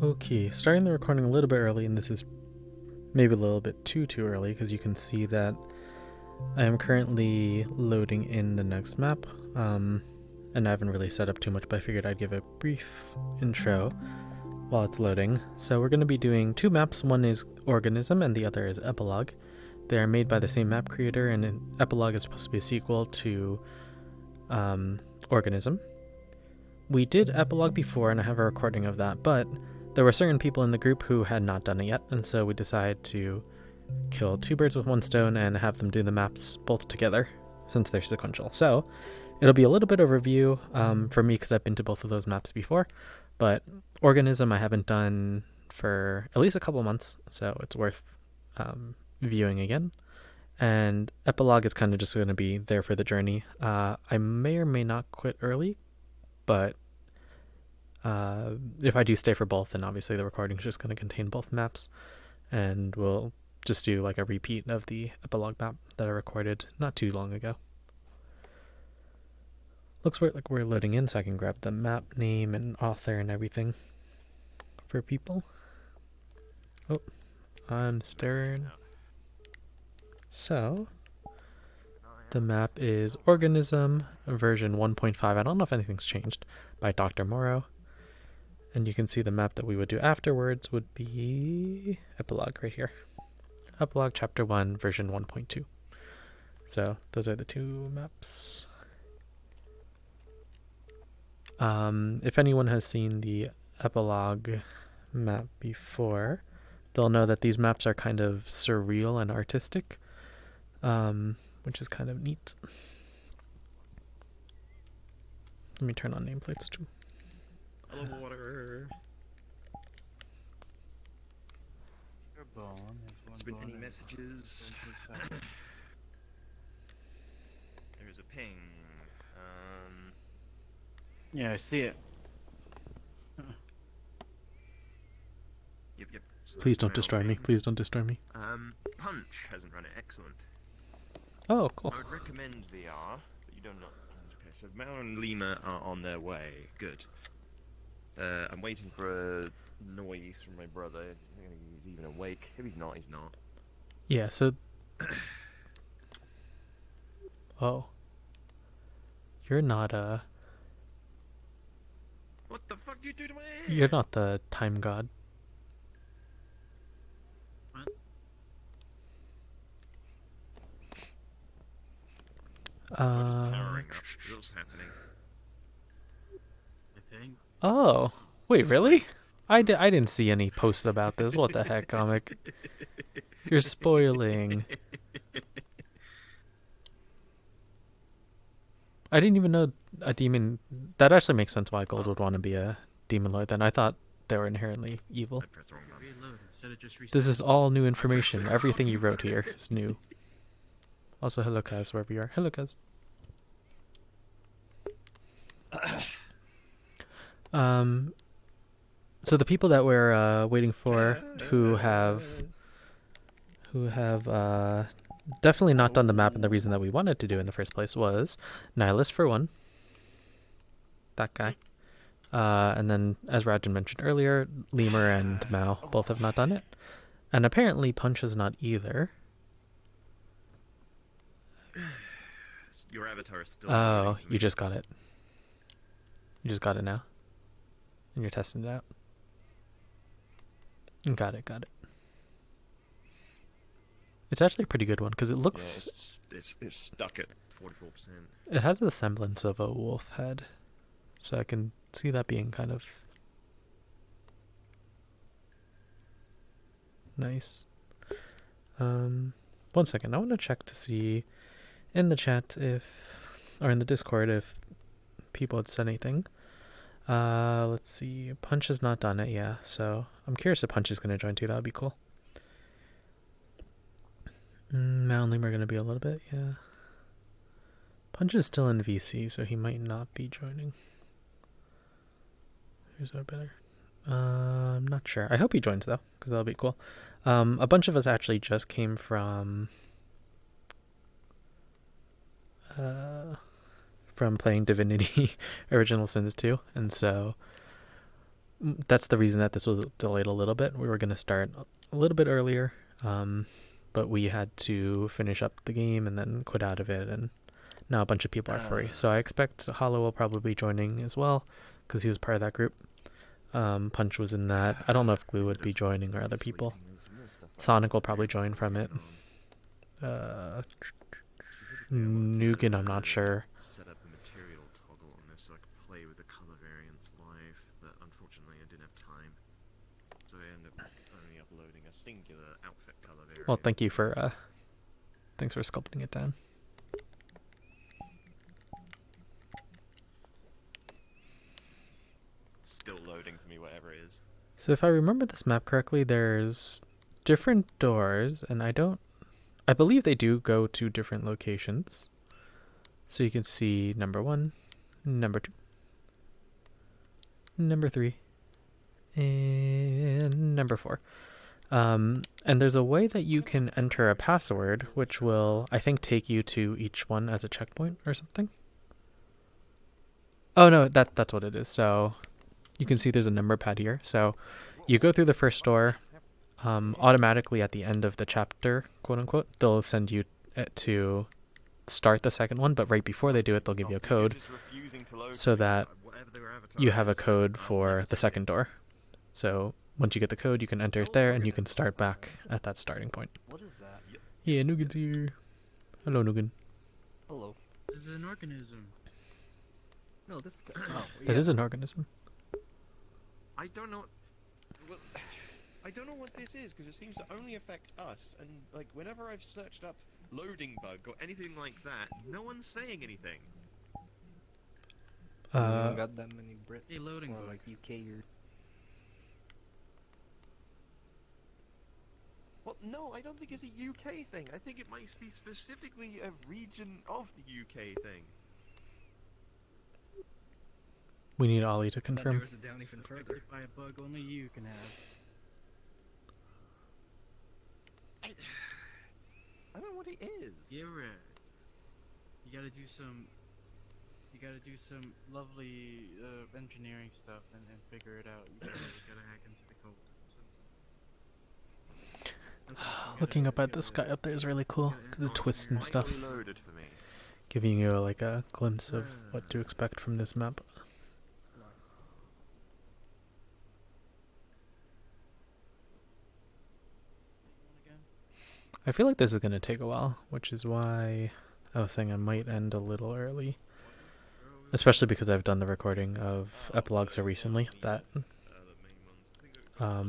Okay, starting the recording a little bit early, and this is maybe a little bit too early because you can see that I am currently loading in the next map, and I haven't really set up too much, but I figured I'd give a brief intro while it's loading. So we're going to be doing two maps. One is Organism and the other is Epilogue. They are made by the same map creator, and Epilogue is supposed to be a sequel to Organism. We did Epilogue before, and I have a recording of that, but there were certain people in the group who had not done it yet, and so we decided to kill two birds with one stone and have them do the maps both together, since they're sequential. So it'll be a little bit of review for me, because I've been to both of those maps before, but Organism I haven't done for at least a couple months, so it's worth viewing again. And Epilogue is kind of just going to be there for the journey. I may or may not quit early, but if I do stay for both, then obviously the recording is just going to contain both maps, and we'll just do like a repeat of the Epilogue map that I recorded not too long ago. Looks like we're loading in, so I can grab the map name and author and everything for people. Oh, I'm staring. So the map is Organism version 1.5. I don't know if anything's changed, by DrMorro. And you can see the map that we would do afterwards would be Epilogue right here. Epilogue Chapter 1 version 1.2. So those are the two maps. If anyone has seen the Epilogue map before, they'll know that these maps are kind of surreal and artistic, which is kind of neat. Let me turn on nameplates too. Hello, water. There's been any messages? There's a ping. Yeah, I see it. Yep. So Please don't destroy me. Please don't destroy me. Punch hasn't run it. Excellent. Oh, cool. I would recommend VR, but you don't know. Okay, so Mel and Lima are on their way. Good. I'm waiting for a noise from my brother. I don't think he's even awake. If he's not, he's not. Yeah, so... Oh. You're not, What the fuck do you do to my hair? You're not the time god. What? Powering up. What's happening? I think. Oh. Wait, really? I didn't see any posts about this. What the heck, comic? You're spoiling. I didn't even know a demon... That actually makes sense why Gold would want to be a demon lord then. I thought they were inherently evil. I pressed the wrong button. Reload. Instead of just reset. This is all new information. Everything you wrote here is new. Also, hello, Kaz, wherever you are. Hello, Kaz. So the people that we're waiting for who have definitely not done the map, and the reason that we wanted to do in the first place was Nihilist for one. That guy. And then, as Rajan mentioned earlier, Lemur and Mao both have not done it. And apparently Punch is not either. Your avatar is still. Oh, you just got it. You just got it now. And you're testing it out. Got it. It's actually a pretty good one because it looks... Yeah, it's stuck at 44%. It has the semblance of a wolf head. So I can see that being kind of nice. 1 second. I want to check to see in the chat or in the Discord if people had said anything. Let's see. Punch has not done it, yeah. So I'm curious if Punch is going to join too. That would be cool. Mao and Lemur are going to be a little bit, yeah. Punch is still in VC, so he might not be joining. Here's our better. I'm not sure. I hope he joins though, because that'll be cool. A bunch of us actually just came from playing Divinity Original Sins 2, and so That's the reason that this was delayed a little bit. We were going to start a little bit earlier, but we had to finish up the game and then quit out of it, and now a bunch of people are free. So I expect Hollow will probably be joining as well, because he was part of that group. Punch was in that. I don't know if Glue would be joining or other people. Sonic will probably join from it. Nugan, I'm not sure. Set up the material toggle on this so I could play with the color variants live, but unfortunately I didn't have time. So I ended up only uploading a singular outfit color variant. Well, thanks for sculpting it down. It's still loading for me, whatever it is. So if I remember this map correctly, there's different doors, and I believe they do go to different locations. So you can see number 1, number 2, number 3, and number 4. And there's a way that you can enter a password, which will, I think, take you to each one as a checkpoint or something. Oh no, that's what it is. So you can see there's a number pad here. So you go through the first door. Automatically at the end of the chapter, quote unquote, they'll send you to start the second one, but right before they do it, they'll give you a code so that you have a code for the second door. So once you get the code, you can enter it there and you can start back at that starting point. What is that? Yeah, Nugan's here. Hello, Nugan. Hello. This is an organism. No, this. Oh, That is an organism. I don't know. Well, I don't know what this is because it seems to only affect us. And like whenever I've searched up loading bug or anything like that, no one's saying anything. We don't got that many Brits. Hey, loading or bug. like UK or. Well, no, I don't think it's a UK thing. I think it might be specifically a region of the UK thing. We need Ollie to That confirm. narrows it down even further. Affected by a bug only you can have. I don't know what it is. Yeah, right. You gotta do some. You gotta do some lovely engineering stuff and figure it out. You gotta hack into the code. Looking up at the sky up there is really cool, 'cause the twists and stuff, Finally loaded for me. giving you like a glimpse of what to expect from this map. Nice. I feel like this is going to take a while, which is why I was saying I might end a little early. Especially because I've done the recording of Epilogue so recently that, I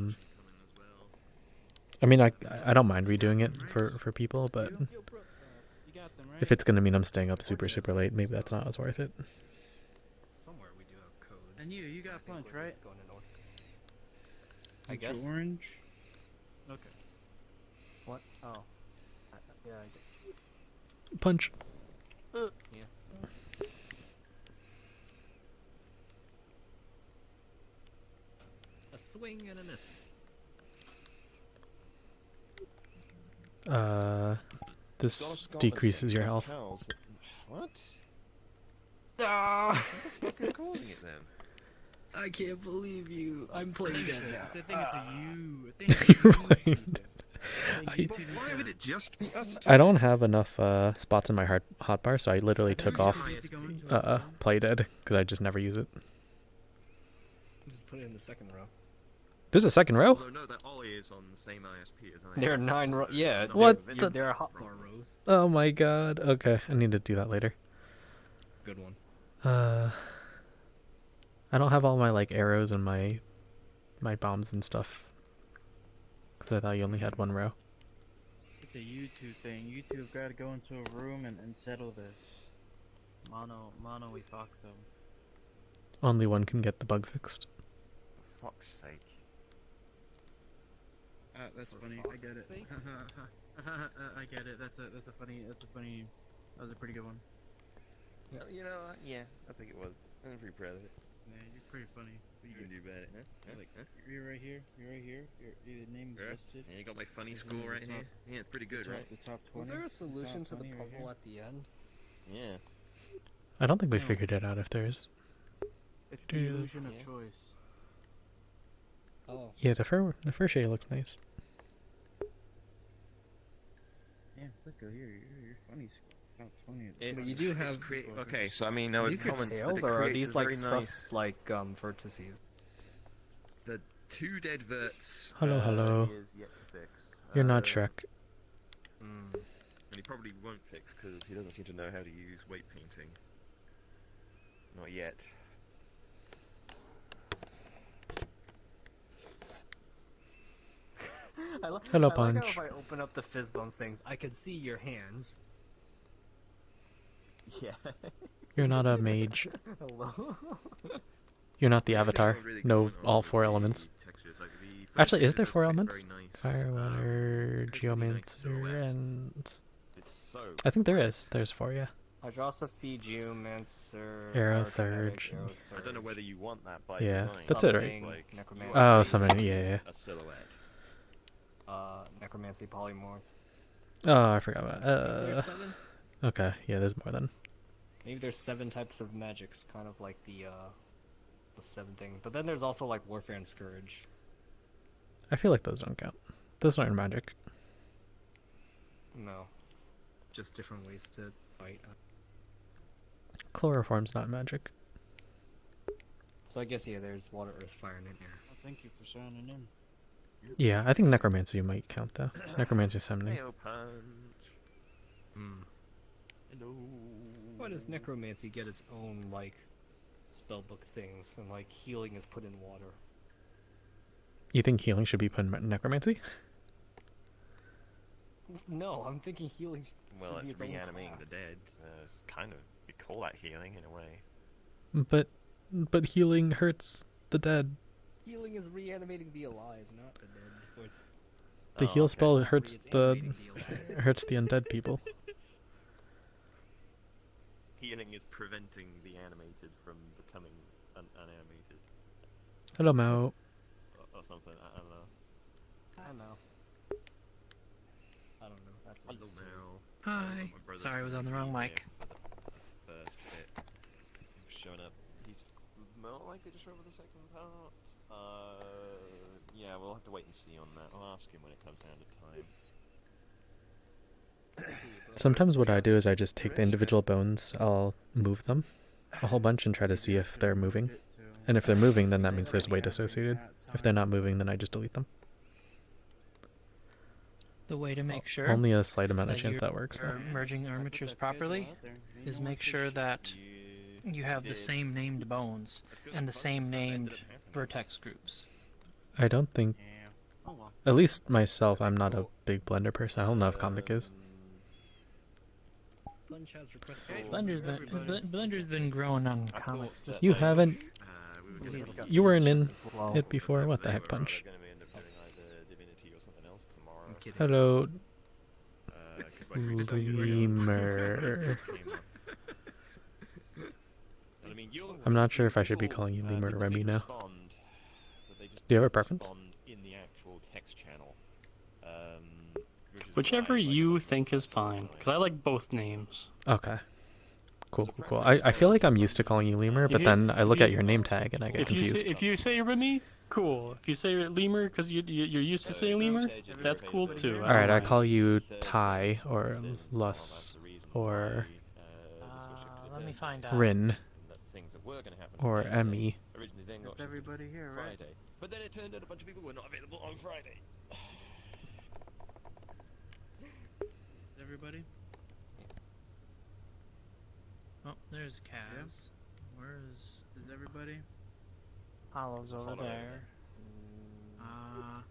mean, I don't mind redoing it for people, but You got them, right? if it's going to mean I'm staying up super late, maybe that's not as worth it. Somewhere we do have codes. And you got punch, right? Going in order. I Punch guess. orange. Okay. What? Oh. Yeah, I get Punch. Yeah. A swing and a miss. This decreases your health. What? Ah! What the fuck is causing it then? I can't believe you. I'm playing dead now. I think it's a you. I think it's You're you. playing. But why would it just be us two? I don't have enough spots in my hotbar, so I literally took off play dead because I just never use it. Just put it in the second row. There's a second row? Although no, that Ollie is on the same ISP as I am. There are 9 rows. Yeah. What There, the- there are hotbar rows. Oh my god. Okay, I need to do that later. Good one. I don't have all my like arrows and my bombs and stuff because I thought you only had one row. It's a you two thing. You two have got to go into a room and settle this. Mono we fox them. Only one can get the bug fixed. For fuck's sake. That's For funny. I get fuck's it. sake. I get it. That's a funny. That was a pretty good one. Well, you know, yeah, I think it was. I'm pretty proud of it. Yeah, you're pretty funny. What You you can do? do better, huh? Like, you're right here. Your name is Yeah. listed. Yeah, you got my funny It's score in the right here. top- Yeah, it's pretty good, right? The top 20. Was there a solution to the 20 right puzzle here. at the end? Yeah. I don't think we No. figured it out if there is. It's the Dude. illusion of Yeah. choice. Oh. Yeah, the fur shade looks nice. Yeah, look here. You're funny. Funny. But you do have. Okay, so I mean, I Are would these your comment that tails, the or are creates these a very like nice. vertices? The two dead verts. Hello. He is yet to fix. You're not Shrek. Mm. And he probably won't fix because he doesn't seem to know how to use weight painting. Not yet. Hello, I like Punch. how if I open up the Fizzbones things, I can see your hands. Yeah. You're not a mage. Hello. You're not the The only thing I avatar. would really No, comment on all was 4 the elements. textures, like the first Actually, is texture there does 4 create elements? very nice, Fire, water, creates really nice geomancer, silhouette. and... It's so I think there flat. is. There's 4, yeah. Hydrosophy, Geomancer, Arrow Pyrokinetic, Thurge. Arrow I don't know Surge, whether you want that by Yeah, design. that's it, right? Summoning, Like, Necromancy. Oh, something, yeah. a silhouette. Necromancy, Polymorph. Oh, I forgot about There's 7? Okay, yeah, there's more than. Maybe there's 7 types of magics, kind of like the 7 thing. But then there's also like Warfare and Scourge. I feel like those don't count. Those aren't magic. No. Just different ways to fight. Chloroform's not magic. So I guess, yeah, there's Water, Earth, Fire, and Air. Oh, thank you for sounding in. Yeah, I think necromancy might count, though. Necromancy summoning. Hey, punch. Hmm. Hello. Why does Necromancy get its own, like, spellbook things, and, like, healing is put in water? You think healing should be put in necromancy? No, I'm thinking healing should Well, be it's its own reanimating the class. dead. It's kind of, you call that healing in a way. But healing hurts the dead. Healing is reanimating the alive, not the dead. Or it's The Oh, heal okay. spell hurts it's the animating the alive. hurts the undead people. Healing is preventing the animated from becoming unanimated. Hello, Mao. Or something, I don't know. I know. I don't know. That's Hello nice too. now. Hi. My brother's Sorry, I was gonna on the be wrong here mic. for the first bit. He's showing up. He's more likely to show up for the second part. Yeah, we'll have to wait and see on that. I'll ask him when it comes down to time. Sometimes what I do is I just take the individual bones, I'll move them a whole bunch and try to see if they're moving. And if they're moving, then that means there's weight associated. If they're not moving, then I just delete them. The way to make sure Only a slight amount of that chance you're that works, though. merging armatures properly is make sure that you have the same named bones and the same named vertex groups. I don't think, Yeah. Oh well. at least myself, I'm not a big Blender person. I don't know if Comic is. Bunch has requested. Blender's been growing on comic. Just You like- haven't, We were Yeah. gonna you weren't in Well, it before. What the they heck, were Punch? gonna end up doing either Divinity or something else tomorrow. I'm kidding. Hello, 'Cause, like, we decided Lemur. came up. And I mean, you're the I'm not sure if I people, should be calling you Lemur or people Remy did now. respond, but they just Do you have a didn't preference? respond in the actual text channel. Which is Whichever why, like, you I'm think is not fine, nice. because I like both names. Okay. Cool. I feel like I'm used to calling you Lemur, but you- then I look if at you- your name tag and I get If you confused. say, if you say Remy, cool. If you say Lemur because you're used to saying Lemur, that's cool too. All right, I don't call mind. you Thursday, Ty or then, Lus that's the reason or why, the switch shifted to Let me Thursday. find out. Rin And that things that were gonna happen on or Thursday Emmy. originally then got It's shifted to everybody here, right? Friday. But then it turned out a bunch of people were not available on Friday. Is everybody? Oh, there's Kaz. Where's Is everybody? Hollow's over Hollow. there?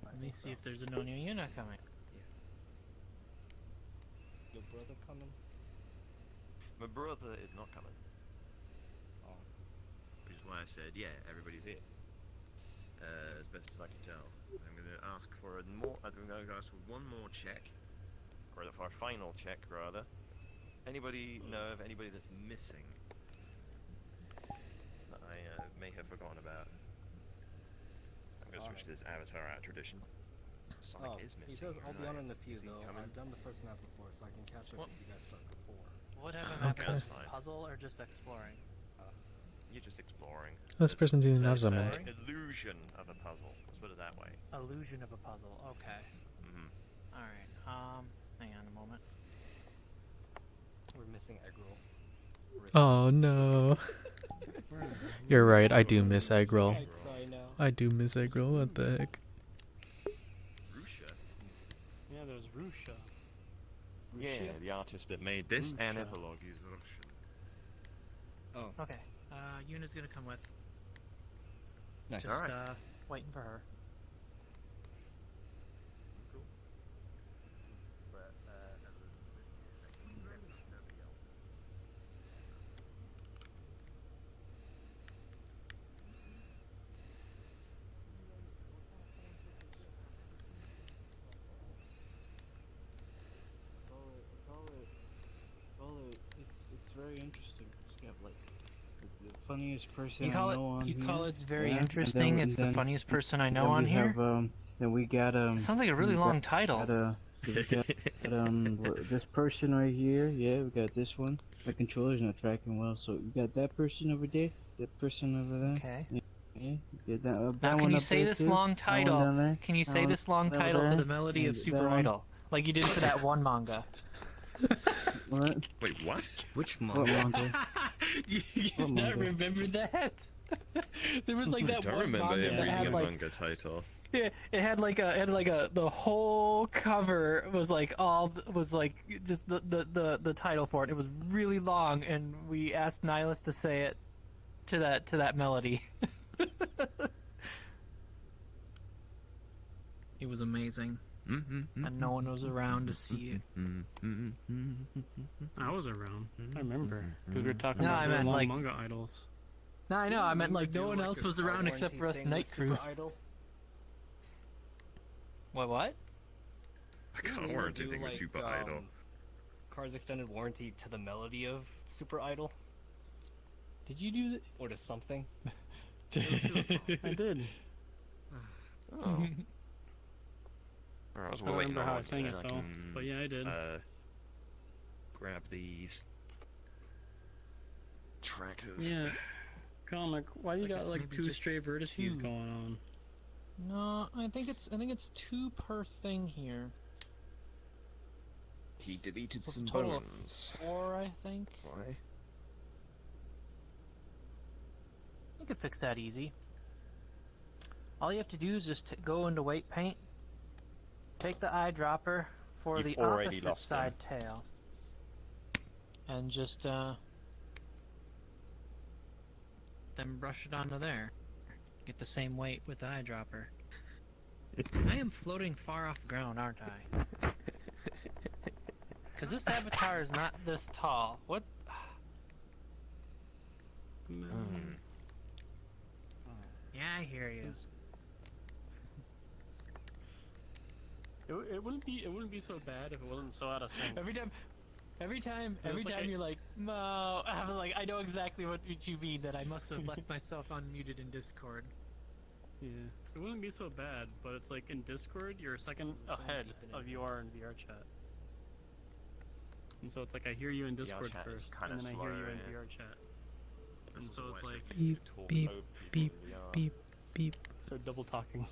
Let me see if there's a no new unit coming. Your brother coming? My brother is not coming. Oh. Which is why I said, yeah, everybody's here. As best as I can tell. I'm going to ask for one more check. Or for a final check, rather. Anybody know of anybody that's missing? That I may have forgotten about. I'm going to switch to this Avatar Art tradition. Sonic Oh, is missing. he says I'll be on in right? the few Is he though. coming? I've done the first map before, so I can catch up What? if you guys start before. What type of map Okay. is That's fine. puzzle or just exploring? You're just exploring. This person didn't have There's someone. an illusion of a puzzle. Let's put it that way. Illusion of a puzzle. Okay. All right. Hang on a moment. We're missing egg roll. Oh no. You're right, I do miss egg roll. I cry now. I do miss egg roll, what the heck? Rusha. Yeah, there's Rusha. Yeah, the artist that made this and Epilogue is Russian. Oh, Okay. Yuna's gonna come with. nice. Just Alright. waiting for her. It's very interesting. It's got like the funniest person You call I know on it. You here. call it's very Yeah, and interesting. then- It's the then- funniest person I know then on we here. Have, then we got It sounds like a really we long title. we got this person right here. Yeah, we got this one. The controller's not tracking well, so we got that person over there. That person over there. Okay. Yeah, we got that. Now, that can one you up say there this too. long That one title? down there. Can you That say one this long over title to there. the melody of And Super that one. Idol, like you did for that one manga? What? Wait, what? Which What manga? You What just not manga? remember that? There was like I that don't one remember manga him that reading had a like manga title. yeah, it had like the whole cover was like was like just the title for it. It was really long, and we asked Nihilus to say it to that melody. It was amazing, and no one was around to see it. I was around. I remember. Because we were talking No, about I very meant, long like- manga idols. No, I know. I meant like no Do, one else a was around except for us warranty Night thing with Crew. Super Idol? What? I can't Didn't warrant we do, anything with like, Super Idol. Cars extended warranty to the melody of Super Idol Did you do that? or to something. I did. Oh. Alright, I don't remember how I sang it I though. can, But yeah, I did. grab these trackers. Yeah. Comic, why you like got it's like maybe two just stray vertices two. going on? No, I think it's 2 per thing here. He deleted So it's some a total of bones. 4, I think. Why? You could fix that easy. All you have to do is just go into weight paint, take the eyedropper for You've the already opposite lost them. side tail, and just then brush it onto there. Get the same weight with the eyedropper. I am floating far off the ground, aren't I? Because this avatar is not this tall. What? Yeah, I hear you. It wouldn't be so bad if it wasn't so out of sync. Every time It's like you're like, Mo, I'm like, I know exactly what you mean, that I must have left myself unmuted in Discord. Yeah, it wouldn't be so bad, but it's like in Discord, you're a second ahead of you are in VRChat. And so it's like I hear you in Discord VRChat is first, kinda and then I hear you slow, in yeah. VRChat. And This so is it's why like, easy to Beep, talk beep, over people beep, in VR. beep, beep. start double talking.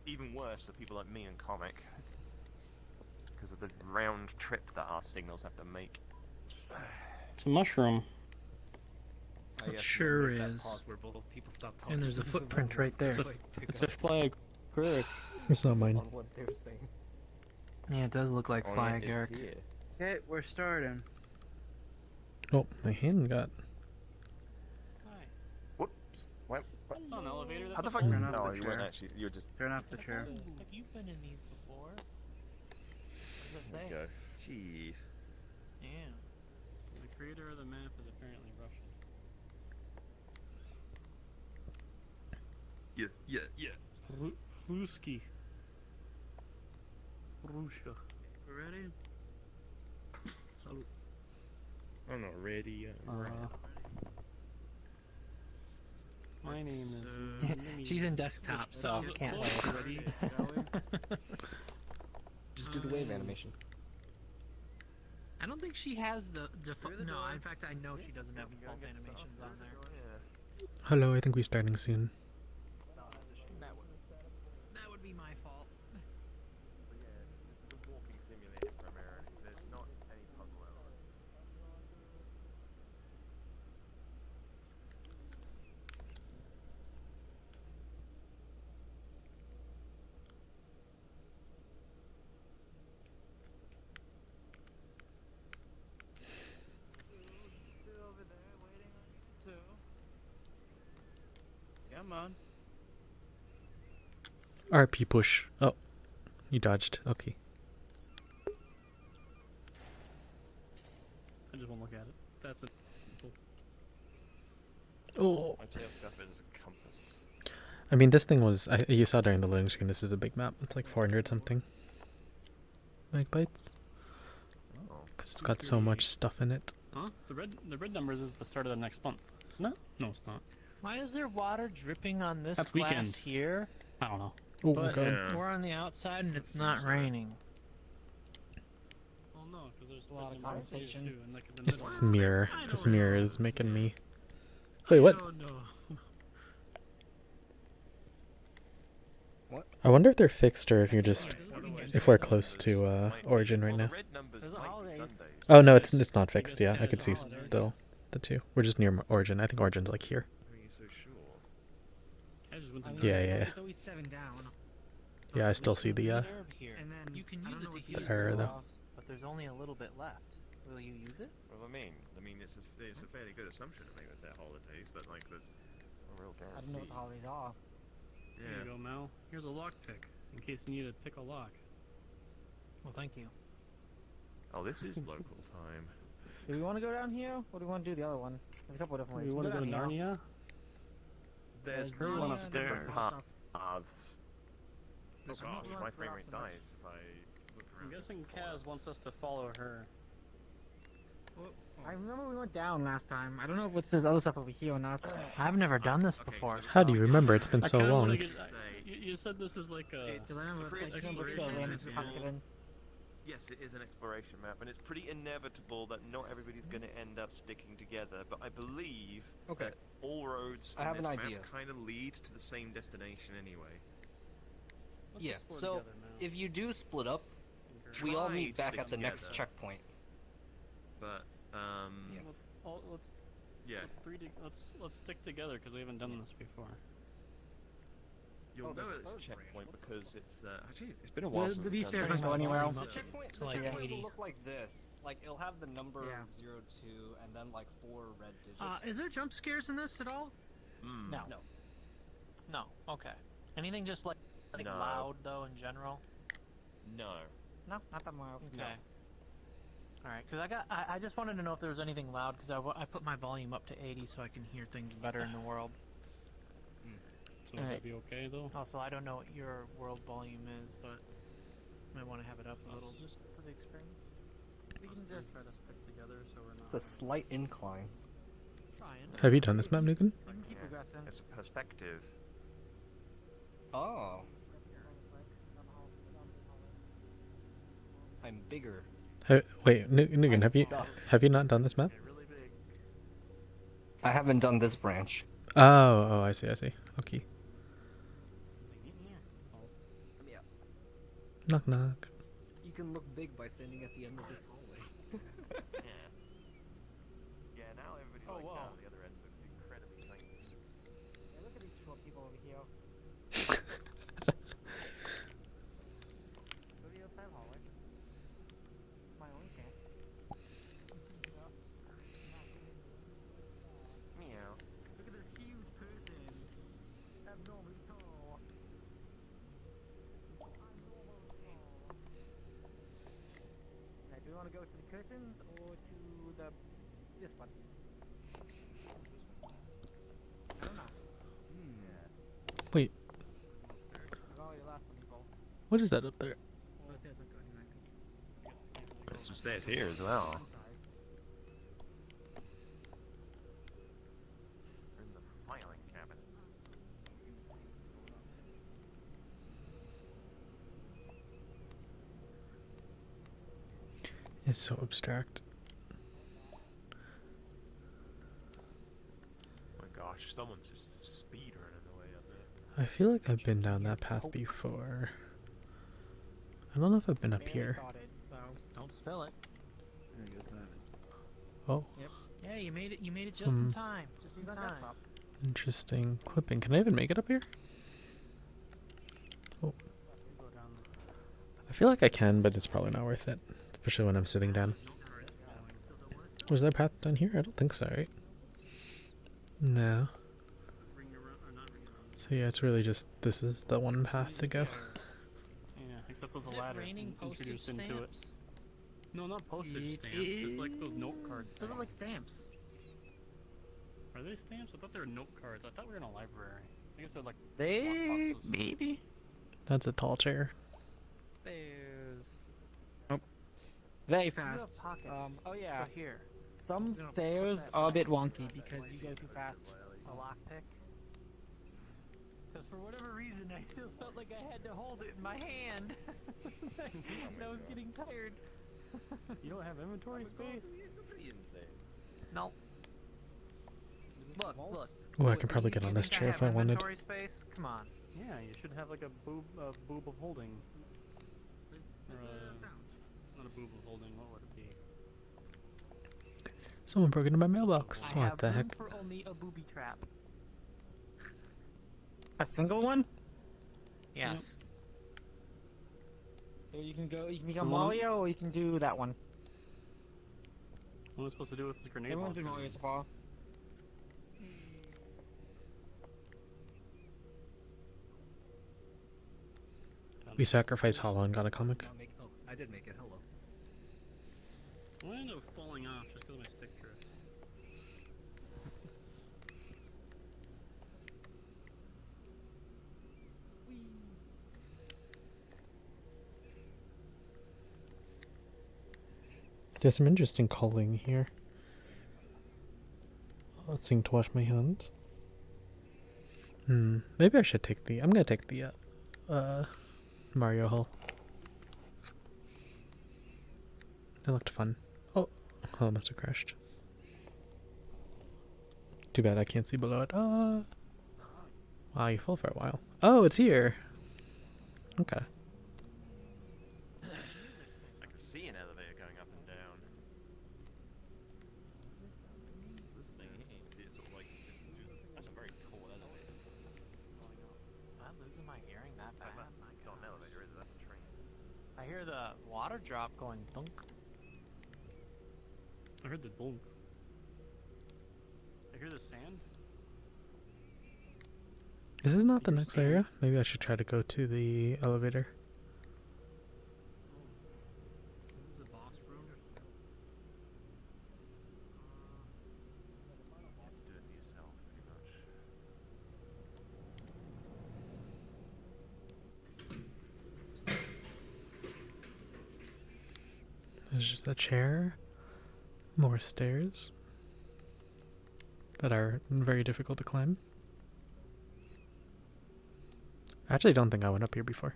Even worse for people like me and Comic. Because of the round trip that our signals have to make. It's a mushroom. I guess sure there's that is. pause where both people stop talking. And there's a footprint right there. It's a flag. Correct. It's not mine. On what they're saying. Yeah, it does look like Oh, flag, it's Eric. here. Okay, we're starting. Oh, my hand got. Hi. Whoops. What? It's on an elevator. How the that's fuck? a- Turn off No, the you chair. weren't actually. You were just. Turn off the chair. Have you been in these before? What does There it you say? go. Jeez. Yeah. The creator of the map is apparently Russian. Yeah. Ruski. Russia. We're ready? Salute. I'm not ready yet. My name is. So- Mimi. She's in desktop, so Is it can't close wait. already? Just do the wave animation. I don't think she has the default. Through the No, door. in fact, I know she doesn't have Go default get stuff animations through on the there. door, yeah. Hello, I think we're starting soon. That would be my fault. But yeah, this is a walking simulator primarily. There's not any puzzle elements. Still over there waiting on you too. Come on. RP push. Oh, you dodged. Okay. I just won't look at it. That's it. Oh. My tail scuff is a compass. I mean, this thing was. You saw during the loading screen. This is a big map. It's like 400 something megabytes Oh. because it's got so much stuff in it. Huh? The red numbers is the start of the next month, isn't it? No, it's not. Why is there water dripping on this That's glass weekend. here? I don't know. Oh my But god. Yeah. we're on the outside and it's Seems not so. raining. Well, no, because there's A lot of condensation. too, and like in the It's middle. this mirror. I This don't mirror know. is making me. Wait, what? Oh no. I wonder if they're fixed or if you're just. If we're close to Origin right Well, now. the red numbers There's a might be holidays. Sundays. Oh no, it's not fixed. guess Yeah, I could see there's holidays. still the two. We're just near Origin. I think Origin's like here. How are you so sure? I just went to Yeah, yeah. It's always 7 down. Yeah, I still see the Here. And then You can I use don't it know to what heal the error, though. yourself, but there's only a little bit left. Will you use it? Well, I mean, it's a fairly good assumption to make with their holidays, but like there's a real guarantee. I don't know what the holidays are. Here Yeah. you go, Mel. Here's a lock pick, in case you need to pick a lock. Well, thank you. Oh, this is local time. Do we want to go down here, or do we want to do the other one? There's a couple of different ways. You want to go to down here. Narnia? There's There's one lots of upstairs. different paths. Oh There's gosh, another my one frame for rate after dies if I look around. I'm guessing this corner. Kaz wants us to follow her. I remember we went down last time. I don't know if there's other stuff over here or not. I've never done this Okay, before. so How do you remember? It's been I so kinda wanna long. get- you said this is like a. Because I remember Pretty like, somebody exploration, ran it's into a- Pumpkin. Yes, it is an exploration map, and it's pretty inevitable that not everybody's going to end up sticking together. But I believe Okay. that all roads I in have this an map idea. kind of lead to the same destination anyway. Let's Yeah, explore so together now. if you do split up, Try we all to meet back stick at the next together. checkpoint. But Yeah. Let's yeah, let's stick together because we haven't done this before. you'll Oh, know there's a it's a third checkpoint branch. because it's actually it's been a while. The- since the- we've these done stairs this. don't go anywhere else. The Up checkpoint, to the like checkpoint 80. will look like this. Like it'll have the number Yeah. 02 and then like 4 red digits. Is there jump scares in this at all? Mm. No. No. No. Okay. Anything just like No. loud though in general? No. No, not that much. Okay. All right, because I just wanted to know if there was anything loud because I put my volume up to 80 so I can hear things better in the world. So would that be okay though? Also, I don't know what your world volume is, but might want to have it up a little just for the experience. We can just try to stick together so we're not. It's a slight incline. Trying. Have you done this map, Nukin? we can keep progressing. It's a perspective. Oh, I'm bigger. Wait, Nukin, I'm have you stuck. not done this map? They're really big. I haven't done this branch. Oh, I see. Okay. Knock knock. You can look big by standing at the end of this hallway. Yeah. Yeah. Now everybody Oh, like wow. down the other end looks incredibly tiny. Yeah, look at these short people over here. Go to the other side hallway. My own camp. Meow. Look at this huge person. Abnormally tall. Now, do we want to go to the curtains or to the this one? I don't know. Wait, We've already last one, people. what is that up there? Those stairs don't go anywhere. There's some stairs here as well. I'm sorry. We're in the filing cabinet. It's so abstract. Oh my gosh, someone's just speed running away up there. I feel like I've been down that path before. I don't know if I've been up here. Don't spill it. Oh, Yeah, you made it. You made it just Some- in time. Just in time. interesting clipping. Can I even make it up here? Oh, I feel like I can, but it's probably not worth it, especially when I'm sitting down. Was there a path down here? I don't think so, right? No. Ring around, or not ring around. So yeah, it's really just this is the one path to go. Yeah, except with the Is it ladder raining postage introduced into it. stamps? No, not postage stamps. It's like those note cards. Those are like stamps. Are they stamps? I thought they were note cards. I thought we were in a library. I guess they're like They lock boxes. maybe. That's a tall chair. Stairs. Oh. Very fast. pockets. Oh yeah. So here, Some You know, put stairs that are a bit wonky because you go too fast. a lockpick. Because for whatever reason, I still felt like I had to hold it in my hand. And I was getting tired. You don't have inventory space? No. Look, look. Oh, I could probably get on this chair if I wanted. Inventory space? Come on. Yeah, you should have like a boob of holding. Or, not a boob of holding. What would it be? Someone broke into my mailbox. I What have the room heck? for only a booby trap. A single one? Yes. Or you can go. You can So become one- Mario, or you can do that one. What am I supposed to do with this grenade Everyone's been launcher? Mario so far. We sacrificed Hollow and got a comic. Oh, I did make it. Hello. I ended up falling off just because of my stick drift. There's some interesting calling here. Let's sing to wash my hands. Maybe I should take the. I'm gonna take the Mario Hall. It looked fun. Oh, it must have crashed. Too bad I can't see below it. Wow, you fell for a while. Oh, it's here. Okay. I can see an elevator going up and down. This thing here is sort of like that's a very tall elevator. Am I losing my hearing that bad? It's not an elevator, is it? That's a train. I hear the water drop going dunk. I heard the bonk. I hear the sand. Is this not the You're next scared. area? Maybe I should try to go to the elevator. This is the boss room. Do it for yourself, pretty much. There's just a chair. More stairs. That are very difficult to climb. I actually don't think I went up here before.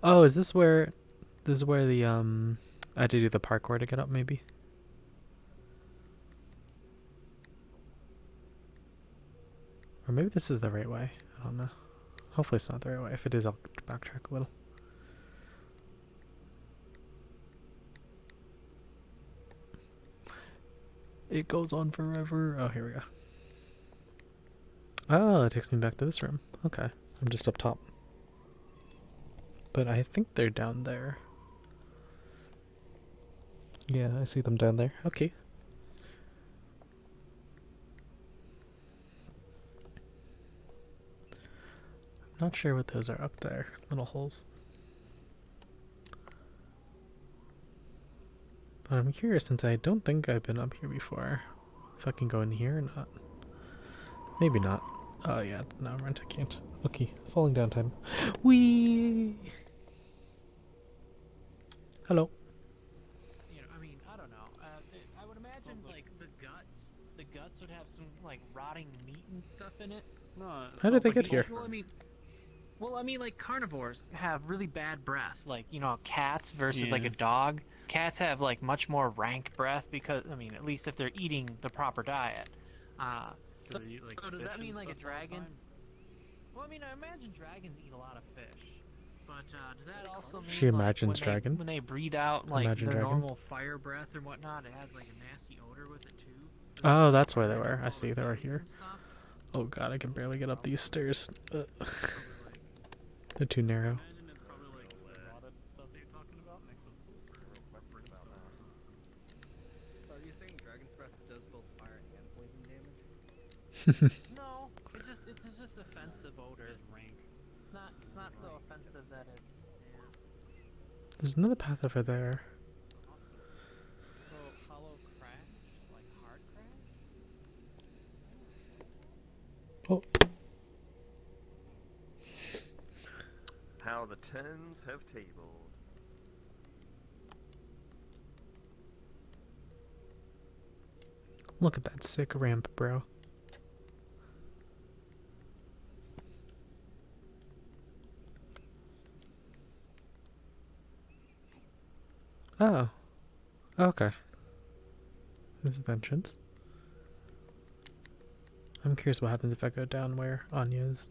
Oh, is this where... This is where the, I had to do the parkour to get up, maybe? Or maybe this is the right way. I don't know. Hopefully it's not the right way. If it is, I'll backtrack a little. It goes on forever. Oh, here we go. Oh, it takes me back to this room. Okay. I'm just up top. But I think they're down there. Yeah, I see them down there. Okay. I'm not sure what those are up there. Little holes. But I'm curious since I don't think I've been up here before. If I can go in here or not. Maybe not. Oh yeah, no, I can't. Okay, falling down time. Whee! Hello. You know, I mean, I don't know. I would imagine like the guts would have some like rotting meat and stuff in it. No. How did they get here? Well, I mean, like carnivores have really bad breath. Like, you know, cats versus like Yeah. a dog. cats have like much more rank breath because I mean, at least if they're eating the proper diet. Do they eat, like, So does fish that mean and like a stuff all the dragon? time? Well, I mean, I imagine dragons eat a lot of fish, but does that also mean She like, imagines when dragon. when they breathe out like Imagine their dragon. normal fire breath or whatnot, it has like a nasty odor with it too? Does Oh, it that's where they pick up were. I all see the they were bugs here. and stuff? Oh god, I can barely get up these stairs. Probably like They're too narrow. imagine it's probably like the rotted stuff that you're talking about mixed with So are you saying dragon's breath does both fire and poison damage? No, it's just offensive odor. Rank. It's not so offensive that it's There's another path over there. so hollow crash, like hard crash. Oh, How the turns have tabled. look at that sick ramp, bro. Oh. Okay. This is the entrance. I'm curious what happens if I go down where Anya is.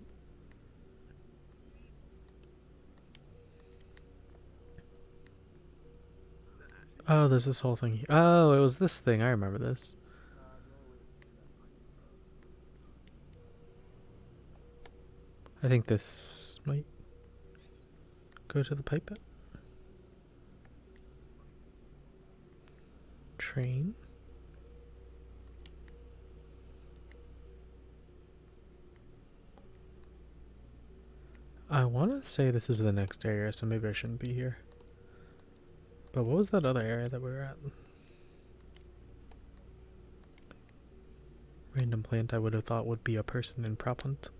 Oh, there's this whole thing. Oh, it was this thing. I remember this. I think this might go to the pipe. Train. I want to say this is the next area, so maybe I shouldn't be here. But what was that other area that we were at? Random plant I would have thought would be a person in propellant.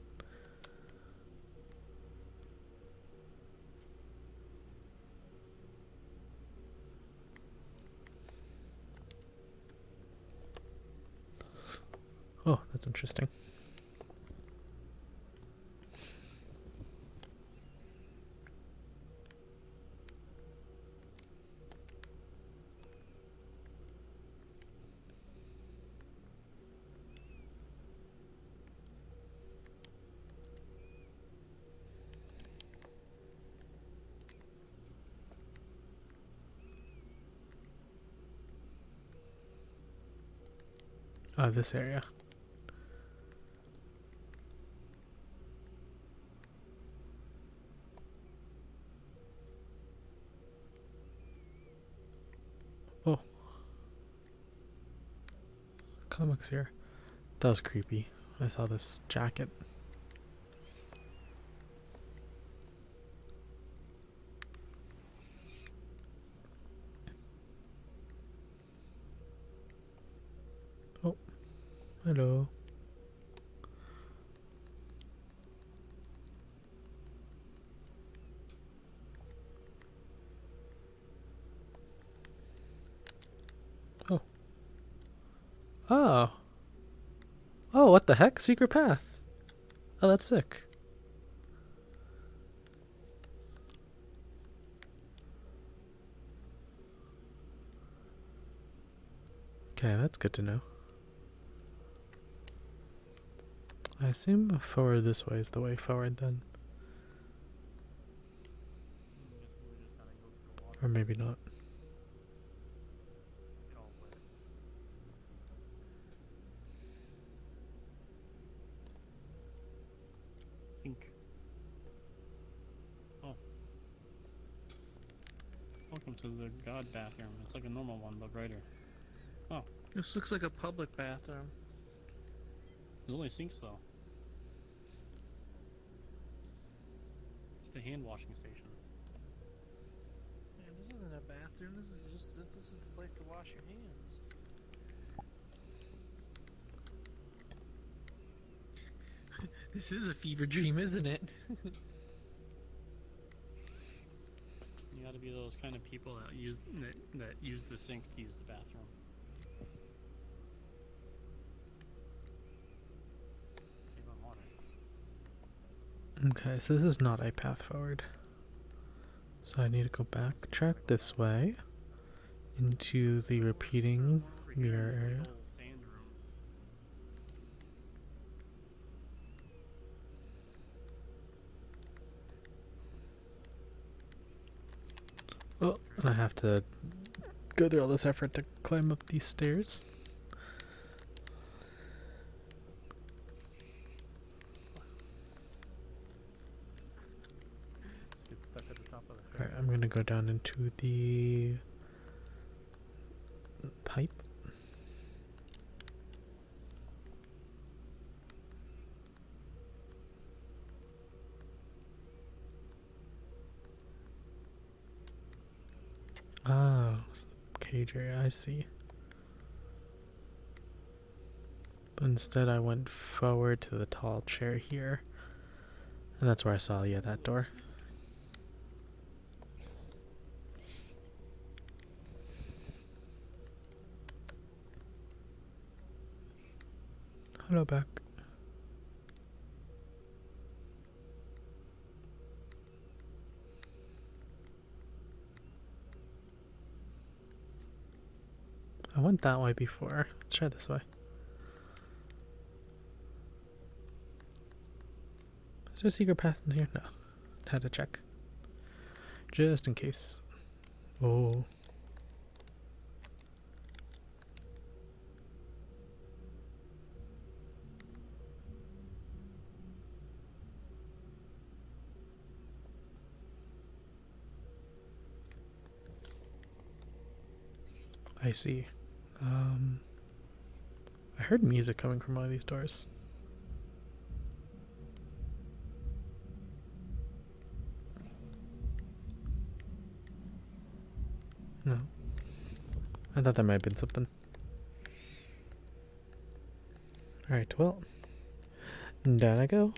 Oh, that's interesting. Oh, this area. Oh. Comics here. That was creepy. I saw this jacket. Oh. Hello. Oh. Oh. Oh, what the heck? Secret path. Oh, that's sick. Okay, that's good to know. I assume forward this way is the way forward then. Or maybe not. Sink. Oh. Welcome to the god bathroom. It's like a normal one, but brighter. Oh, This looks like a public bathroom. there's only sinks though. It's the hand washing station. Man, this isn't a bathroom. This is a place to wash your hands. This is a fever dream, isn't it? You gotta be those kind of people that use the sink to use the bathroom. Save on water. Okay, so this is not a path forward. So I need to go back, track this way. into the repeating mirror area. Sand room. Oh, and I have to go through all this effort to climb up these stairs. Get stuck at the top of the Alright, I'm gonna go down into the pipe. Oh, cage area, I see. But instead I went forward to the tall chair here. And that's where I saw, yeah, that door. Hello, back. I went that way before. Let's try this way. Is there a secret path in here? No. Had to check. Just in case. Oh. I see. I heard music coming from one of these doors. No. I thought that might have been something. Alright, well. Down I go.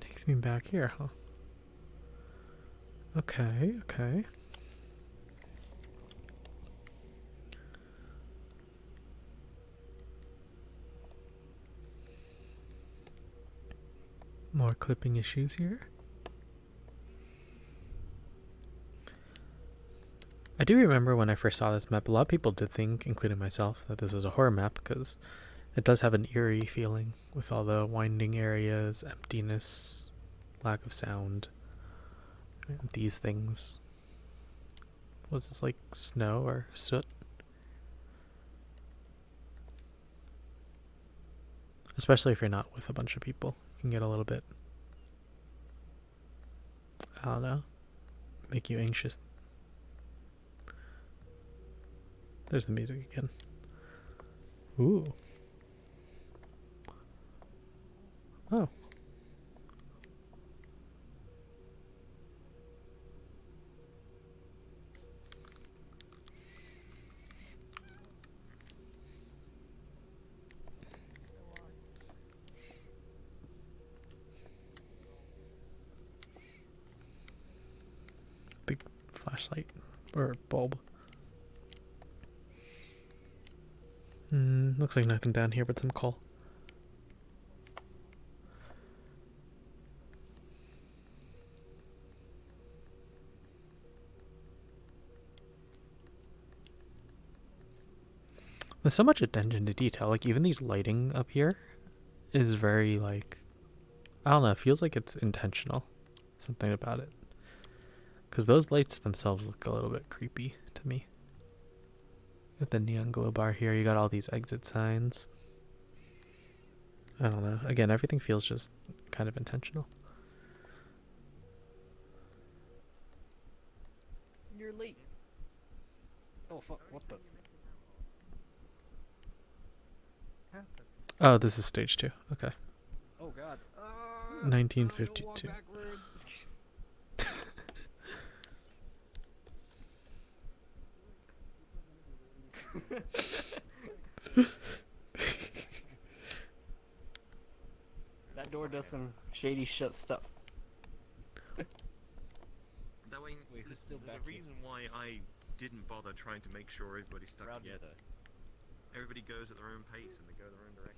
Takes me back here, huh? Okay, okay. More clipping issues here. I do remember when I first saw this map, a lot of people did think, including myself, that this is a horror map because it does have an eerie feeling with all the winding areas, emptiness, lack of sound, and these things. Was this like snow or soot? Especially if you're not with a bunch of people. You can get a little bit, I don't know, make you anxious. There's the music again. Ooh. Oh. Big flashlight or bulb. Looks like nothing down here but some coal. There's so much attention to detail. Like even these lighting up here is very like, I don't know, it feels like it's intentional. Something about it. Because those lights themselves look a little bit creepy to me. With the neon glow bar here, you got all these exit signs. I don't know. Again, everything feels just kind of intentional. You're late. Oh fuck! What the? Oh, this is stage 2. Okay. Oh god. 1952. That door does some shady shit stuff. That way, Wait, who's still there's back a here? reason why I didn't bother trying to make sure everybody's stuck Roger. together. Everybody goes at their own pace and they go their own direction.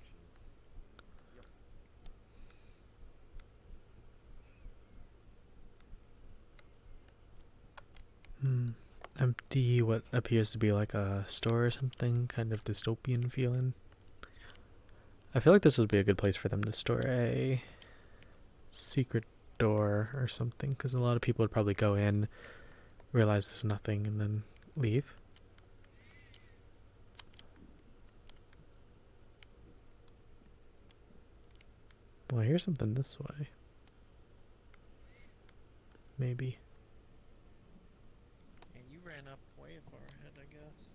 empty what appears to be like a store or something, kind of dystopian feeling. I feel like this would be a good place for them to store a secret door or something, because a lot of people would probably go in, realize there's nothing, and then leave. Well, here's something this way. Maybe. And you ran up way far ahead, I guess.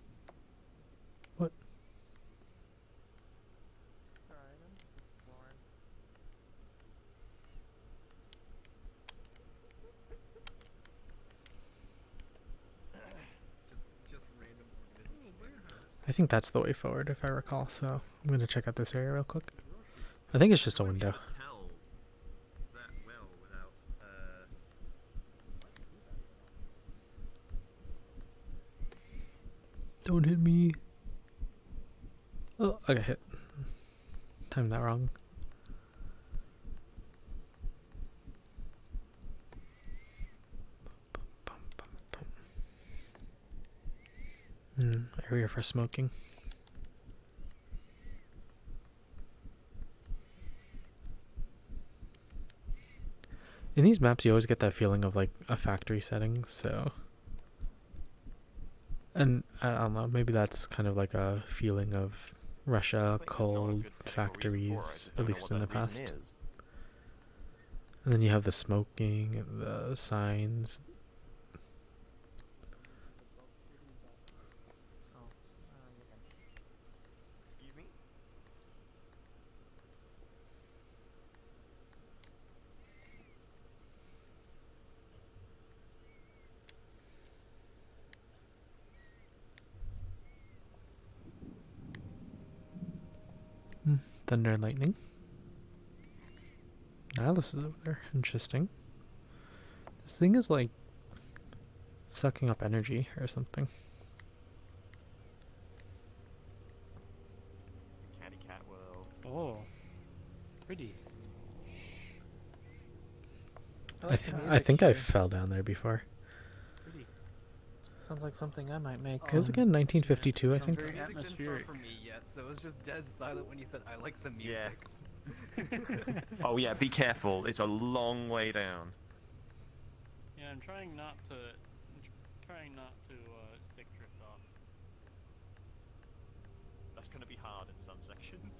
What? Alright, I'm just exploring. Just random I think that's the way forward, if I recall, so I'm going to check out this area real quick. I think it's just a window. Tell that well without. Don't hit me. Oh, I got hit. Timed that wrong. Area for smoking. In these maps, you always get that feeling of like a factory setting, so. And I don't know, maybe that's kind of like a feeling of Russia, coal, factories, at least in the past. And then you have the smoking and the signs. Excuse me? Thunder and lightning. Alice is over there. Interesting. This thing is like sucking up energy or something. Catty cat world. Oh, pretty. I think I fell down there before. Pretty. Sounds like something I might make. It was again 1952, I think. Very atmospheric. For me yet, so it was just dead silent when you said I like the Yeah. music. Oh yeah, be careful. It's a long way down. Yeah, I'm trying not to. Stick drift off. That's gonna be hard in some sections.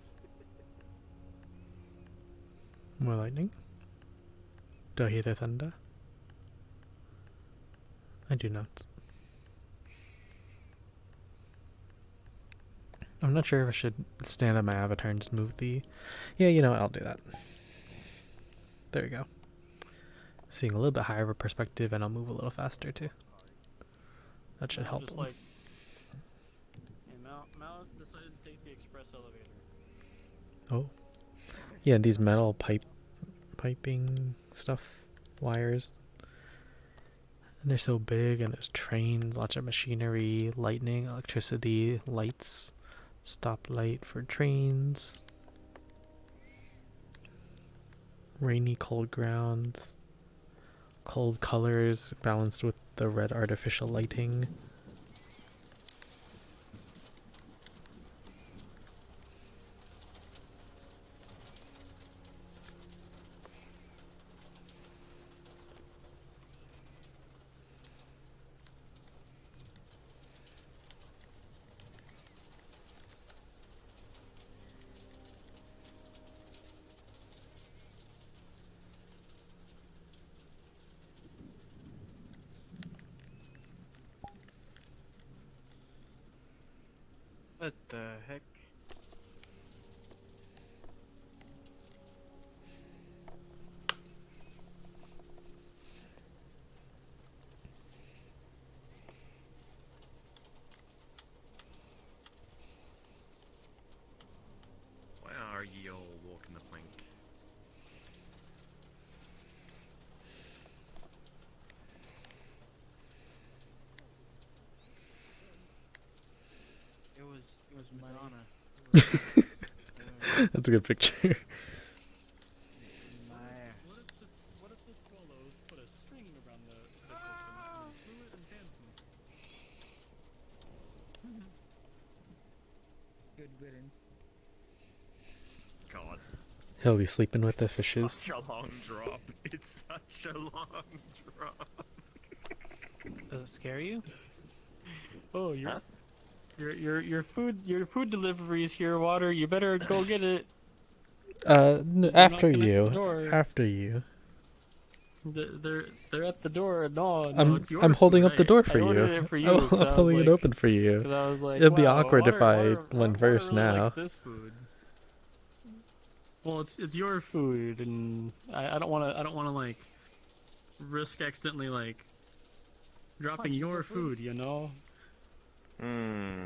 More lightning. Do I hear the thunder? I do not. I'm not sure if I should stand on my avatar and just move the... Yeah, you know what, I'll do that. There we go. Seeing a little bit higher of a perspective, and I'll move a little faster too. That should help. Just like, Mal decided to take the express elevator. Oh. Yeah, these metal piping stuff, wires. And they're so big, and there's trains, lots of machinery, lightning, electricity, lights, stoplight for trains. Rainy, cold grounds. Cold colors balanced with the red artificial lighting. What the heck? Why are ye all walking the plank? It was Madonna. That's a good picture. Maya. What if the swallows put a string around the fluid and dancing? He'll be sleeping with the fishes. Such a long drop. It's such a long drop. Does it scare you? Oh, Huh? your food deliveries here, Water. You better go get it. After knocking at the you. door. After you. They're at the door. No, it's your I'm holding food. up the door for I you. ordered it for you. I'm 'cause I was holding it like- open for you. 'cause I was like, It'd be wow, awkward if I Water went first really now. likes this food. Well, it's your food, and I don't want to like risk accidentally like dropping your food. You know.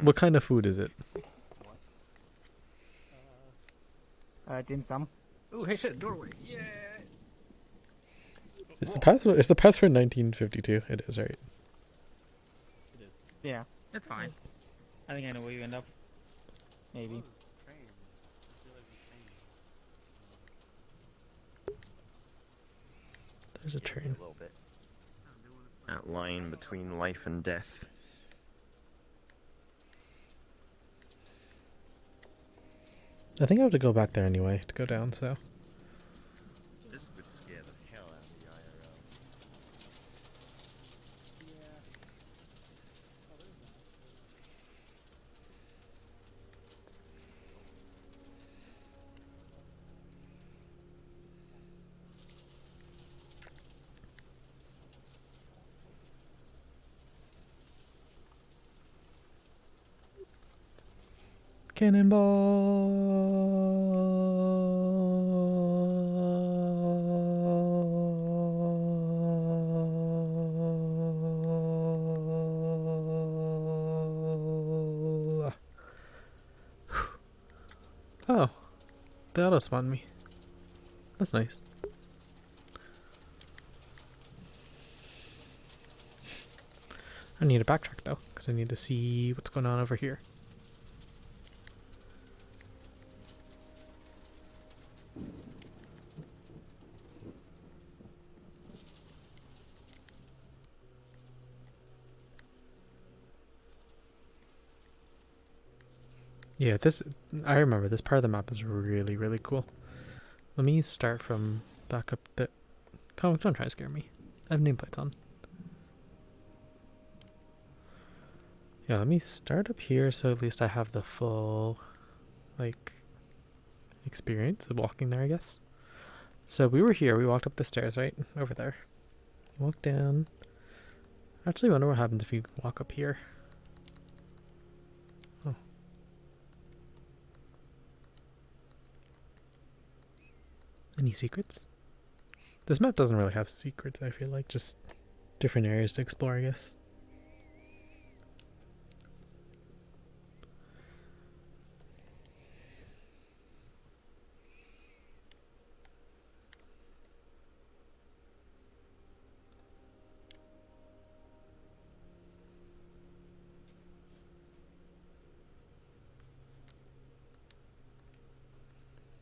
What kind of food is it? Dim sum. Ooh, hey, shit, doorway. Yeah. Is the password 1952? It is, right? It is. Yeah, It's fine. I think I know where you end up. maybe. There's a train. A little bit. That line between life and death. I think I have to go back there anyway to go down, so. This would scare the hell out of the IRL. Cannonball. Oh, they auto spawned me. That's nice. I need to backtrack though, because I need to see what's going on over here. Yeah, I remember this part of the map is really, really cool. Let me start from back up there. Come on, don't try to scare me. I have nameplates on. Yeah, let me start up here so at least I have the full, like, experience of walking there, I guess. So we were here, we walked up the stairs, right? Over there. Walk down. I actually wonder what happens if you walk up here. Oh. Any secrets? This map doesn't really have secrets, I feel like. Just different areas to explore, I guess.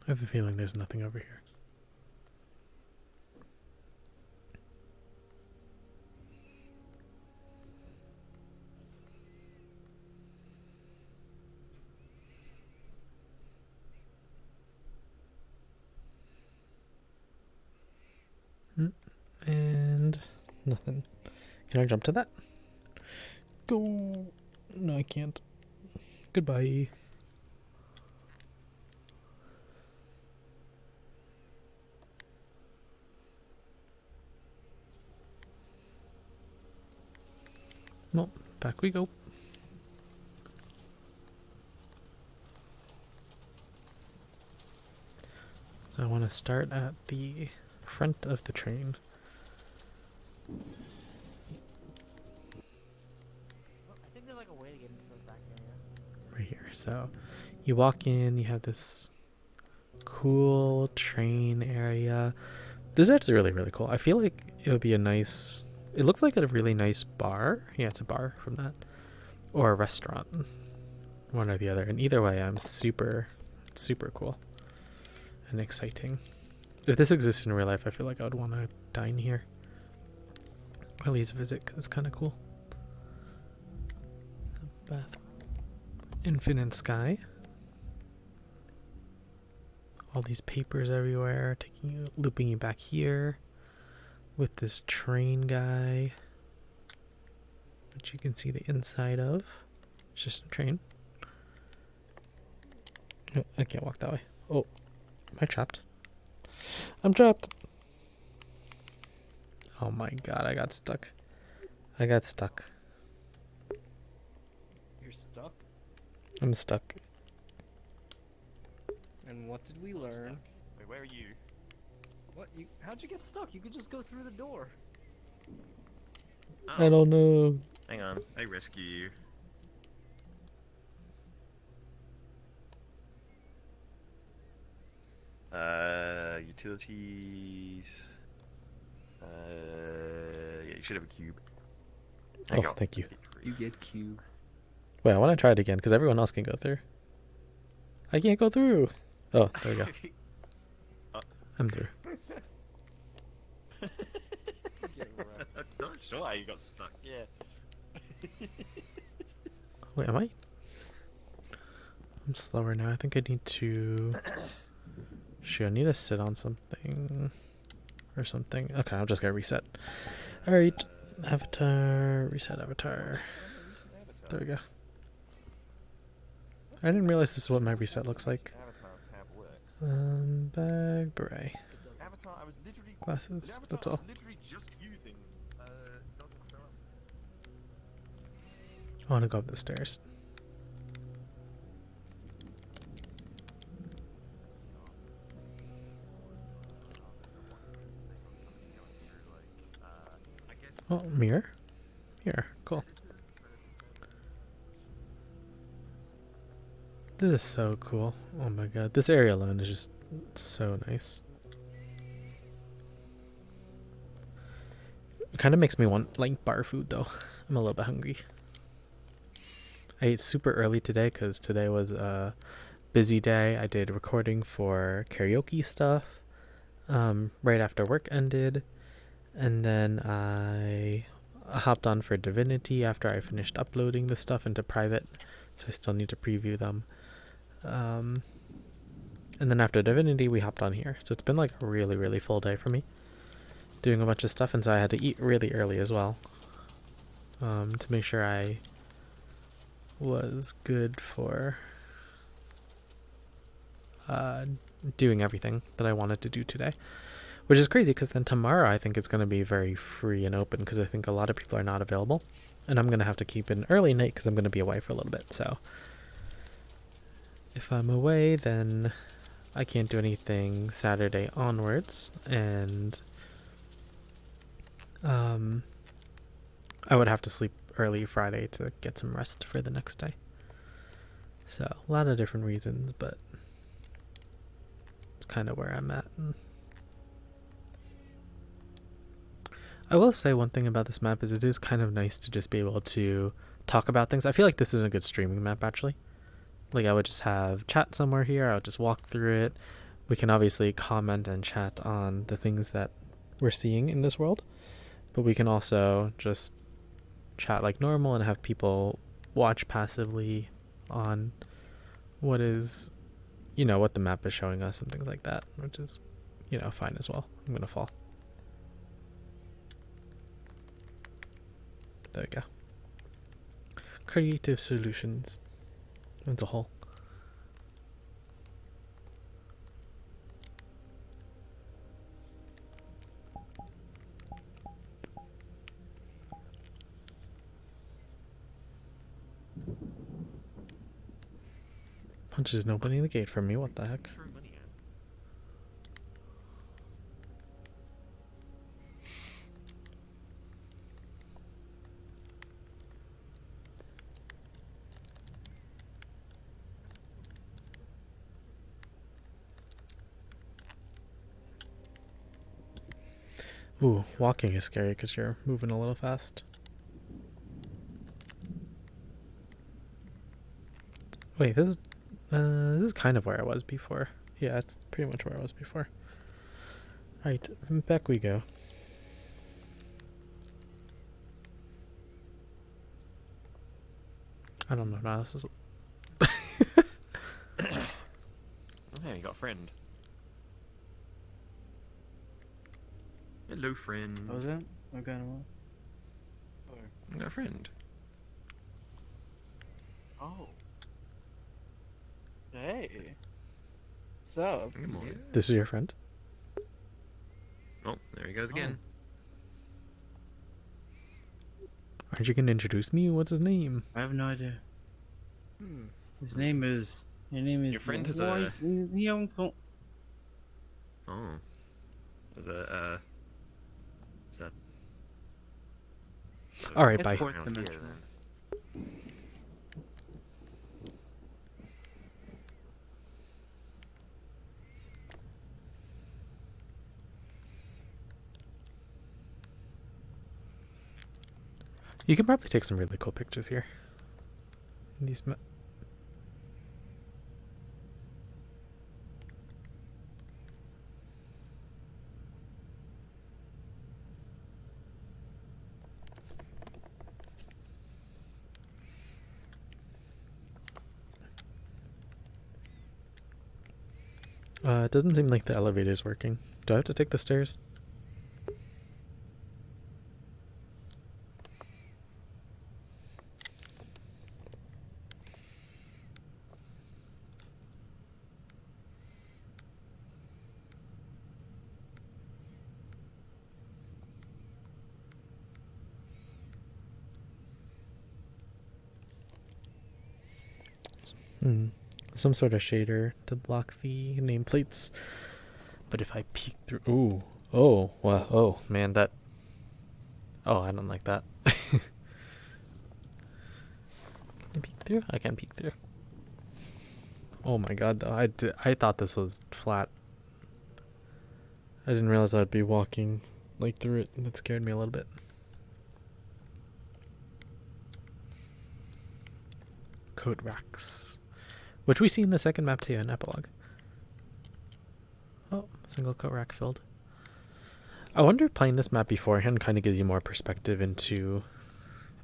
I have a feeling there's nothing over here. And nothing. Can I jump to that? Go. No, I can't. Goodbye. No, back we go. So I want to start at the front of the train. I think there's like a way to get into the back area. Right here. So you walk in, you have this cool train area. This is actually really, really cool. I feel like it would be a nice, it looks like a really nice bar. Yeah, it's a bar from that. Or a restaurant. One or the other. And either way, I'm super, super cool. And exciting. If this existed in real life, I feel like I would want to dine here. Or at least visit, because it's kind of cool. Bath. Infinite sky. all these papers everywhere, looping you back here with this train guy, which you can see the inside of. It's just a train. No, I can't walk that way. Oh, am I trapped? I'm trapped. Oh my god, I got stuck. I got stuck. You're stuck? I'm stuck. And what did we learn? Wait, where are you? What? How'd you get stuck? You could just go through the door. Oh, I don't know. hang on. I rescue you. Utilities. Yeah, you should have a cube. There you Oh, go. thank you. You get cube. Wait, I want to try it again because everyone else can go through. I can't go through. Oh, there we go. I'm through. I'm not sure how you got stuck. Yeah. Wait, am I? I'm slower now. I think I need to... Shoot, I need to sit on something. Or something. Okay, I'm just gonna reset. Alright. Avatar. Reset avatar. There we go. I didn't realize this is what my reset looks like. Avatar's how it works. Bag, beret, Avatar, I was literally. glasses. That's all. Literally just using. I want to go up the stairs. Oh, mirror? Mirror. Cool. This is so cool. Oh my god. This area alone is just so nice. It kind of makes me want, like, bar food, though. I'm a little bit hungry. I ate super early today because today was a busy day. I did recording for karaoke stuff right after work ended. And then I hopped on for Divinity after I finished uploading the stuff into private. So I still need to preview them. And then after Divinity, we hopped on here. So it's been like a really, really full day for me. Doing a bunch of stuff, and so I had to eat really early as well. To make sure I was good for doing everything that I wanted to do today. Which is crazy because then tomorrow I think it's going to be very free and open because I think a lot of people are not available. And I'm going to have to keep an early night because I'm going to be away for a little bit. So if I'm away, then I can't do anything Saturday onwards. And I would have to sleep early Friday to get some rest for the next day. So a lot of different reasons, but it's kind of where I'm at. I will say one thing about this map is it is kind of nice to just be able to talk about things. I feel like this is a good streaming map, actually. Like, I would just have chat somewhere here. I would just walk through it. We can obviously comment and chat on the things that we're seeing in this world. But we can also just chat like normal and have people watch passively on what is, you know, what the map is showing us and things like that, which is, you know, fine as well. I'm going to fall. There we go. Creative solutions as a whole. Punches an opening the gate for me, what the heck? Throw money at. Ooh, walking is scary because you're moving a little fast. Wait, this is kind of where I was before. Yeah, it's pretty much where I was before. Alright, back we go. I don't know. Now this is... Oh, yeah, you got a friend. Hello, friend. What was that? What kind of one? I got a friend. Oh. Hey. What's up? Good morning. This is your friend? Oh, there he goes again. Aren't you gonna introduce me? What's his name? I have no idea. Hmm. His name is. Your name is. Your friend has a- Young. Oh. There's a, is that... Alright, It's bye. fourth Around here, dimension. then. You can probably take some really cool pictures here. In these it doesn't seem like the elevator's working. Do I have to take the stairs? Some sort of shader to block the nameplates. But if I peek through... Ooh. Oh. Wow. Oh, man, that... Oh, I don't like that. Can I peek through? I can peek through. Oh my god, though. I thought this was flat. I didn't realize I'd be walking, like, through it. That scared me a little bit. Code racks. Which we see in the second map too, in Epilogue. Oh, single coat rack filled. I wonder if playing this map beforehand kind of gives you more perspective into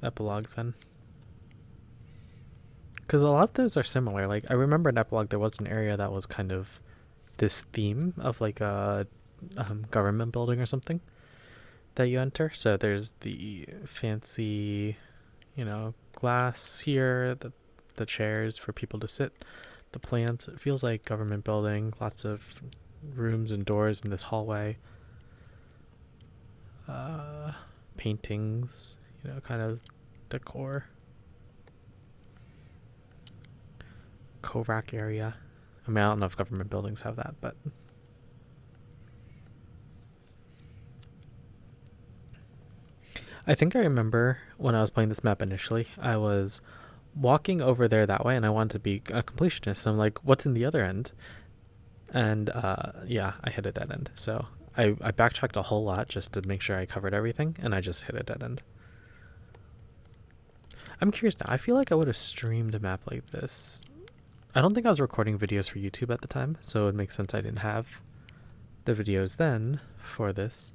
Epilogue then. Because a lot of those are similar. Like, I remember in Epilogue there was an area that was kind of this theme of like a government building or something that you enter. So there's the fancy, glass here, the chairs for people to sit, the plants. It feels like government building, lots of rooms and doors in this hallway. Paintings, kind of decor. Co-rack area. I mean, I don't know if government buildings have that, but... I think I remember when I was playing this map initially, I was walking over there that way and I wanted to be a completionist. I'm like, what's in the other end? And yeah, I hit a dead end. So I backtracked a whole lot just to make sure I covered everything, and I just hit a dead end. I'm curious now. I feel like I would have streamed a map like this. I don't think I was recording videos for YouTube at the time, so it makes sense I didn't have the videos then for this.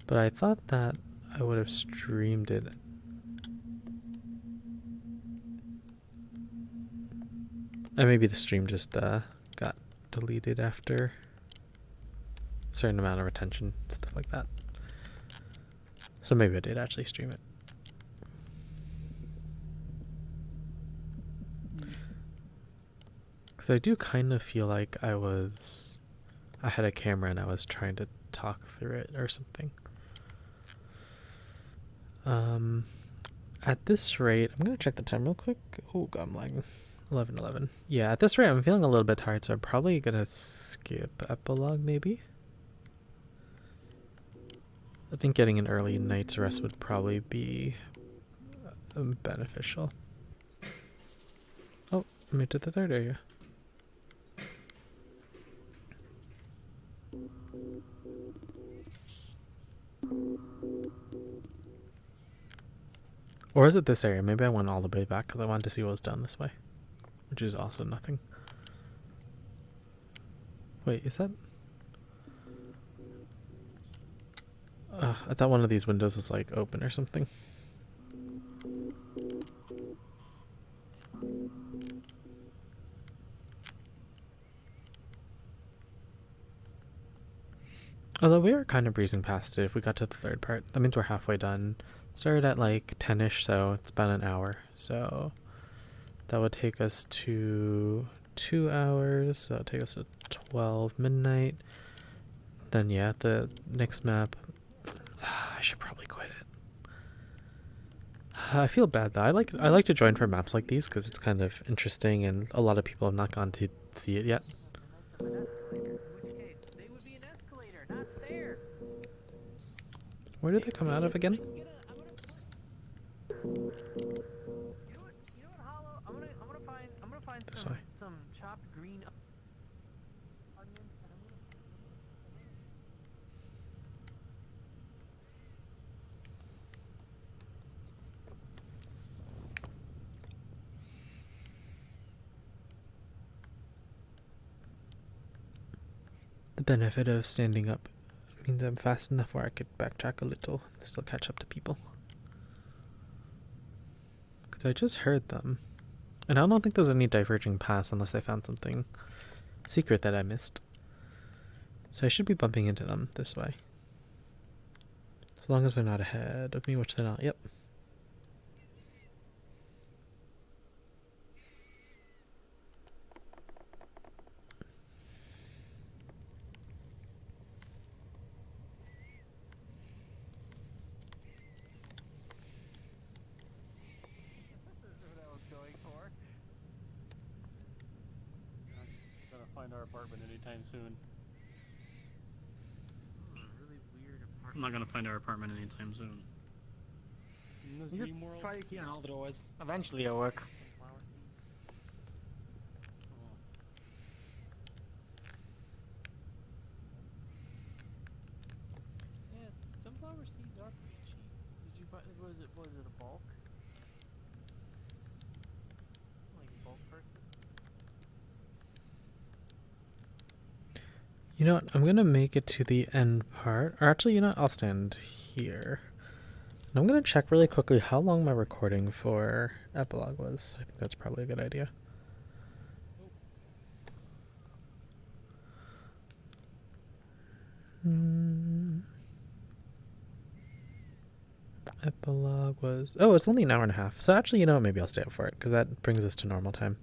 But I thought that I would have streamed it. And maybe the stream just got deleted after a certain amount of retention, stuff like that. So maybe I did actually stream it. Because I do kind of feel like I had a camera and I was trying to talk through it or something. At this rate, I'm going to check the time real quick. Oh, God, I'm lagging. 11:11. Yeah, at this rate, I'm feeling a little bit tired, so I'm probably going to skip Epilogue, maybe. I think getting an early night's rest would probably be beneficial. Oh, I made it to the third area. Or is it this area? Maybe I went all the way back because I wanted to see what was down this way. Which is also nothing. Wait, is that... I thought one of these windows was like open or something. Although we were kind of breezing past it if we got to the third part. That means we're halfway done. Started at like 10ish, so it's about an hour. So that would take us to 2 hours. So that would take us to 12 midnight. Then yeah, the next map. I should probably quit it. I feel bad though. I like to join for maps like these because it's kind of interesting and a lot of people have not gone to see it yet. In which case, they would be an escalator, not stairs. Where did they come out of again? You know what, Hollow? I'm gonna find This way. some chopped green onions, and I'm gonna The benefit of standing up means I'm fast enough where I could backtrack a little and still catch up to people. Because I just heard them. And I don't think there's any diverging paths unless they found something secret that I missed. So I should be bumping into them this way. As long as they're not ahead of me, which they're not. Yep. Gonna find our apartment anytime soon. Really weird I'm apartment. not gonna find our apartment anytime soon. In this You dream just world. try your key on all the doors. Eventually it'll work. sunflower seeds. Yes, sunflower seeds are pretty cheap. Did you buy? Was it a bulk? Like a bulk purchase? You know what? I'm going to make it to the end part. Or actually, you know what? I'll stand here. And I'm going to check really quickly how long my recording for Epilogue was. I think that's probably a good idea. Epilogue was... Oh, it's only an hour and a half. So actually, you know what? Maybe I'll stay up for it, because that brings us to normal time.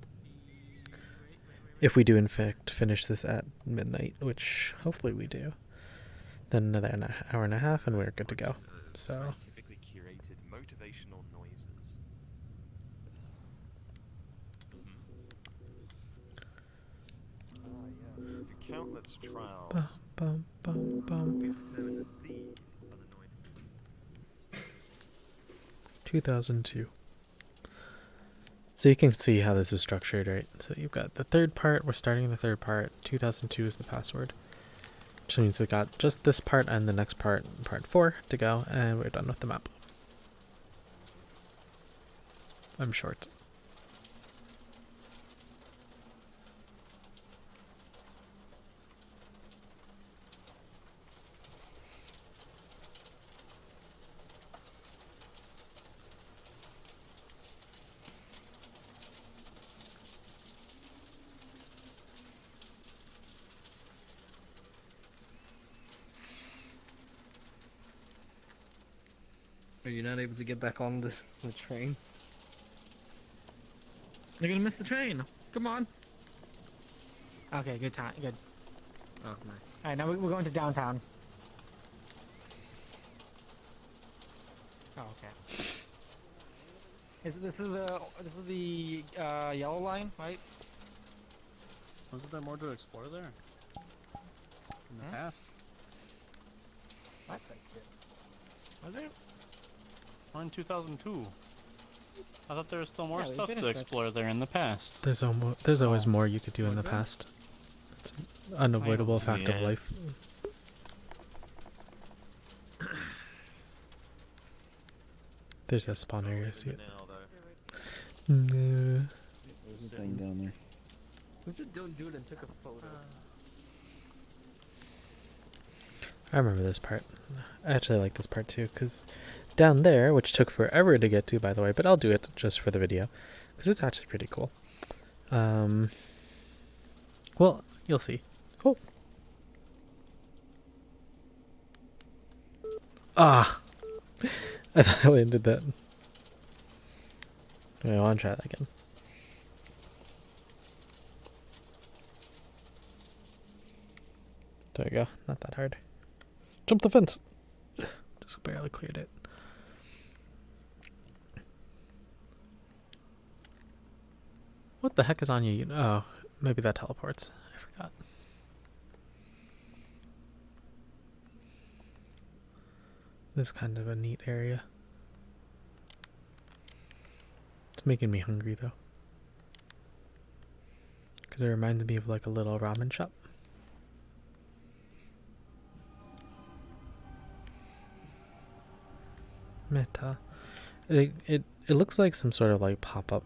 If we do, in fact, finish this at midnight, which hopefully we do. Then another hour and a half, and we're good to go. So... Scientifically curated motivational noises. Through countless trials, Bum, bum, bum. we've determined that these are the noises. 2002. So you can see how this is structured, right? So you've got the third part, we're starting the third part, 2002 is the password. Which means we got just this part and the next part, part 4, to go, and we're done with the map. I'm short. Are you not able to get back on the train? You're gonna miss the train. Come on. Okay, good time. Good. Oh, nice. All right, now we're going to downtown. Oh, okay. This is the yellow line, right? Wasn't there more to explore there? In the past? What? Was there? We're in 2002. I thought there was still more Yeah, we stuff to finished it. explore there in the past. There's always more you could do in the Okay. past. It's an unavoidable fact of Yeah. life. There's a spawn area, see it? Now, though. No. There's a thing down there. Who said don't do it and took a photo? I remember this part. I actually like this part too, because down there, which took forever to get to, by the way, but I'll do it just for the video, because it's actually pretty cool. Well, you'll see. Oh. Ah! I thought I landed that. Wait, I want to try that again. There we go. Not that hard. Jump the fence! Just barely cleared it. What the heck is on you? Oh, maybe that teleports. I forgot. This is kind of a neat area. It's making me hungry though. Because it reminds me of like a little ramen shop. Meta. It looks like some sort of like pop-up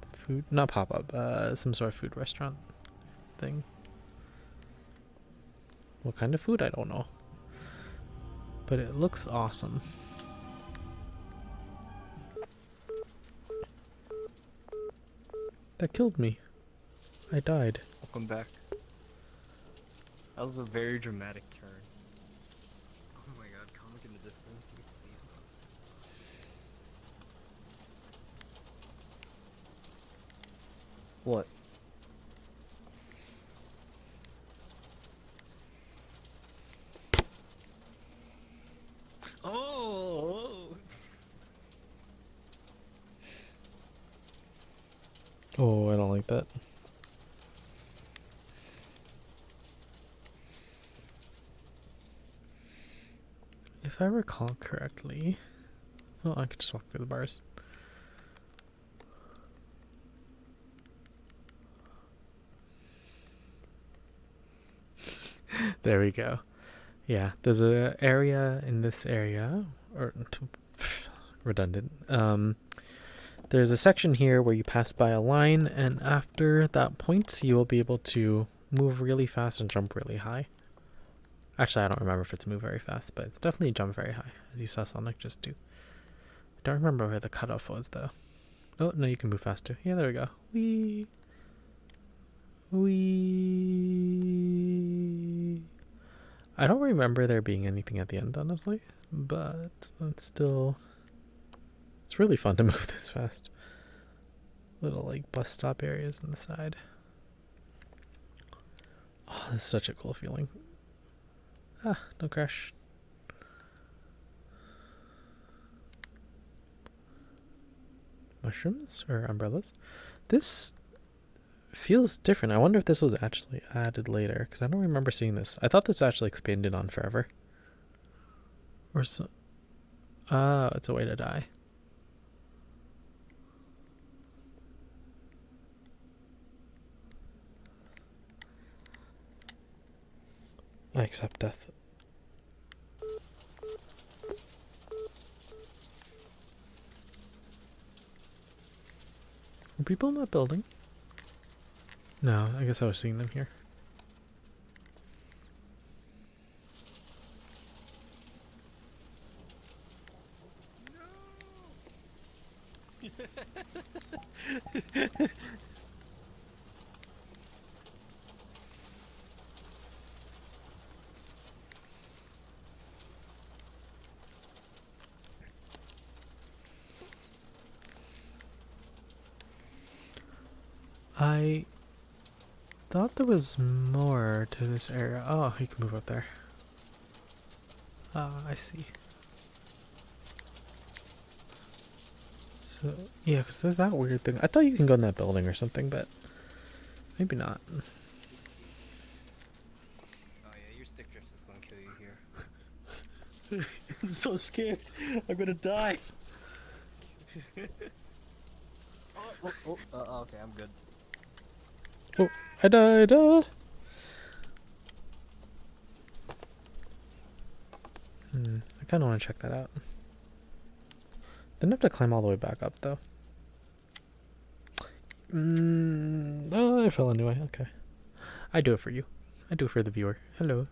food, not pop-up, some sort of food restaurant thing. What kind of food? I don't know. But it looks awesome. That killed me. I died. Welcome back. That was a very dramatic turn. Oh my god, comic in the distance, you can see it. What? Oh! Oh, I don't like that. If I recall correctly... Oh, I could just walk through the bars. There we go. Yeah, there's a area in this area, or redundant. There's a section here where you pass by a line, and after that point, you will be able to move really fast and jump really high. Actually, I don't remember if it's move very fast, but it's definitely jump very high, as you saw Sonic just do. I don't remember where the cutoff was, though. Oh, no, you can move fast too. Yeah, there we go. Whee! Whee! I don't remember there being anything at the end, honestly, but it's still... It's really fun to move this fast. Little, like, bus stop areas on the side. Oh, this is such a cool feeling. Ah, no crash. Mushrooms or umbrellas? This feels different. I wonder if this was actually added later, because I don't remember seeing this. I thought this actually expanded on forever. Or so. Oh, it's a way to die. I accept death. Are people in that building? No, I guess I was seeing them here. I thought there was more to this area. Oh, you can move up there. Ah, I see. So, yeah, because there's that weird thing. I thought you can go in that building or something, but maybe not. Oh yeah, your stick drift is gonna kill you here. I'm so scared. I'm gonna die. Okay, I'm good. Oh, I died. I kind of want to check that out. Didn't have to climb all the way back up, though. Oh, I fell anyway. Okay. I do it for you. I do it for the viewer. Hello.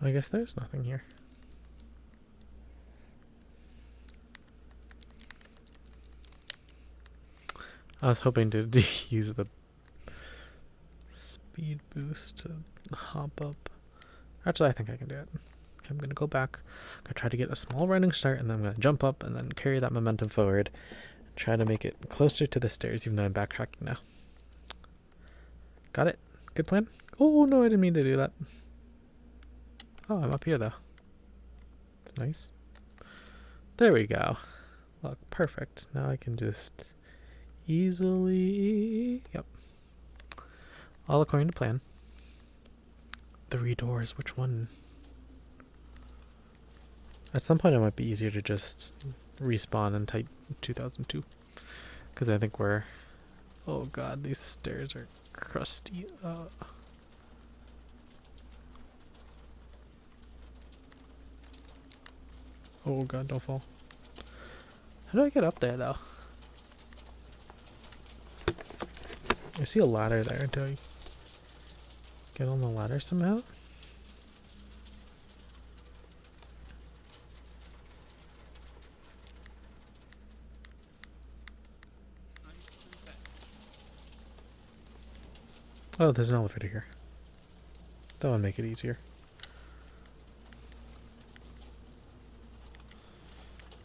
I guess there's nothing here. I was hoping to use the speed boost to hop up. Actually, I think I can do it. Okay, I'm going to go back. I'm going to try to get a small running start, and then I'm going to jump up and then carry that momentum forward. Try to make it closer to the stairs, even though I'm backtracking now. Got it? Good plan? Oh, no, I didn't mean to do that. Oh, I'm up here, though. That's nice. There we go. Look, perfect. Now I can just easily... Yep. All according to plan. 3 doors, which one? At some point it might be easier to just respawn and type 2002. Because I think we're... Oh god, these stairs are crusty. Oh god, don't fall. How do I get up there though? I see a ladder there. Do I get on the ladder somehow? Oh, there's an elevator here. That would make it easier.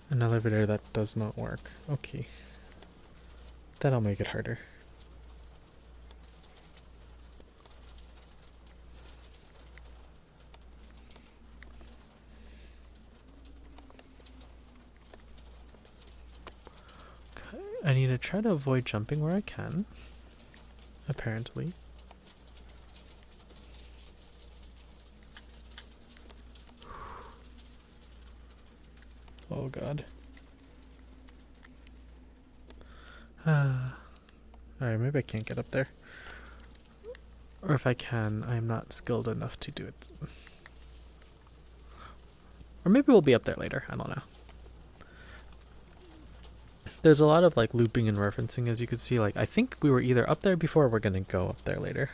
An elevator that does not work. Okay. That'll make it harder. Okay, I need to try to avoid jumping where I can. Apparently. Oh god. Alright, maybe I can't get up there. Or if I can, I'm not skilled enough to do it. Or maybe we'll be up there later, I don't know. There's a lot of like looping and referencing, as you can see. Like, I think we were either up there before or we're gonna go up there later.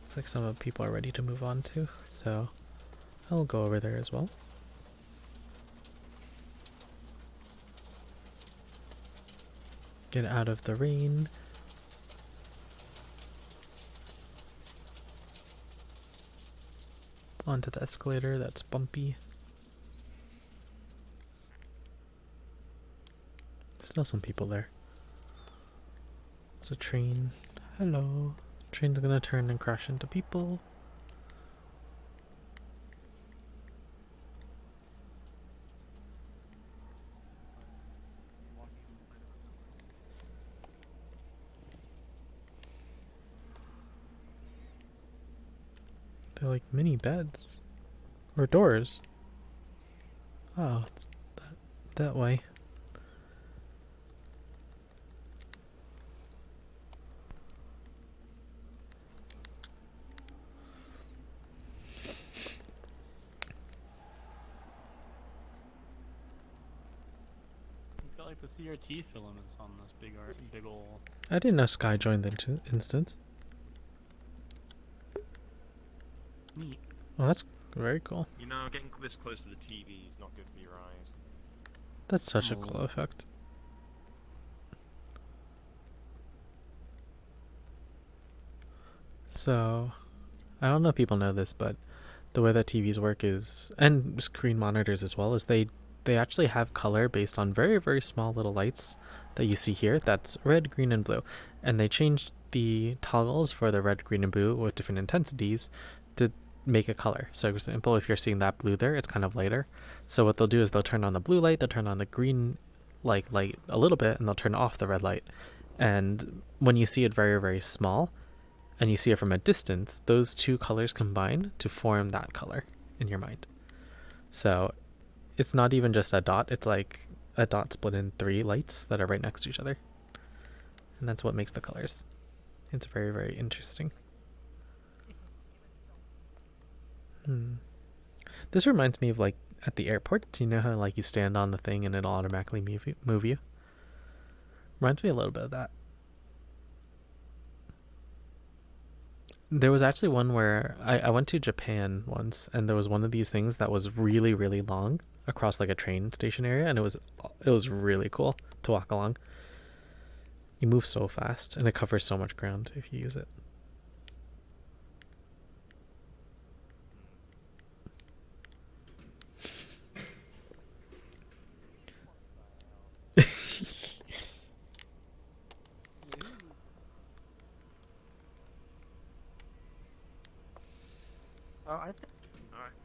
It's like some of the people are ready to move on to, so I'll go over there as well. Get out of the rain. Onto the escalator that's bumpy. Still some people there. It's a train. Hello. Train's gonna turn and crash into people. They're like mini beds. Or doors. Oh, it's that way. It's got like the CRT filaments on this big old. I didn't know Sky joined the instance. Neat. Oh, that's very cool. You know, getting this close to the TV is not good for your eyes. That's such a cool effect. So, I don't know if people know this, but the way that TVs work is, and screen monitors as well, is they actually have color based on very, very small little lights that you see here. That's red, green, and blue. And they changed the toggles for the red, green, and blue with different intensities to make a color. So for example, if you're seeing that blue there, it's kind of lighter. So what they'll do is they'll turn on the blue light, they'll turn on the green light a little bit, and they'll turn off the red light. And when you see it very, very small, and you see it from a distance, those two colors combine to form that color in your mind. So it's not even just a dot, it's like a dot split in 3 lights that are right next to each other. And that's what makes the colors. It's very, very interesting. This reminds me of like at the airport. You know how like you stand on the thing and it'll automatically move you? Reminds me a little bit of that. There was actually one where I went to Japan once, and there was one of these things that was really, really long across like a train station area, and it was really cool to walk along. You move so fast, and it covers so much ground if you use it. Alright,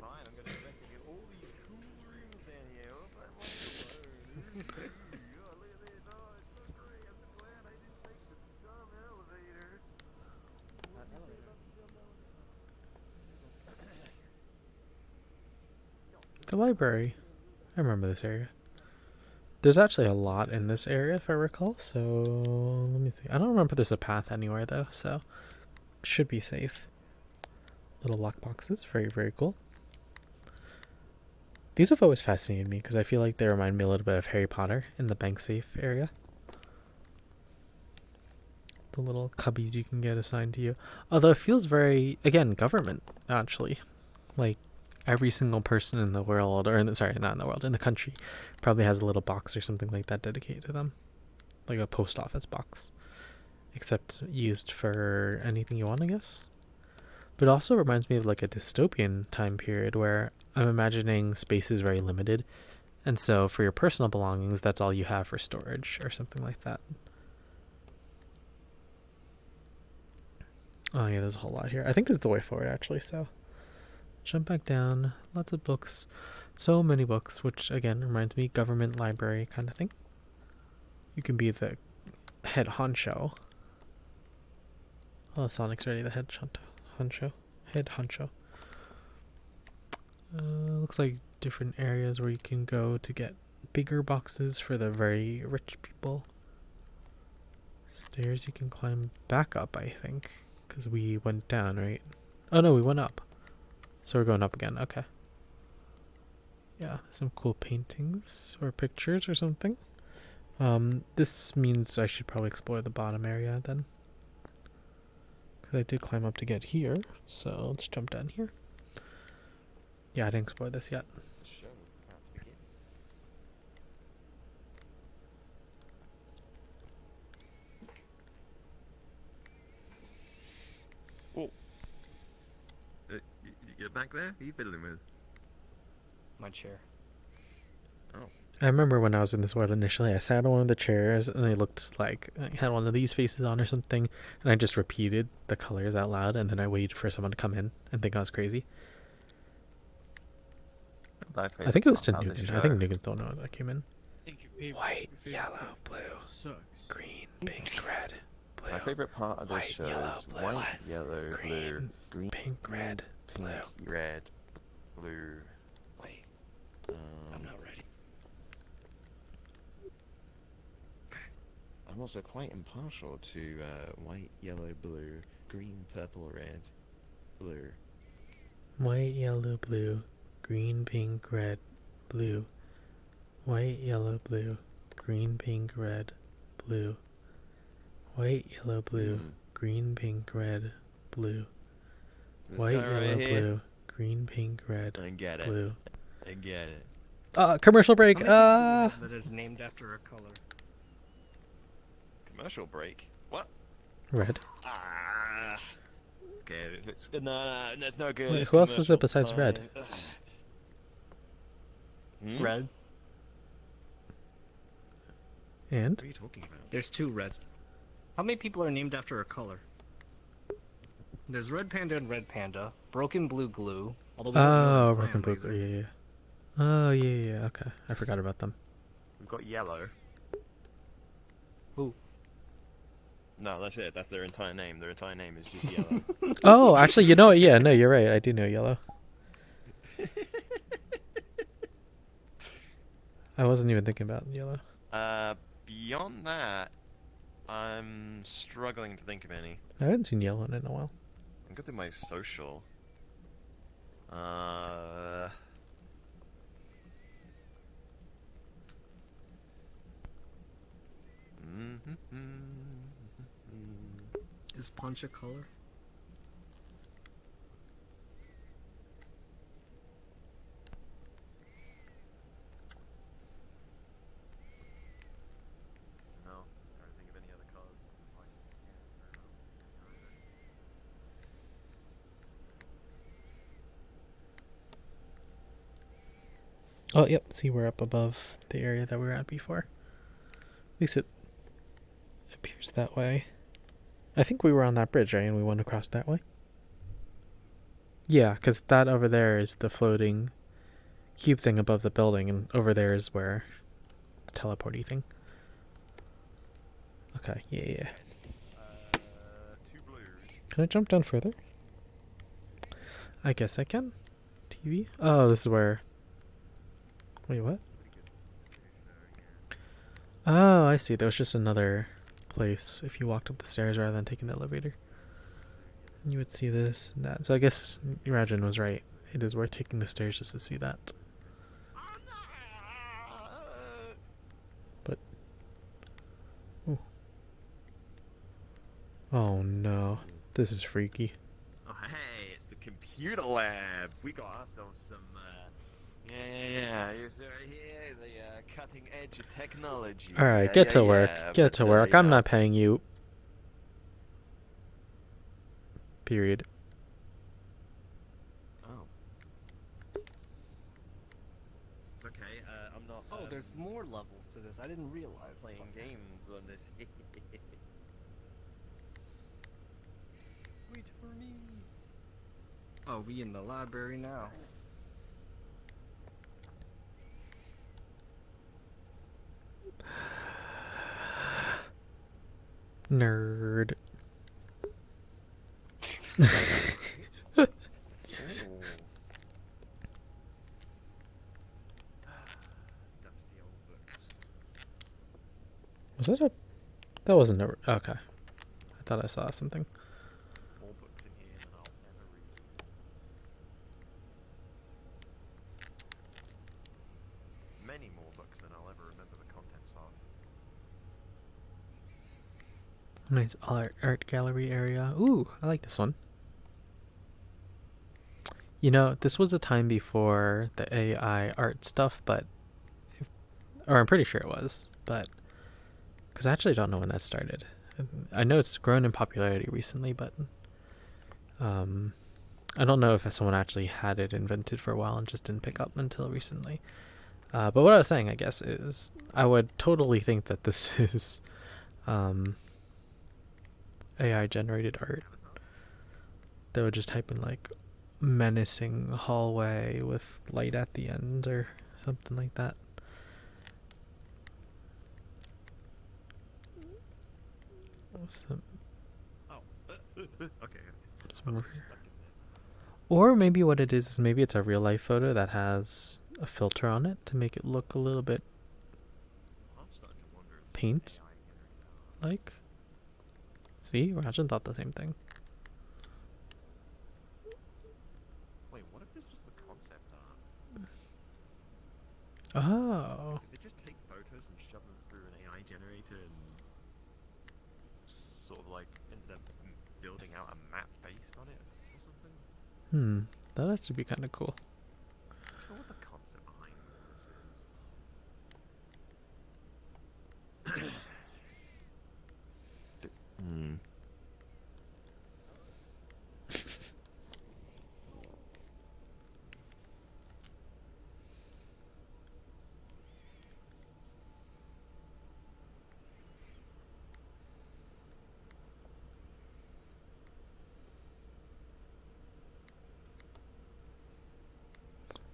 fine. I'm gonna investigate all these cool rooms down here. What's that one alone? Look at this. Oh, it's so great. I'm just glad I didn't take the dumb elevator. The library. I remember this area. There's actually a lot in this area, if I recall. So let me see. I don't remember there's a path anywhere though, so should be safe. Little lock boxes, very, very cool. These have always fascinated me because I feel like they remind me a little bit of Harry Potter in the bank safe area. The little cubbies you can get assigned to you. Although it feels very, again, government, actually. Like every single person in the world, or sorry, not in the world, in the country, probably has a little box or something like that dedicated to them. Like a post office box. Except used for anything you want, I guess. But it also reminds me of like a dystopian time period where I'm imagining space is very limited. And so for your personal belongings, that's all you have for storage or something like that. Oh yeah, there's a whole lot here. I think this is the way forward actually, so jump back down. Lots of books. So many books, which again reminds me government library kind of thing. You can be the head honcho. Oh, Sonic's already the head honcho. Head honcho. Looks like different areas where you can go to get bigger boxes for the very rich people. Stairs you can climb back up, I think. Because we went down, right? Oh no, we went up. So we're going up again, okay. Yeah, some cool paintings or pictures or something. This means I should probably explore the bottom area then. Because I did climb up to get here, so let's jump down here. Yeah, I didn't explore this yet. You back there? Who are you fiddling with? My chair. Oh. I remember when I was in this world initially, I sat on one of the chairs and I looked like I had one of these faces on or something, and I just repeated the colors out loud, and then I waited for someone to come in and think I was crazy. I think it was to Nugan. I think Nugan's the one that came in. White, yellow, blue, sucks. green, pink, red, blue. My favorite part of this white, show yellow, is blue, white, yellow, blue, green, pink, red, blue. red, blue. Wait, I'm not ready. I'm also quite impartial to white, yellow, blue, green, purple, red, blue. White, yellow, blue, green, pink, red, blue. White, yellow, blue, green, pink, red, blue. White, yellow, blue, green, pink, red, blue. White, yellow, blue, green, pink, red, I get it. blue. I get it. Commercial break. That is named after a color. Commercial break. What? Red. Ah. Okay, no, that's no good. Wait, It's who else is it commercial besides time. red? Red. And? What are you talking about? There's two reds. How many people are named after a color? There's Red Panda and Red Panda. Broken Blue Glue. Although we don't know them Broken Blue. Laser. Yeah. Oh, yeah. Okay, I forgot about them. We've got yellow. Who? No, that's it. That's their entire name. Their entire name is just yellow. Oh, actually, you know what? Yeah, no, you're right. I do know yellow. I wasn't even thinking about yellow. Beyond that, I'm struggling to think of any. I haven't seen yellow in a while. I'm going through my social. Is punch a color? Oh, yep. See, we're up above the area that we were at before. At least it appears that way. I think we were on that bridge, right? And we went across that way? Yeah, because that over there is the floating cube thing above the building, and over there is where the teleporty thing. Okay, yeah. Two blues. Can I jump down further? I guess I can. TV? Oh, this is where... Wait, what? Oh, I see. There was just another place if you walked up the stairs rather than taking the elevator. You would see this and that. So I guess Rajan was right. It is worth taking the stairs just to see that. But... Ooh. Oh no. This is freaky. Oh, hey, it's the computer lab. We got ourselves some, yeah. Here's here, the cutting edge of technology. Alright, get to work. Get to work. I'm not paying you. Period. Oh. It's okay, I'm not. Oh, there's more levels to this. I didn't realize. Playing games on this. Wait for me. Oh, we in the library now. Nerd. Was that a... That wasn't a... Okay. I thought I saw something. More books in here than I'll ever read. Many more books than I'll ever remember the contents of. Nice art gallery area. Ooh, I like this one. You know, this was a time before the AI art stuff, but... Or I'm pretty sure it was, but... Because I actually don't know when that started. I know it's grown in popularity recently, but... I don't know if someone actually had it invented for a while and just didn't pick up until recently. But what I was saying, I guess, is... I would totally think that this is... AI-generated art. They would just type in, like... menacing hallway with light at the end or something like that. Okay. Or maybe what it is maybe it's a real life photo that has a filter on it to make it look a little bit paint like. See, Rajan thought the same thing. Wait, what if this was the concept art? Oh. Did they just take photos and shove them through an AI generator and sort of like ended up building out a map based on it or something? That'd actually be kind of cool. I'm not sure what the concept behind this is.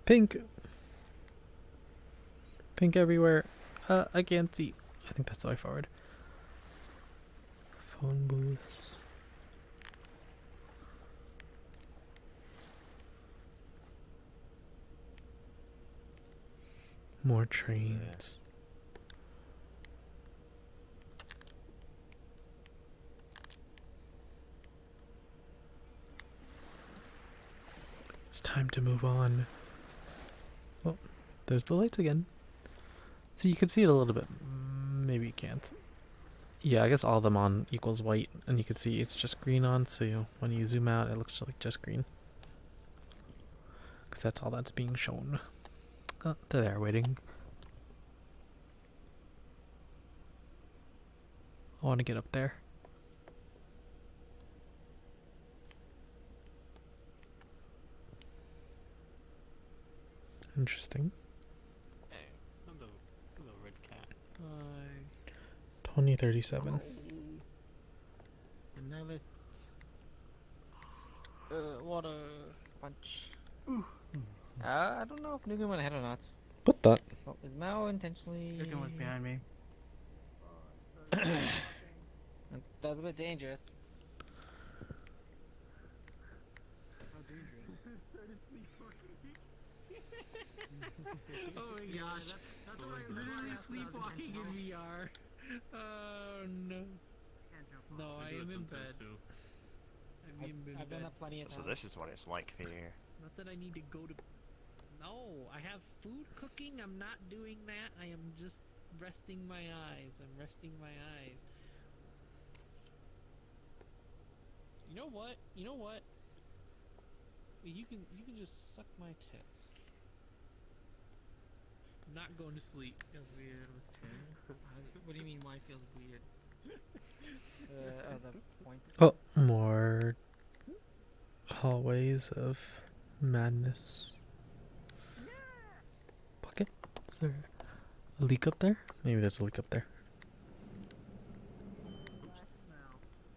Pink. Pink everywhere. I can't see. I think that's the way forward. Phone booths. More trains. It's time to move on. Oh, there's the lights again. So you can see it a little bit. Maybe you can't. Yeah, I guess all of them on equals white, and you can see it's just green on, so when you zoom out, it looks like just green. Because that's all that's being shown. Oh, they're there waiting. I want to get up there. Interesting. 2037. The nihilist. Water punch. I don't know if Nugan went ahead or not. What the? Oh, is Mao intentionally? Nugan was behind me. That's a bit dangerous. How dangerous? Oh my gosh. That's literally sleepwalking in VR. Oh no. No, I am in bed. I'm in bed. I've done that plenty of times. So this is what it's like here. Not that I need to go to. No, I have food cooking. I'm not doing that. I am just resting my eyes. I'm resting my eyes. You know what? You know what? You can just suck my tits. I'm not going to sleep. Feels weird with Tim. What do you mean? Why it feels weird? The point. Oh, more hallways of madness. Bucket? Is there a leak up there? Maybe there's a leak up there.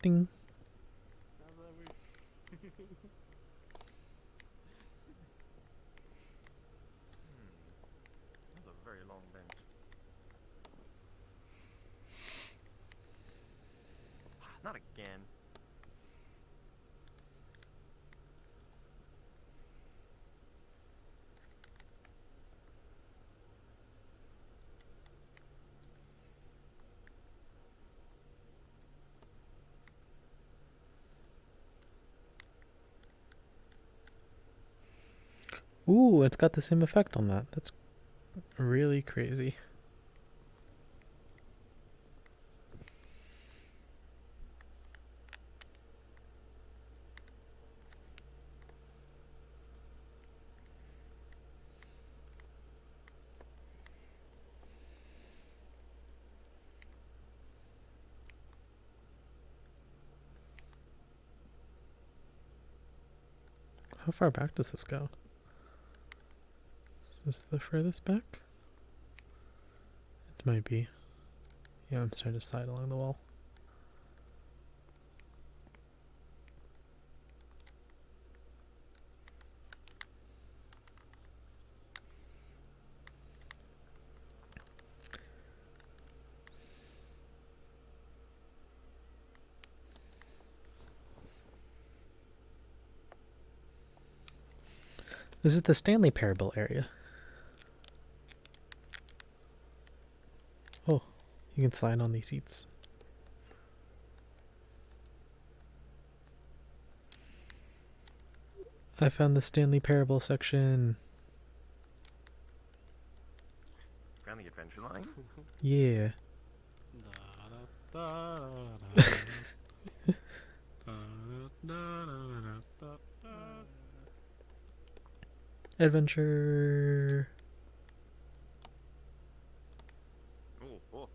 Ding. That's a very long bench. Not again. Ooh, it's got the same effect on that. That's really crazy. How far back does this go? Is this the furthest back? It might be. Yeah, I'm starting to slide along the wall. This is the Stanley Parable area. Oh, you can slide on these seats. I found the Stanley Parable section. Found the adventure line. Yeah. Adventure. Oh.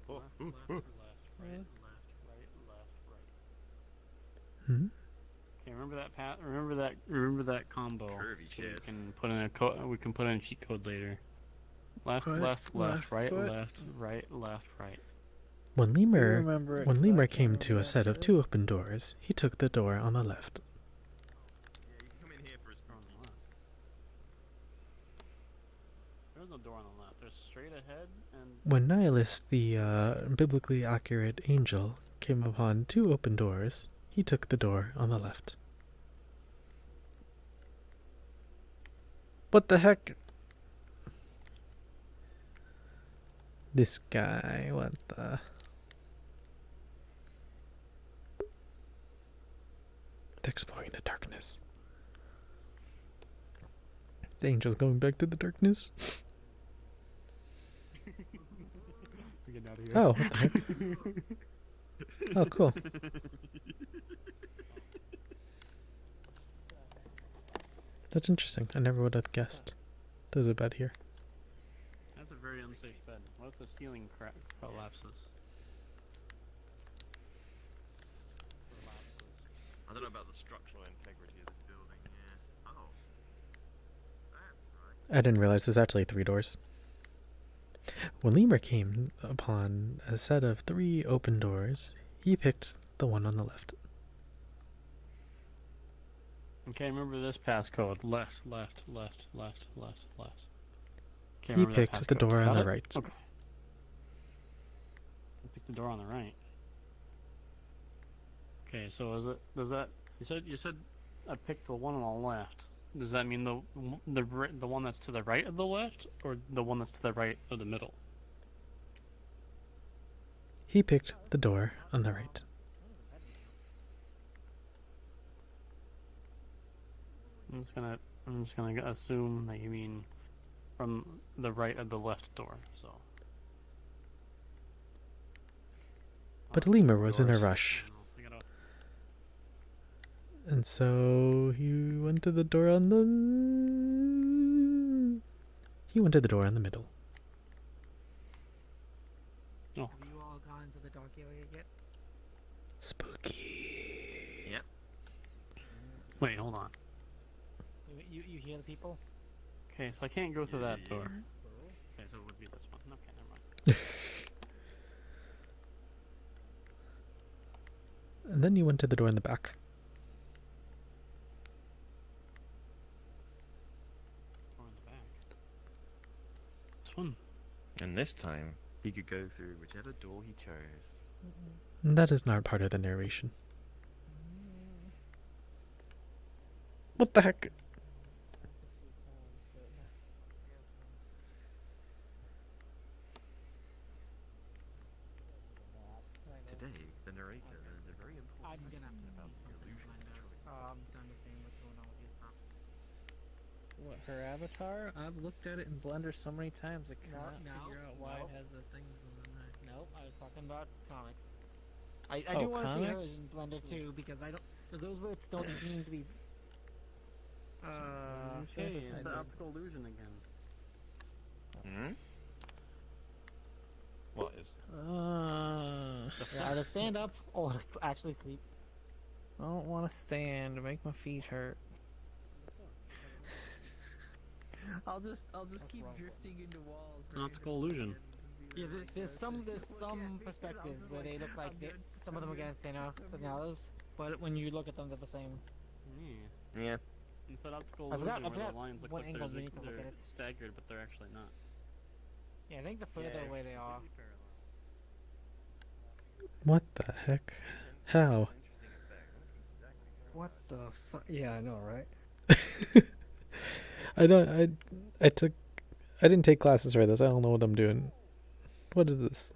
Hmm? Okay, remember that path. Remember that combo. Curvy So chairs. we can put in we can put in a cheat code later. Left, Foot, left, left right, foot. left, right, left, right. When remember it, When but I Lemur can't came remember to a that set of shit. 2 open doors, he took the door on the left. Yeah, you can come in here for his Door on the left. There's no door on the left. There's straight ahead and. When Nihilus, the biblically accurate angel, came upon 2 open doors, he took the door on the left. What the heck? This guy, what the... Exploring the darkness. The angel's going back to the darkness. We're getting out of here. Oh, what the heck? Oh, cool. That's interesting. I never would have guessed there's a bed here. That's a very unsafe bed. What if the ceiling collapses? I don't know about the structural integrity of this building. Yeah. Oh. That's right. I didn't realize there's actually 3 doors. When Lemur came upon a set of 3 open doors, he picked the one on the left. Okay, remember this passcode. Left, left, left, left, left, left. Okay, He remember that picked the passcode. door on Got the it? right. Okay. I picked the door on the right. Okay, so is it? Does that? You said I picked the one on the left. Does that mean the one that's to the right of the left, or the one that's to the right of the middle? He picked the door on the right. I'm just gonna assume that you mean from the right of the left door. So. But Lemur was in a Doors. rush, I gotta- and so he went to the door on the... He went to the door in the middle. Oh. Have you all gone to the dog area yet? Spooky. Yep. Wait, hold on. You hear the people? Okay, so I can't go through that door. Okay, so it would be this one. Okay, never mind. And then you went to the door in the back. Door in the back. This one. And this time, he could go through whichever door he chose. And that is not part of the narration. What the heck? Today, the narrator learned a very important I'm gonna have to lesson about the illusion of choice. to understand what's going on with you. What, her avatar? I've looked at it in Blender so many times I No, cannot no, figure out why no. it has the things in the knife. Nope, I was talking about comics. I Oh, do want to see comics? hers in Blender too because those words don't seem to be. Hey, it's the optical illusion again. Hmm? What is? Either stand up or actually sleep. I don't want to stand. Make my feet hurt. I'll just keep drifting into walls. It's an optical illusion. Yeah, there's some perspectives where they look like some of them are getting thinner than others, but when you look at them, they're the same. Yeah. Yeah. It's that optical I illusion forgot where the lines look what like angle you need to look they're at it. staggered, but they're actually not. Yeah, I think the further away they are. What the heck? How? What the fuck? Yeah, I know, right? I didn't take classes for this. I don't know what I'm doing. What is this?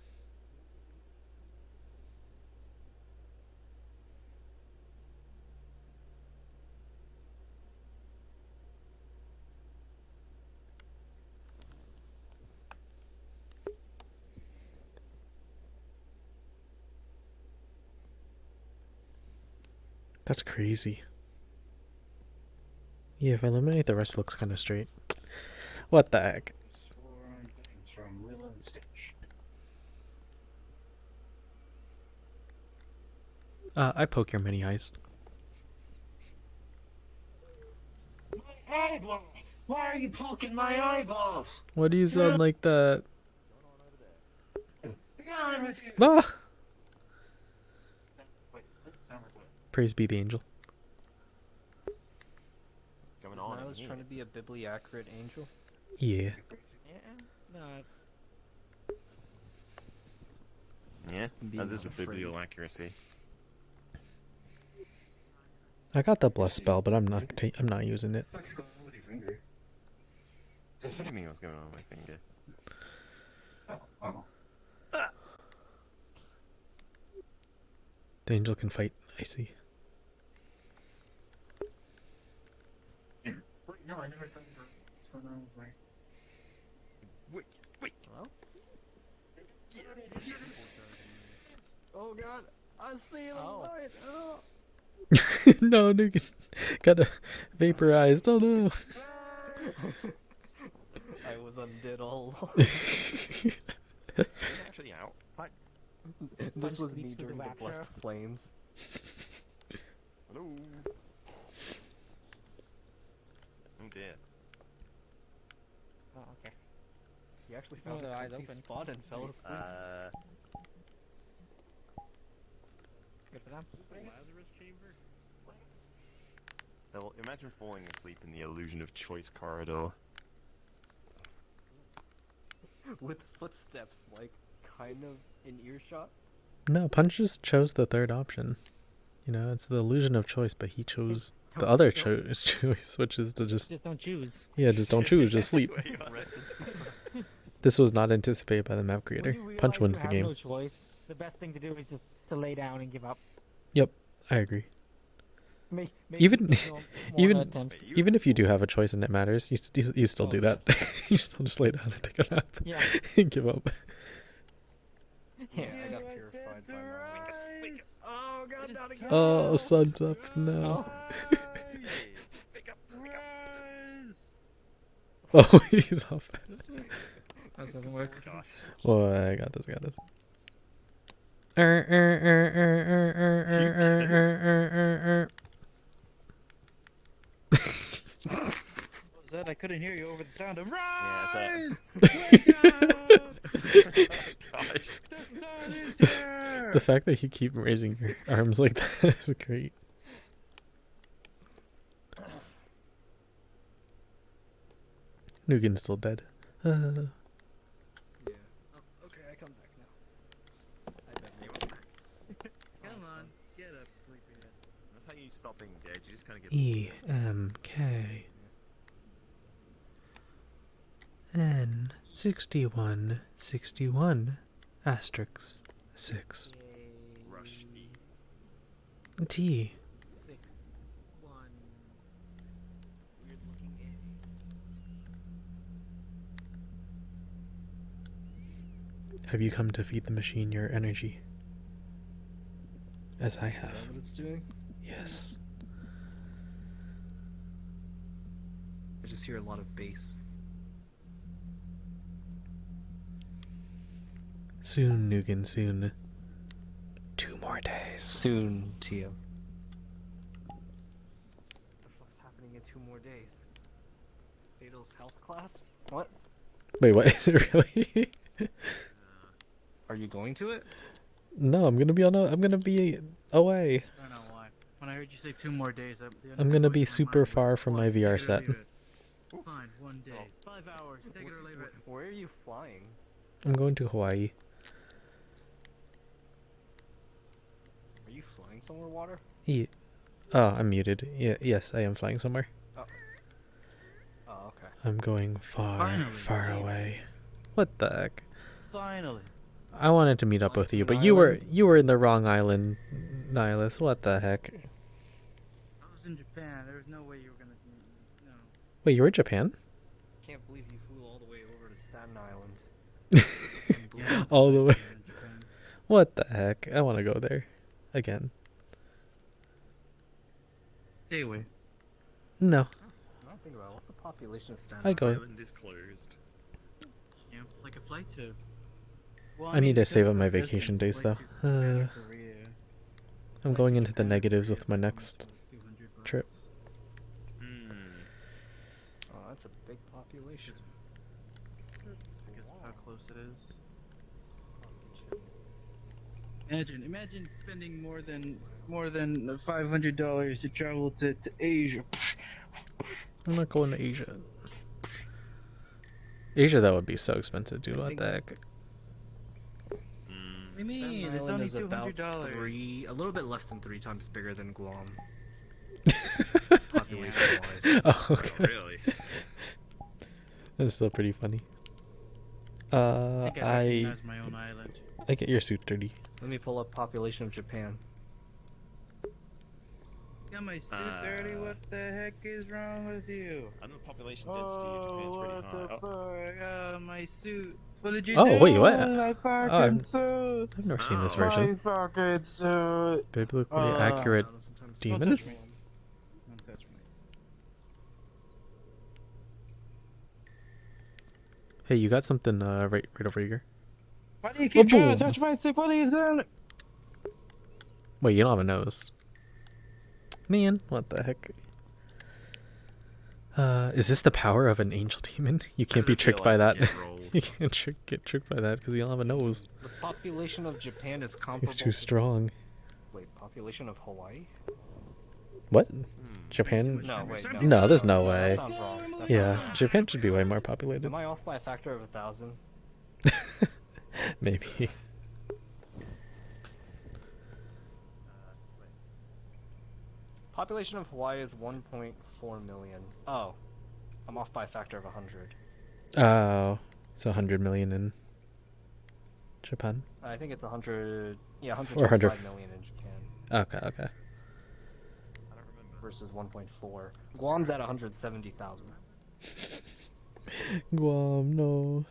That's crazy. Yeah, if I eliminate the rest, it looks kind of straight. What the heck? I poke your mini eyes. Eyeball! Why are you poking my eyeballs? What do you sound like that? Ah! Praise be the angel. Going on. I was trying to be a biblically accurate angel. Yeah. No, Yeah. Being As is with unafraid. biblical accuracy. I got the bless spell, but I'm not using it. What do you mean what's going on with my finger? The angel can fight. I see. No, I never thought about what's going on with my... Wait. Hello? Oh god, I see the light. Oh. No, dude. Got vaporized. Oh no. I was undid all along. Is it actually out? Like, This was me sleeps with during the rapture. blessed flames. hello. Oh dear. Oh, okay. He actually Oh, found their a eyes comfy open. spot and fell asleep. Good for them. Lazarus chamber? Well, imagine falling asleep in the illusion of choice corridor. With footsteps, like, kind of in earshot. No, Punch just chose the third option. You know, it's the illusion of choice, but he chose the Don't- other don't- choice, which is to just Just don't choose. yeah, just don't choose, just sleep. Rested sleep. This was not anticipated by the map creator. When you Punch realize wins you the have game. No choice. The best thing to do is just to lay down and give up. I agree. Make Even- no more even- attempts. Even if you do have a choice and it matters, you still Oh, do that. you still just lay down and take a nap Yeah. and give up. Yeah. I got purified by now. Oh god, not again. Oh, sun's up. No. Oh, he's off. That doesn't work. Oh, I got this. What was that? I couldn't hear you over the sound of Yeah, rise. God. The sun is here. The fact that you keep raising your arms like that is great. Nugen's still dead. Yeah. Oh, okay, I come back now. I bet you will. Come on, get up, sleepyhead. That's how you stop being dead. You just kind of get. EMK N 6161 asterisk 6 Rush E. T 6, 1. Weird looking game. Have you come to feed the machine your energy? As I Is that have. what it's doing? Yes. I just hear a lot of bass. Soon, Nugen, soon. 2 more days. Soon, Tia. What the fuck's happening in 2 more days? Fatal's house class? What? Wait, what is it really? Are you going to it? No, I'm gonna be away. I don't know why. When I heard you say 2 more days, I'm gonna be super far from my VR set. Fine, 1 day, 5 hours, take it or leave it. Where are you flying? I'm going to Hawaii. Are you flying somewhere, Water? Oh, I'm muted. Yes, I am flying somewhere. Oh, okay. I'm going far, Finally, far baby. away. What the heck? Finally. I wanted to meet up with you, Flying but to you an were island? you were in the wrong island, Nihilus. What the heck? I was in Japan. There was no way you were gonna. No. Wait, you were in Japan? Can't believe you flew all the way over to Staten Island. Yeah, All the way. in Japan. What the heck? I want to go there again. Stay away. No, I don't think about it. What's the population of Staten I go. Island is closed. You know, like a flight to. Well, I need to because save up of my distance, vacation days flight though. to Japan or Korea. I'm Flight going to into the Japan or negatives Korea with my is next almost $200. trip. Oh, that's a big population. Because of how close it is. Imagine spending more than $500 to travel to Asia. I'm not going to Asia. Asia, that would be so expensive, dude. What the heck? What do you mean? Staten It's Island only is about $200. a little bit less than 3 times bigger than Guam. Population-wise. Oh, okay. Really? That's still pretty funny. I I recognize my own island. get your suit dirty. Let me pull up population of Japan. Got my suit dirty. What the heck is wrong with you? I know the population density of Japan's pretty what high. the Oh, fuck? My suit. What did you Oh, do? wait, what? My fucking I've- suit. I've never seen this Oh. version. My fucking suit. Biblically Oh. accurate Sometimes demon? Don't touch me. Don't touch me. Hey, you got something right over here. Why do you keep trying boom. to touch my suit? What are you doing? Wait, you don't have a nose. Man, what the heck? Is this the power of an angel demon? You can't be tricked by that. You can't get tricked by that because you don't have a nose. The population of Japan is comparable. He's too strong. Wait, population of Hawaii? What? Japan? No, wait, no. No, there's no way. That sounds wrong. That sounds Yeah, wrong. Japan should be way more populated. Am I off by a factor of 1,000? Maybe. Population of Hawaii is 1.4 million. Oh, I'm off by a factor of 100. Oh, it's 100 million in Japan. I think it's 100. Yeah, Or 125 million in Japan. Okay. Versus 1.4. Guam's at 170,000. Guam, no.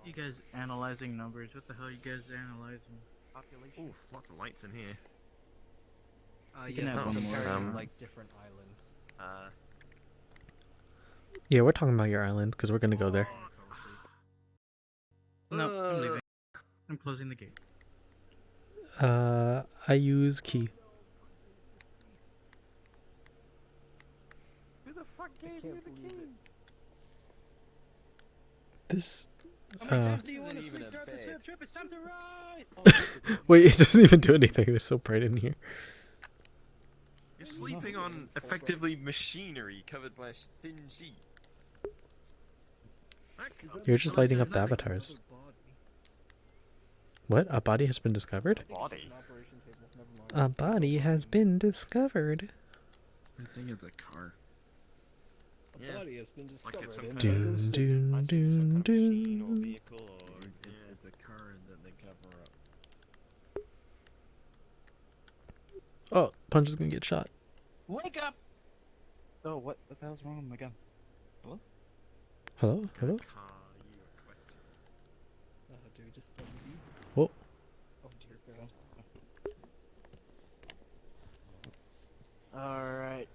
You guys analyzing numbers? What the hell you guys analyzing? Population? Ooh, lots of lights in here. You can Yes, have I'm one more. comparing like different islands. Yeah, we're talking about your island because we're gonna go there. No, I'm leaving. I'm closing the gate. I use key. Who the fuck gave you the key? This. How many times do you want to sleep throughout this trip? It's time to ride! Wait, it doesn't even do anything. It's so bright in here. You're sleeping on effectively machinery covered by a thin sheet. You're just lighting up the avatars. What? A body has been discovered? Body. A body has been discovered. I think it's a car. Yeah. Body has been discovered. Like it's some Doom, doom, doom, doom. vehicle or It's a car that they cover up. Oh, Punch is gonna get shot. Wake up! Oh, what the hell's wrong with my gun? Hello? Hello? Hello? Oh, dude, just let me be. Whoa. Oh, dear God. Alright.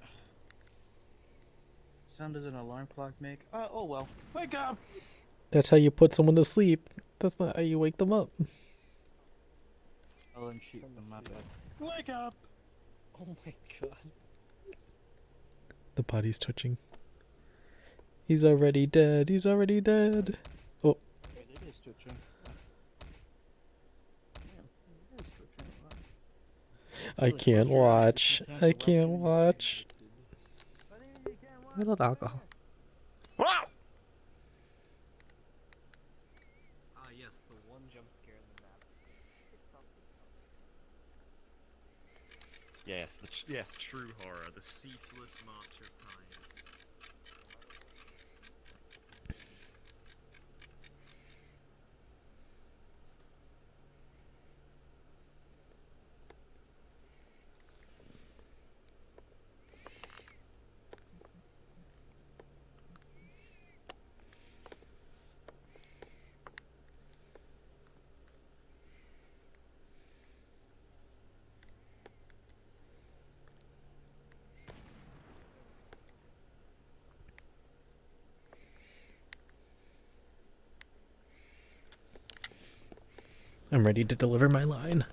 Sound does an alarm clock make? Oh well. Wake up! That's how you put someone to sleep. That's not how you wake them up. I'll unshoot them, my bad. Wake up! Oh my god. The body's twitching. He's already dead. He's already dead. Oh. Wait, it is twitching. Damn, it is twitching. Wow. I can't watch. I can't watch. I love alcohol. Wow! Ah, yes, the one jump scare in the map. Yes, yes, true horror, the ceaseless march of time. I'm ready to deliver my line.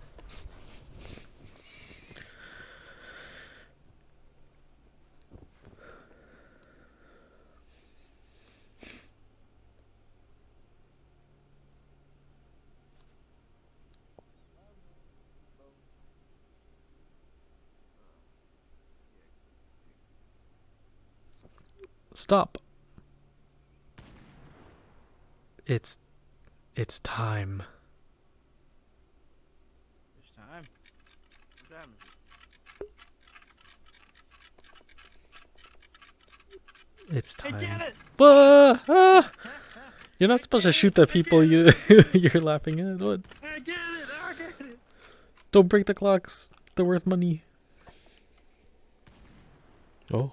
Stop. It's time. It's time. What time is it? It's time. I get it! Ah! You're not supposed to shoot the people you're laughing at. What? I get it! I get it! Don't break the clocks. They're worth money. Oh.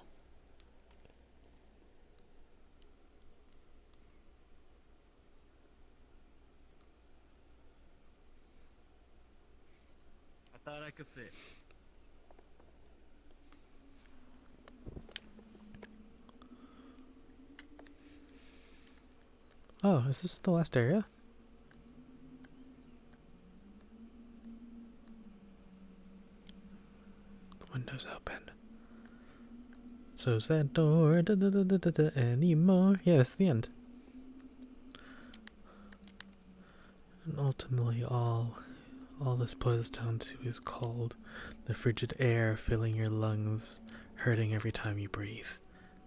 I thought I could fit. Oh, is this the last area? windows open. So's that door anymore. Yeah, this is the end. And ultimately all this boils down to is cold. The frigid air filling your lungs, hurting every time you breathe.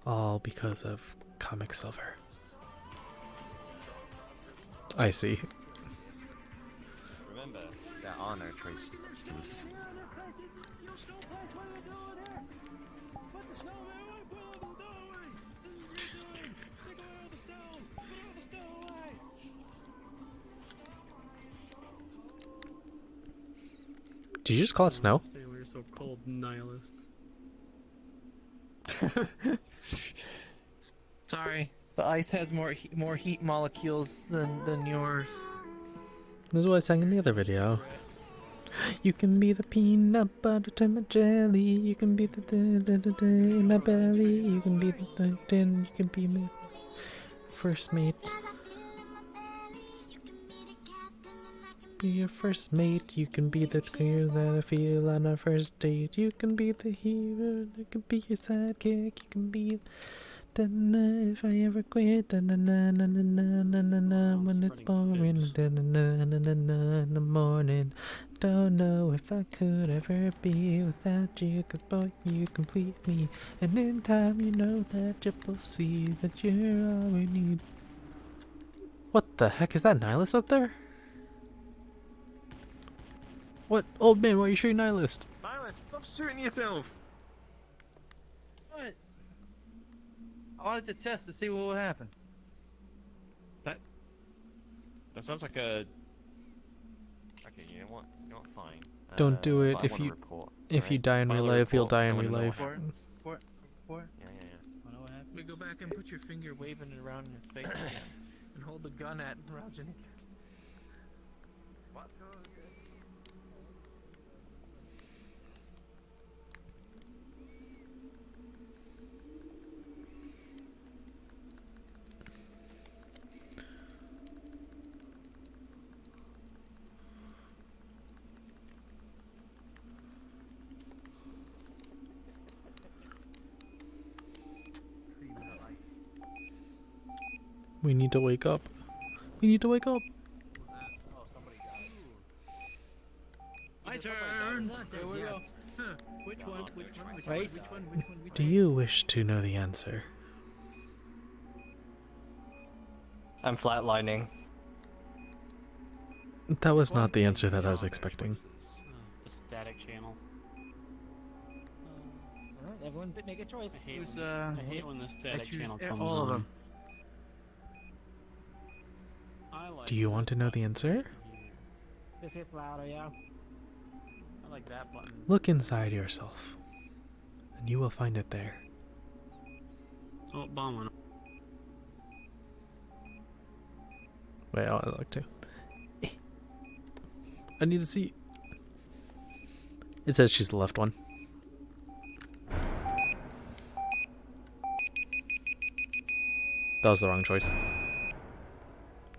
All because of comic silver. I see. Remember, there are no traces. Did you just call it snow? We're so cold, nihilist. Sorry, the ice has more heat molecules than yours. This is what I sang in the other video. You can be the peanut butter to my jelly. You can be the in my belly. You can be the you can be my first mate. Be your first mate. You can be the girl that I feel on our first date. You can be the hero. I can be your sidekick. You can be if I ever quit. When it's boring. In the morning. Don't know if I could ever be without you. 'Cause boy, you complete me. And in time, you know that you'll both see that you're all we need. What the heck is that nihilist up there? What? Old man, why are you shooting nihilist? Nihilist, stop shooting yourself! What? I wanted to test to see what would happen. That sounds like a... Okay, you know what? Fine. Don't do it. But I If wanna you report, you right? die in File real a life, you'll report. die I in wanna real know life. what- Report. Yeah. Wanna know what happened? We go back and put your finger waving it around in his face again, and hold the gun at Rajan. What? We need to wake up. We need to wake up. My turn! Here we go. Which one? Do you wish to know the answer? I'm flatlining. That was not the answer that I was expecting. The static channel. Alright, everyone make a choice. I hate, Who's, when, I hate when the static choose channel comes all of on. them. I like Do you want to know the answer? This is louder, yeah. I like that button. Look inside yourself, and you will find it there. Oh, bomb went. Wait, I look too. I need to see. It says she's the left one. That was the wrong choice.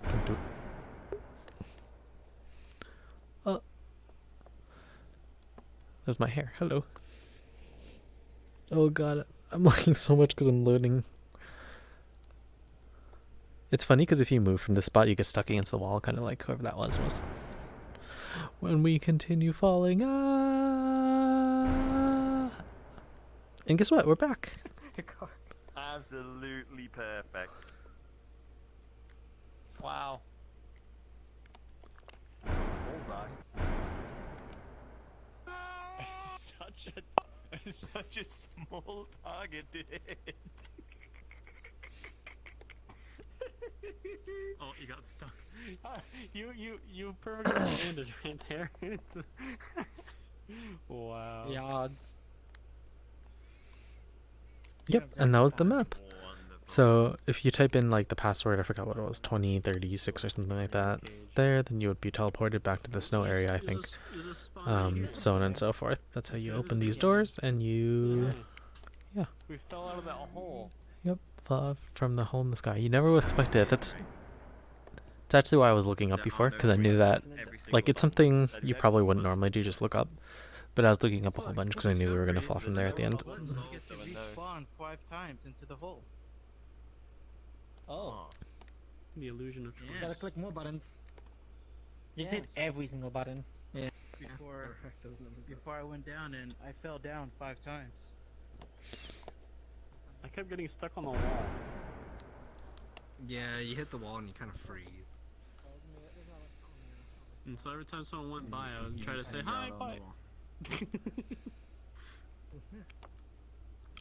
Don't do it. Oh. There's my hair. Hello. Oh god, I'm lagging so much because I'm loading. It's funny because if you move from this spot, you get stuck against the wall, kind of like whoever that was. When we continue falling, And guess what? We're back. Absolutely perfect. Wow. Bullseye. Such a small target, dude. Oh, you got stuck. You perfectly landed right there. Wow. The odds. Yep, and that was the map. So if you type in like the password, I forgot what it was, 2036 or something like that, there, then you would be teleported back to the snow area, I think. So on and so forth. That's how you open these doors, and you, yeah. We fell out of that hole. Yep, from the hole in the sky. You never would expect it. That's actually why I was looking up before, because I knew that, like, it's something you probably wouldn't normally do, just look up. But I was looking up a whole bunch because I knew we were going to fall from there at the end. You get to respawn 5 times into the hole. Oh. The illusion of choice. You gotta click more buttons. You Yes. hit every single button. Yeah. Before I went down, and I fell down 5 times. I kept getting stuck on the wall. Yeah, you hit the wall and you kind of freeze. And so every time someone went by, I would try to say hi, bye.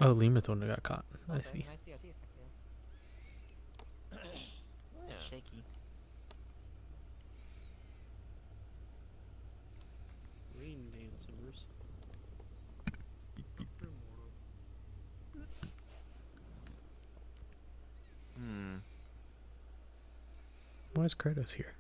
Oh, Lima's the one who got caught. I see. Nice CRT effect, yeah. Shaky. Rain dancers. Why is Kratos here?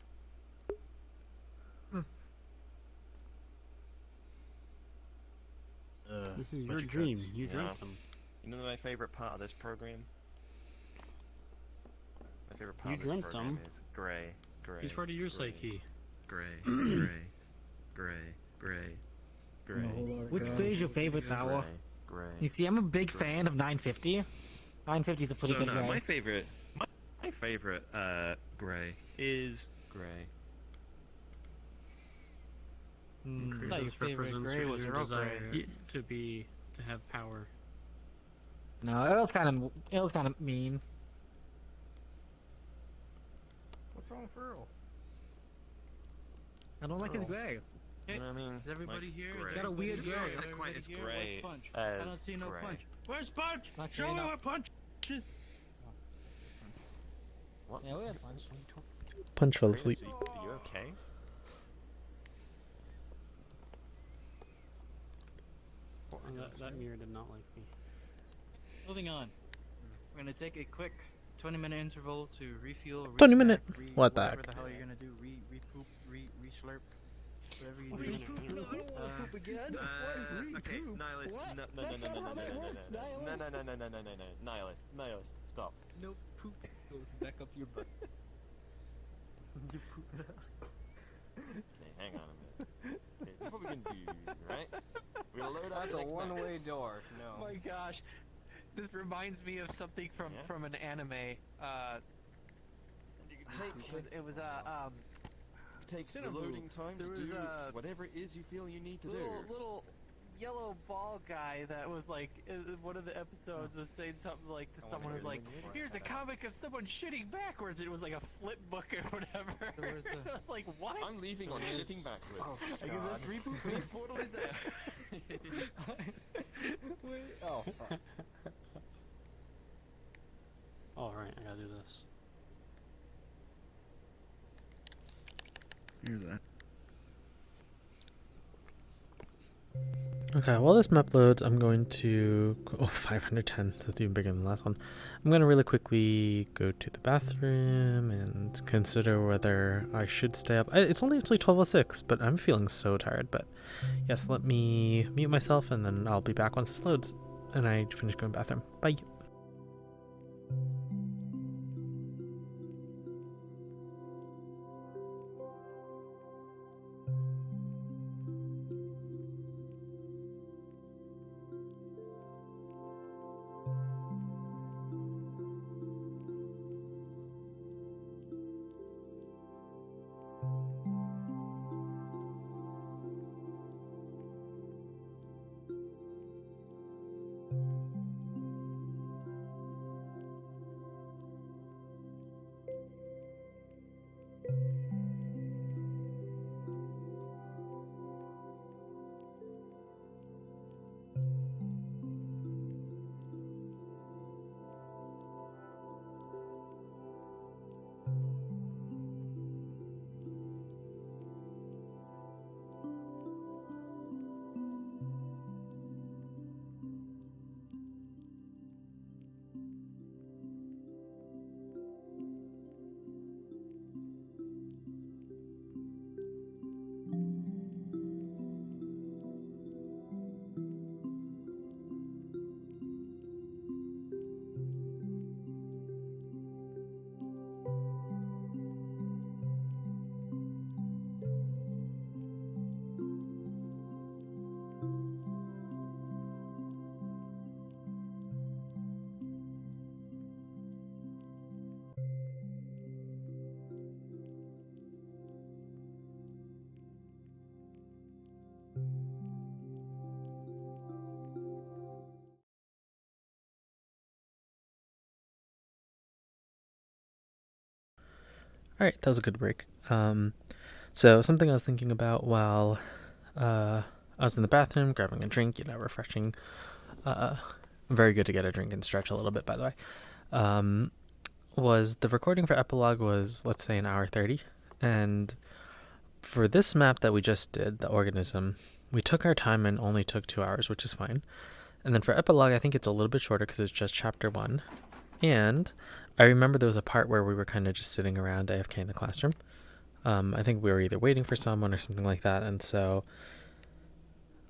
This is your Magic dream. cards. You Yeah. dreamt them. You know my favorite part of this program? My favorite part You of this dreamt program them. is grey, grey. He's part of your grey, psyche. Grey, grey, grey, grey, grey. Which grey is your favorite tower? Grey. You see, I'm a big fan of 950. 950 is a pretty So good no, grey. my favorite grey is grey. I thought your Kratos favorite represents grey was your Earl desire Grey. to have power. No, it was kind of mean. What's wrong with Earl? I don't like his grey. You know what I mean? Is everybody Like here? grey. Is got a weird It's grey. not Everybody quite as here? grey Where's Punch? as I don't see no grey. Punch. Where's Punch? Not Show grey me enough. where Punch is. What? Yeah, where's Punch? Punch fell Kratos, asleep. Are you okay? That mirror did not like me. Moving on. We're gonna take a quick 20-minute interval to refuel. 20 minute? Re What the whatever heck? the hell you're gonna do? Re-poop, re-slurp, whatever you do. Okay, nihilist. No, nihilist. Stop. No poop goes back up your butt. You poop it out. Okay, hang on a minute. Okay, this is what we can do, right? We're gonna load up That's the a next map. one-way door. No. Oh my gosh, this reminds me of something from Yeah? an anime. You can It was take the Cinnaboo. loading time to There was do a whatever it is you feel you need to do. little yellow ball guy that was like in one of the episodes was saying something like to someone who's like, here's a comic of someone shitting backwards. It was like a flip book or whatever. There was a- I was like, what? I'm leaving on shitting backwards. I guess that's reboot. Which portal is that? Oh, fuck. Alright, I gotta do this. Here's that. Okay, while this map loads, I'm going to... Oh, 510, so it's even bigger than the last one. I'm going to really quickly go to the bathroom and consider whether I should stay up. It's only actually 12:06, but I'm feeling so tired. But yes, let me mute myself, and then I'll be back once this loads. And I finish going to the bathroom. Bye. All right, that was a good break. So something I was thinking about while I was in the bathroom grabbing a drink, refreshing. Very good to get a drink and stretch a little bit, by the way. Was the recording for Epilogue was, let's say, 1 hour 30. And for this map that we just did, the organism, we took our time and only took 2 hours, which is fine. And then for Epilogue, I think it's a little bit shorter because it's just chapter 1. And I remember there was a part where we were kind of just sitting around AFK in the classroom. I think we were either waiting for someone or something like that. And so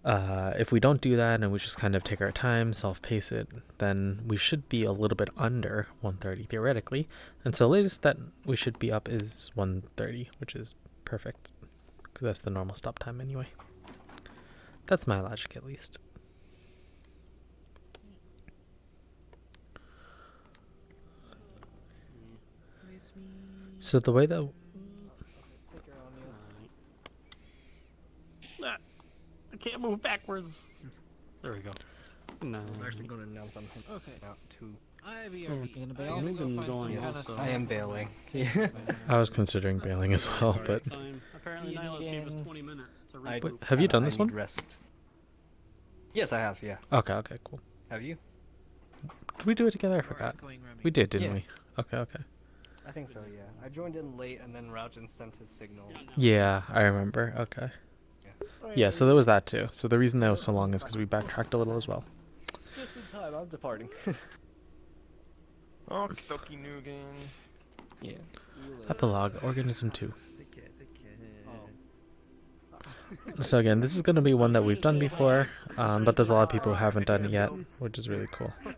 if we don't do that and we just kind of take our time, self-pace it, then we should be a little bit under 1:30 theoretically. And so latest that we should be up is 1:30, which is perfect because that's the normal stop time anyway. That's my logic, at least. So the way that I can't move backwards. There we go. No. I was actually going to announce I'm Okay. out too. I You're BRB. gonna I'm bail? gonna go I'm find going some also. I am bailing. I was considering bailing as well, but Apparently Nihilus gave us 20 minutes to I- regroup. have you done this I one? need rest. Yes, I have. Yeah. Okay, cool. Have you? Did we do it together? I forgot. We did, didn't Yeah. we? Okay. I think so. Yeah. I joined in late, and then Rajan sent his signal. Yeah, I remember. Okay. Yeah, so there was that too. So the reason that was so long is because we backtracked a little as well. Just in time. I'm departing. Okie dokie, Nugan. Yeah. Epilogue, Organism 2. Take care. So again, this is going to be one that we've done before, but there's a lot of people who haven't done it yet, which is really cool. I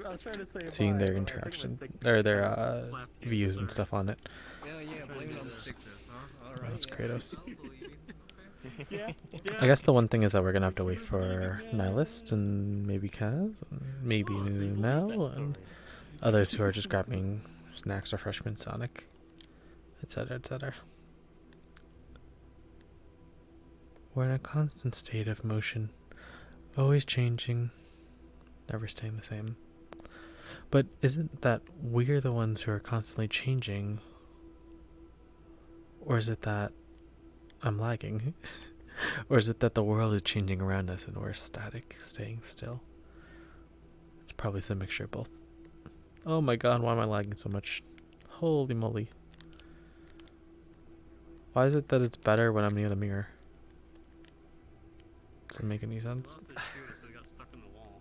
was trying to say Seeing their interaction, or their views and stuff on it. Yeah, blame it on the success, huh? Alright. That's Kratos. Yeah. I guess the one thing is that we're going to have to wait for Nihilist and maybe Kaz, and maybe Mel, and others who are just grabbing snacks, refreshments, Sonic, etc., etc. We're in a constant state of motion, always changing, never staying the same. But isn't that we're the ones who are constantly changing? Or is it that I'm lagging? Or is it that the world is changing around us and we're static, staying still? It's probably some mixture of both. Oh my god, why am I lagging so much? Holy moly. Why is it that it's better when I'm near the mirror? Doesn't make any sense. So we got stuck in the wall.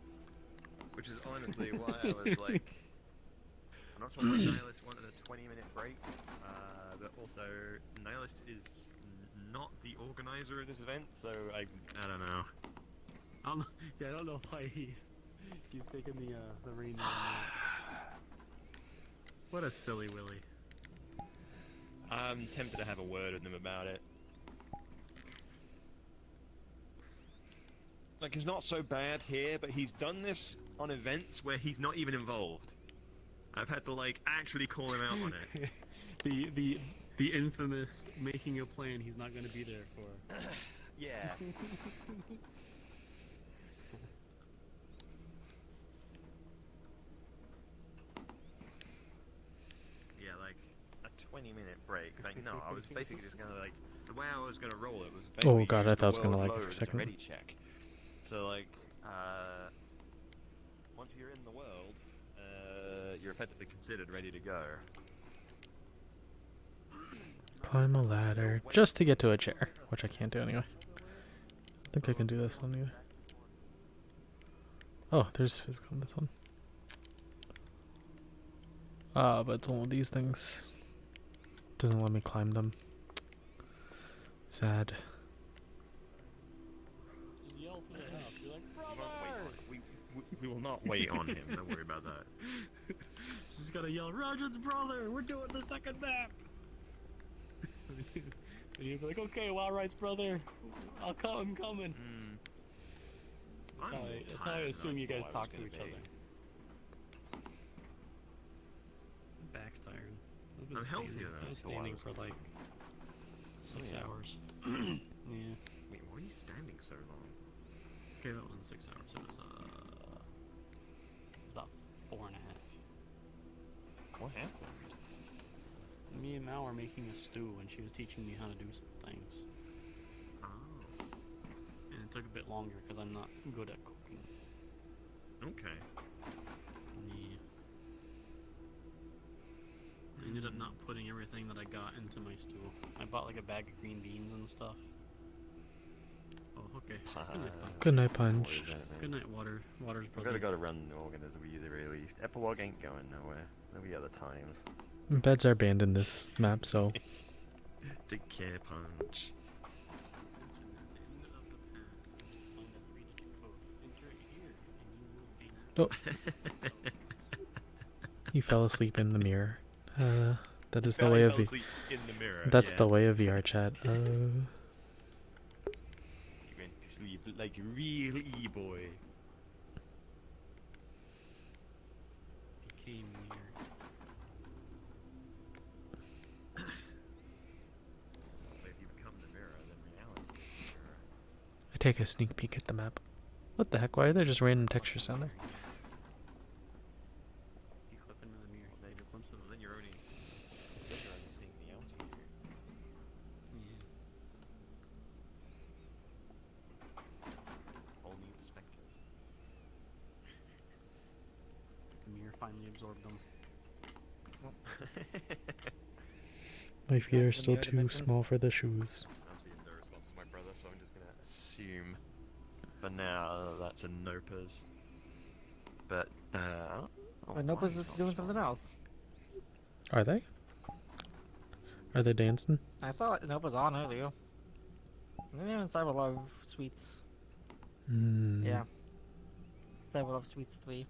Which is honestly why I was like, I'm not sure why Nihilist wanted a 20-minute break, but also Nihilist is not the organizer of this event, so I don't know. I don't know why he's taking the reins. What a silly Willy. I'm tempted to have a word with them about it. Like, he's not so bad here, but he's done this on events where he's not even involved. I've had to, like, actually call him out on it. the infamous making a plan he's not going to be there for. Yeah. Yeah, like, a 20-minute break. Like, no, I was basically just gonna, like, the way I was gonna roll it was basically Oh god, I use thought I was the gonna world lag it for a load second. ready check. So, like, once you're in the world, you're effectively considered ready to go. Climb a ladder just to get to a chair, which I can't do anyway. I think I can do this one either. Oh, there's physical on this one. Ah, but it's one of these things. Doesn't let me climb them. Sad. Just yell through the house. Be like, We won't brother! wait on, we will not wait on him, don't worry about that. Just gotta yell, Roger's brother! We're doing the second map! And you'd be like, okay, Wild Rights brother, I'm coming. That's how I assume you guys talk to each other. Back's tired. I've been I'm standing, healthier than I I was thought I standing was for gonna like 6 yeah. hours. Yeah. Wait, why are you standing so long? Okay, that wasn't 6 hours. It was about 4.5. What happened? Me and Mal were making a stew and she was teaching me how to do some things. Oh. And it took a bit longer because I'm not good at cooking. Okay. Yeah. I ended up not putting everything that I got into my stew. I bought like a bag of green beans and stuff. Oh, okay. Good night, Punch. Good night, Punch. Good night, Water. Water's We've brother. got to run the organism at the very least. Epilogue ain't going nowhere. There'll be other times. Beds are banned in this map, so Take care, Punch. oh, he fell asleep in the mirror. That is the way of in the mirror. that's yeah. the way of VRChat. You went to sleep like a real e-boy. Became weird. If you become the mirror, then reality is the mirror. I take a sneak peek at the map. What the heck? Why are there just random textures down there? You clip into the mirror. Well, then you're only seeing the outer here. Whole new perspective. The mirror finally absorbed them. My feet are the still mirror too dimension? small for the shoes. I'm seeing no response to my brother, so I'm just gonna assume. For now, that's a Nopers. But, I don't know But why Nopa's he's just not doing something responding. else. Are they? Are they dancing? I saw Nopa's on earlier. And then inside a lot of sweets. Hmm. Yeah. Cyber Love Sweets 3.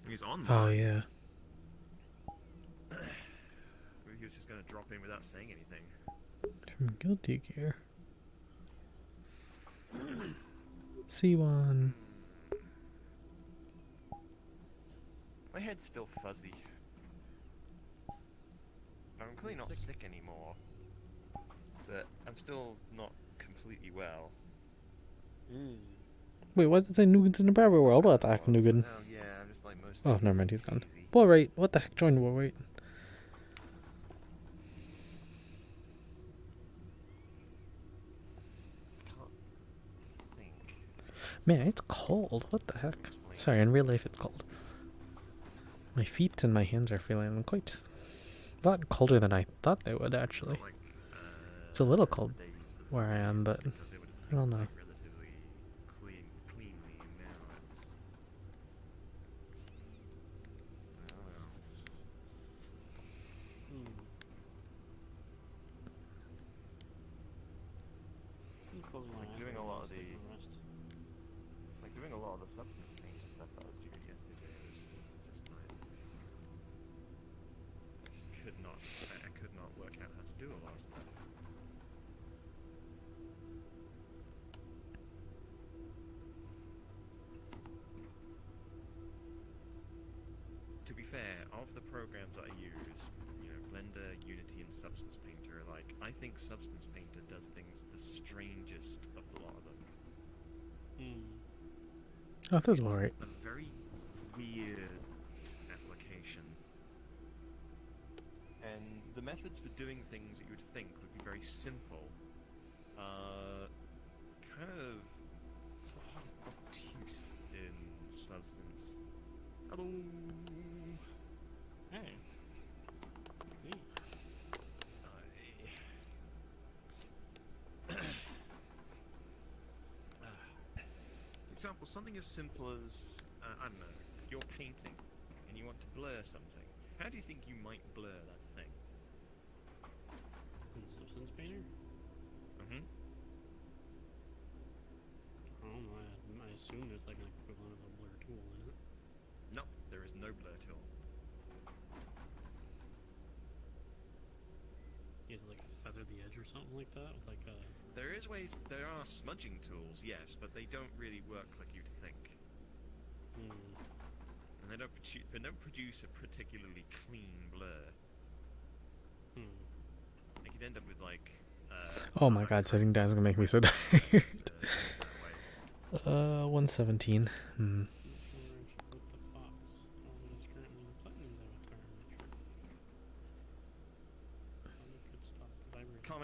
He's on Oh there. yeah. Maybe he was just gonna drop in without saying anything. From Guilty Gear. C1. My head's still fuzzy. I'm clearly not sick anymore. But I'm still not completely well. Wait, why does it say Nugan's in the Bravo world? What the heck, Nugan? Oh yeah, I'm just like most. Oh, never mind, he's gone. War rate. What the heck? Join war rate. Man, it's cold. What the heck? Sorry, in real life it's cold. My feet and my hands are feeling quite a lot colder than I thought they would, actually. It's a little cold where I am, but I don't know. Relatively cleanly now. It's. I don't know. Like doing a lot of the substance painter stuff that I was doing yesterday was just like I could not work out how to do a lot of stuff. To be fair, of the programs that I use, you know, Blender, Unity, and Substance Painter, like, I think Substance Painter does things the strangest of the lot of them. Oh, this is alright. A very weird application. And the methods for doing things that you would think would be very simple are kind of obtuse in substance. Hello. Hey. For example, something as simple as, I don't know, you're painting and you want to blur something. How do you think you might blur that thing? In Substance Painter? Mm-hmm. I don't know, I assume there's like an equivalent of a blur tool, isn't it? No, there is no blur tool. You have to like feather the edge or something like that with like a... There are smudging tools, yes, but they don't really work like you'd think. And they don't produce a particularly clean blur. They could end up with like... Oh my god, sitting down is gonna make me so tired. 117.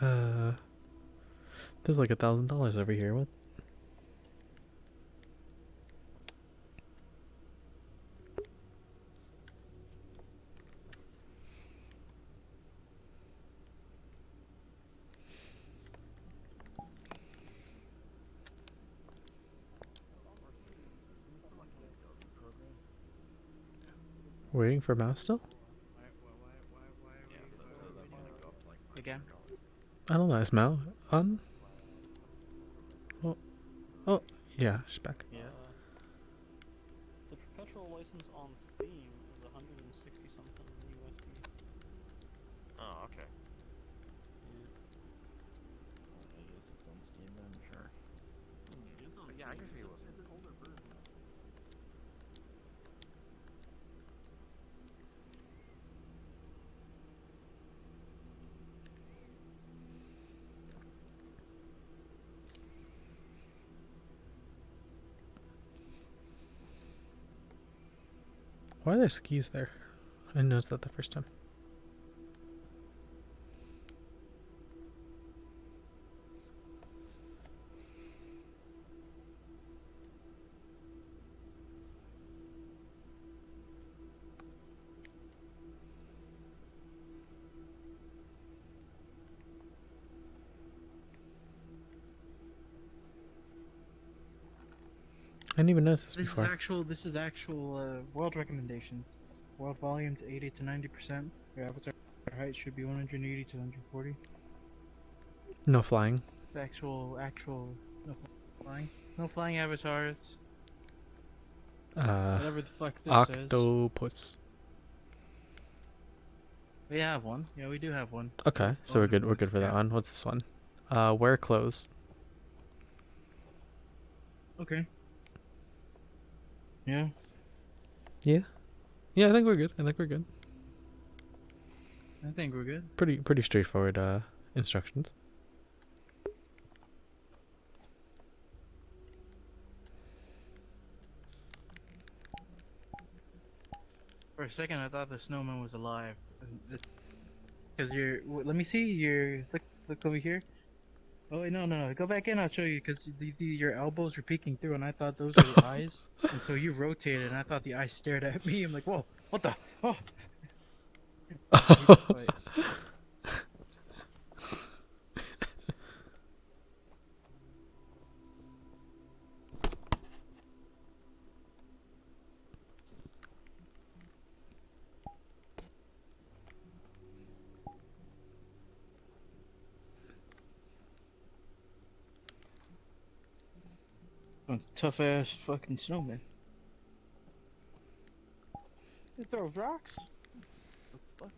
There's like $1,000 over here. What? Waiting for mouse still? Again? I don't know. Is Mao on? Oh, yeah, she's back. Yeah. The perpetual license on Steam is 160 something USD. Oh, okay. I guess it's on Steam then, sure. Yeah, I can see it was. Why are there skis there? I didn't notice that the first time. I didn't even notice this This before. is actual world recommendations. World volume to 80 to 90%. Your avatar height should be 180 to 140. No flying. Actual no flying. No flying avatars. Whatever the fuck this says. Octopus. We have one. Yeah, we do have one. Okay, so we're good. We're good for that one. What's this one? Wear clothes. Okay. Yeah. Yeah. Yeah, I think we're good. I think we're good. I think we're good. Pretty straightforward instructions. For a second, I thought the snowman was alive. Because let me see. Look over here. Oh wait, no. Go back in. I'll show you. Because your elbows were peeking through, and I thought those were the eyes. And so you rotated, and I thought the eyes stared at me. I'm like, whoa, what the? Oh. Wait. Tough ass fucking snowman. He throws rocks. The fuck?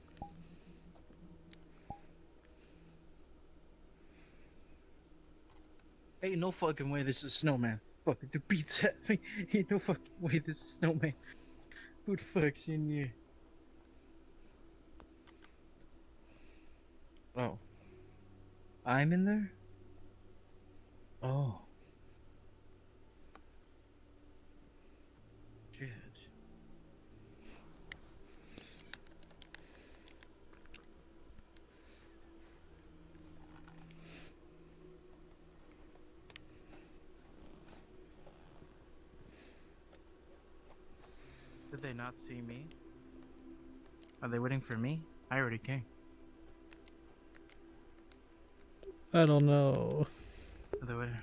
Ain't no fucking way this is snowman. Fucking the beats at me. Ain't no fucking way this is snowman. Who the fuck's in here? Oh. I'm in there? Oh. Shit. Did they not see me? Are they waiting for me? I already came. I don't know. Are they waiting?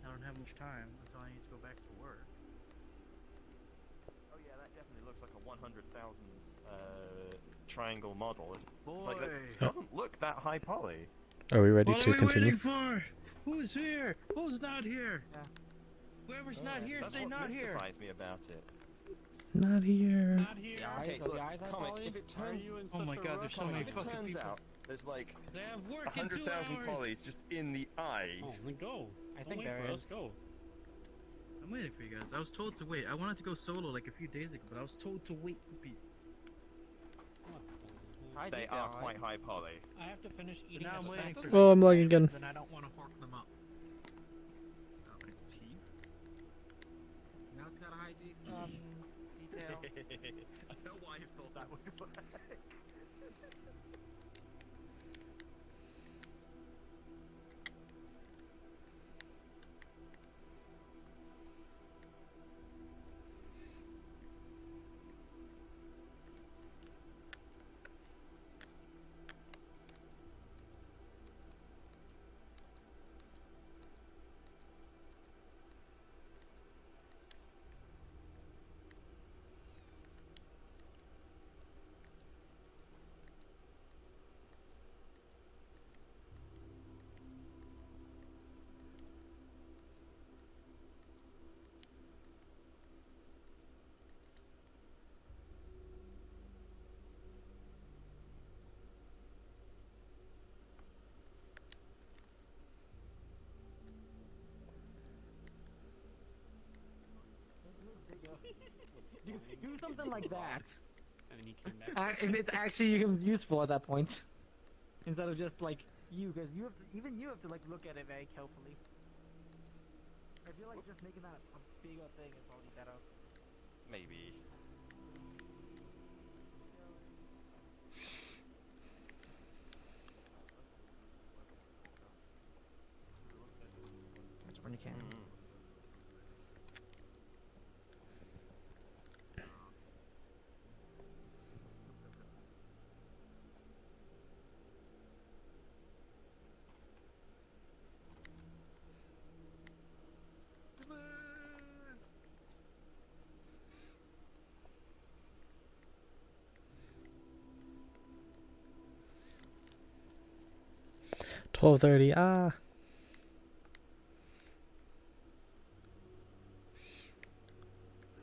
I don't have much time until I need to go back to work. Oh yeah, that definitely looks like a 100,000 triangle model. Like, that doesn't look that high poly. Are we ready What to are we continue? waiting for? Who's here? Who's not here? Whoever's not here, That's say what not here. mystifies me about it. Not here. Not here. Okay, so look, the eyes are comic, poly? if it Why are turns, you in Oh such my a god, rush? there's so many if it fucking turns people. out there's like They have work in 2 100,000 hours. polys just in the eyes. Oh, then go. I Don't think wait there for is. us. Go. I'm waiting for you guys. I was told to wait. I wanted to go solo like a few days ago, but I was told to wait for people. Hi, They deep are down, quite high poly. I have to finish eating now a I'm waiting stack for- of Oh, I'm lagging again. and I don't want to fork them up. Now it's got a high detail. I don't know why you thought that would work. Do something like that. And then he came back. And it's actually useful at that point. Instead of just like you, because you have to, even you have to like look at it very carefully. I feel like just making that a bigger thing is probably better. Maybe. Which one you can? $12.30. Ah.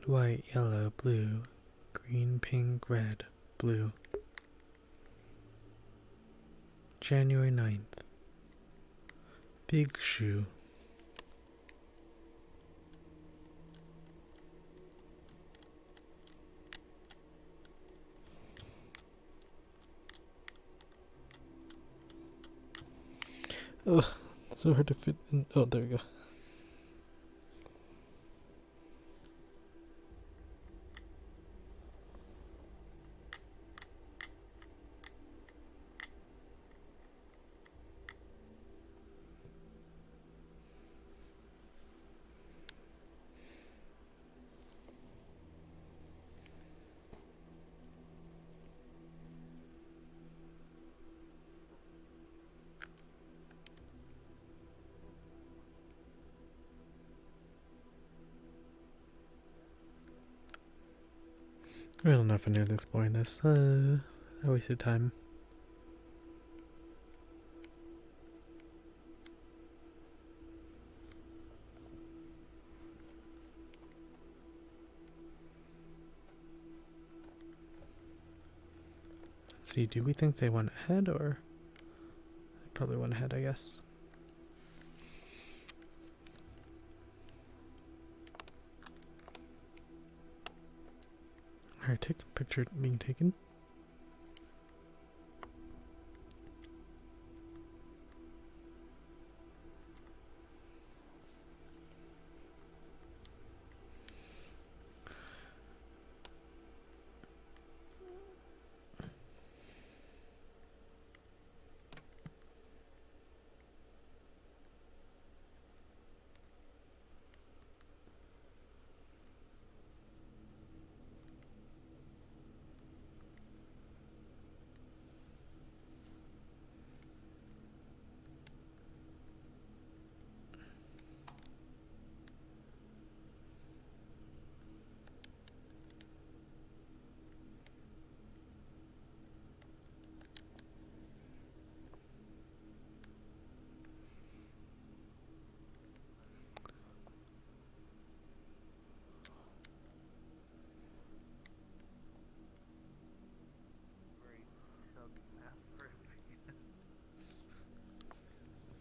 White, yellow, blue, green, pink, red, blue. January 9th. Big shoe. Ugh, so hard to fit in. Oh, there we go. I don't know if I need to exploring this. I wasted time. Let's see, do we think they went ahead or? They probably went ahead, I guess. Alright, take a picture being taken.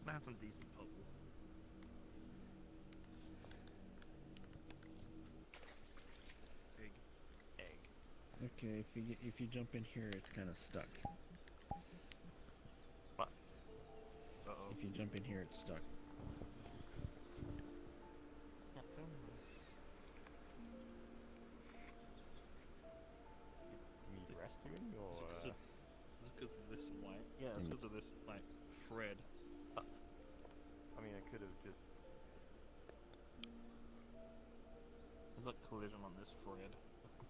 I have some decent puzzles. Big egg. Okay, if you jump in here, it's kind of stuck. What? Uh-oh. If you jump in here, it's stuck. You need rescuing or? Is it because of this white? Yeah, it's because of this like thread. I mean, I could have just. There's like collision on this thread.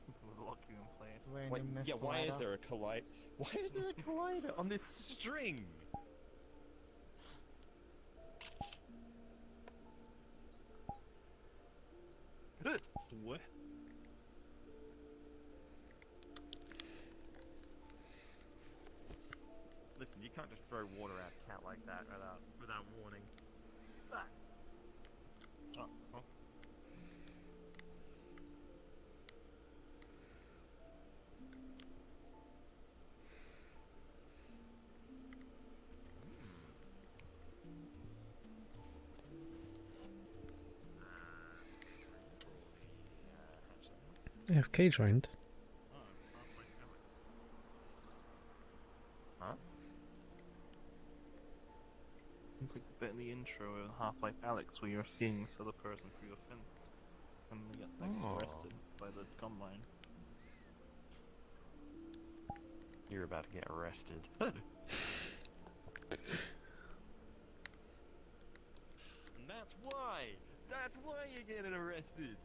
That's gonna lock you in place. Wait, yeah, why is there a collide? Why is there a collider on this string? What? Listen, you can't just throw water at a cat like that without warning. Ah. Oh, oh. FK joined. Oh, it's Half-Life Alex. Huh? It's like the bit in the intro of Half-Life Alex where you're seeing this other person through your fence. And they get like Oh. arrested by the combine. You're about to get arrested. And that's why! That's why you're getting arrested!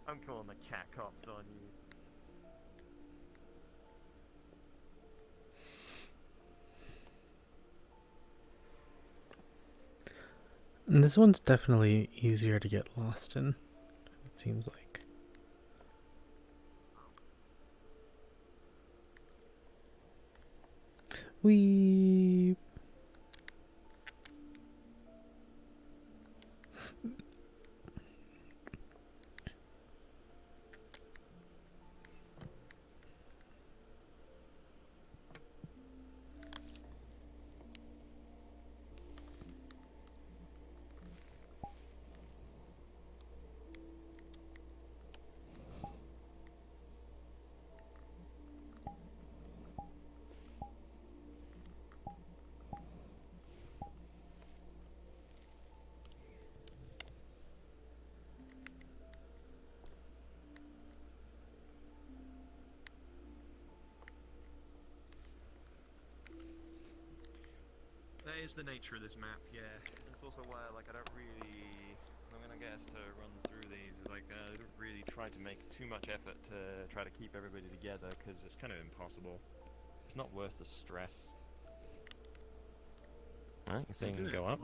I'm calling the cat cops on you. And this one's definitely easier to get lost in, it seems like. We... That is the nature of this map, yeah. That's also why, like, I don't really... I'm gonna get us to run through these. Like, I don't really try to make too much effort to try to keep everybody together, because it's kind of impossible. It's not worth the stress. Alright, you saying go up?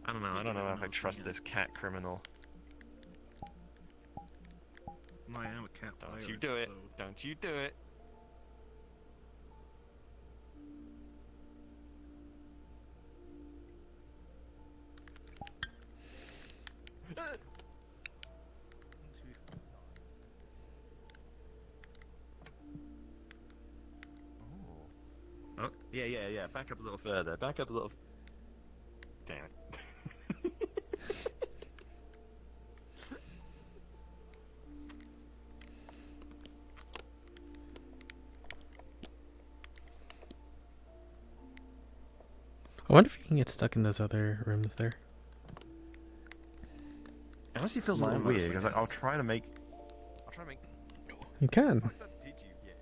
I don't know if I trust this cat criminal. I am a cat Don't pirate, you do it! so... Don't you do it! Oh, yeah. Back up a little further. Back up a little. Damn it. I wonder if you can get stuck in those other rooms there. It honestly feels a little weird because I'll try to make. You can. What did you get?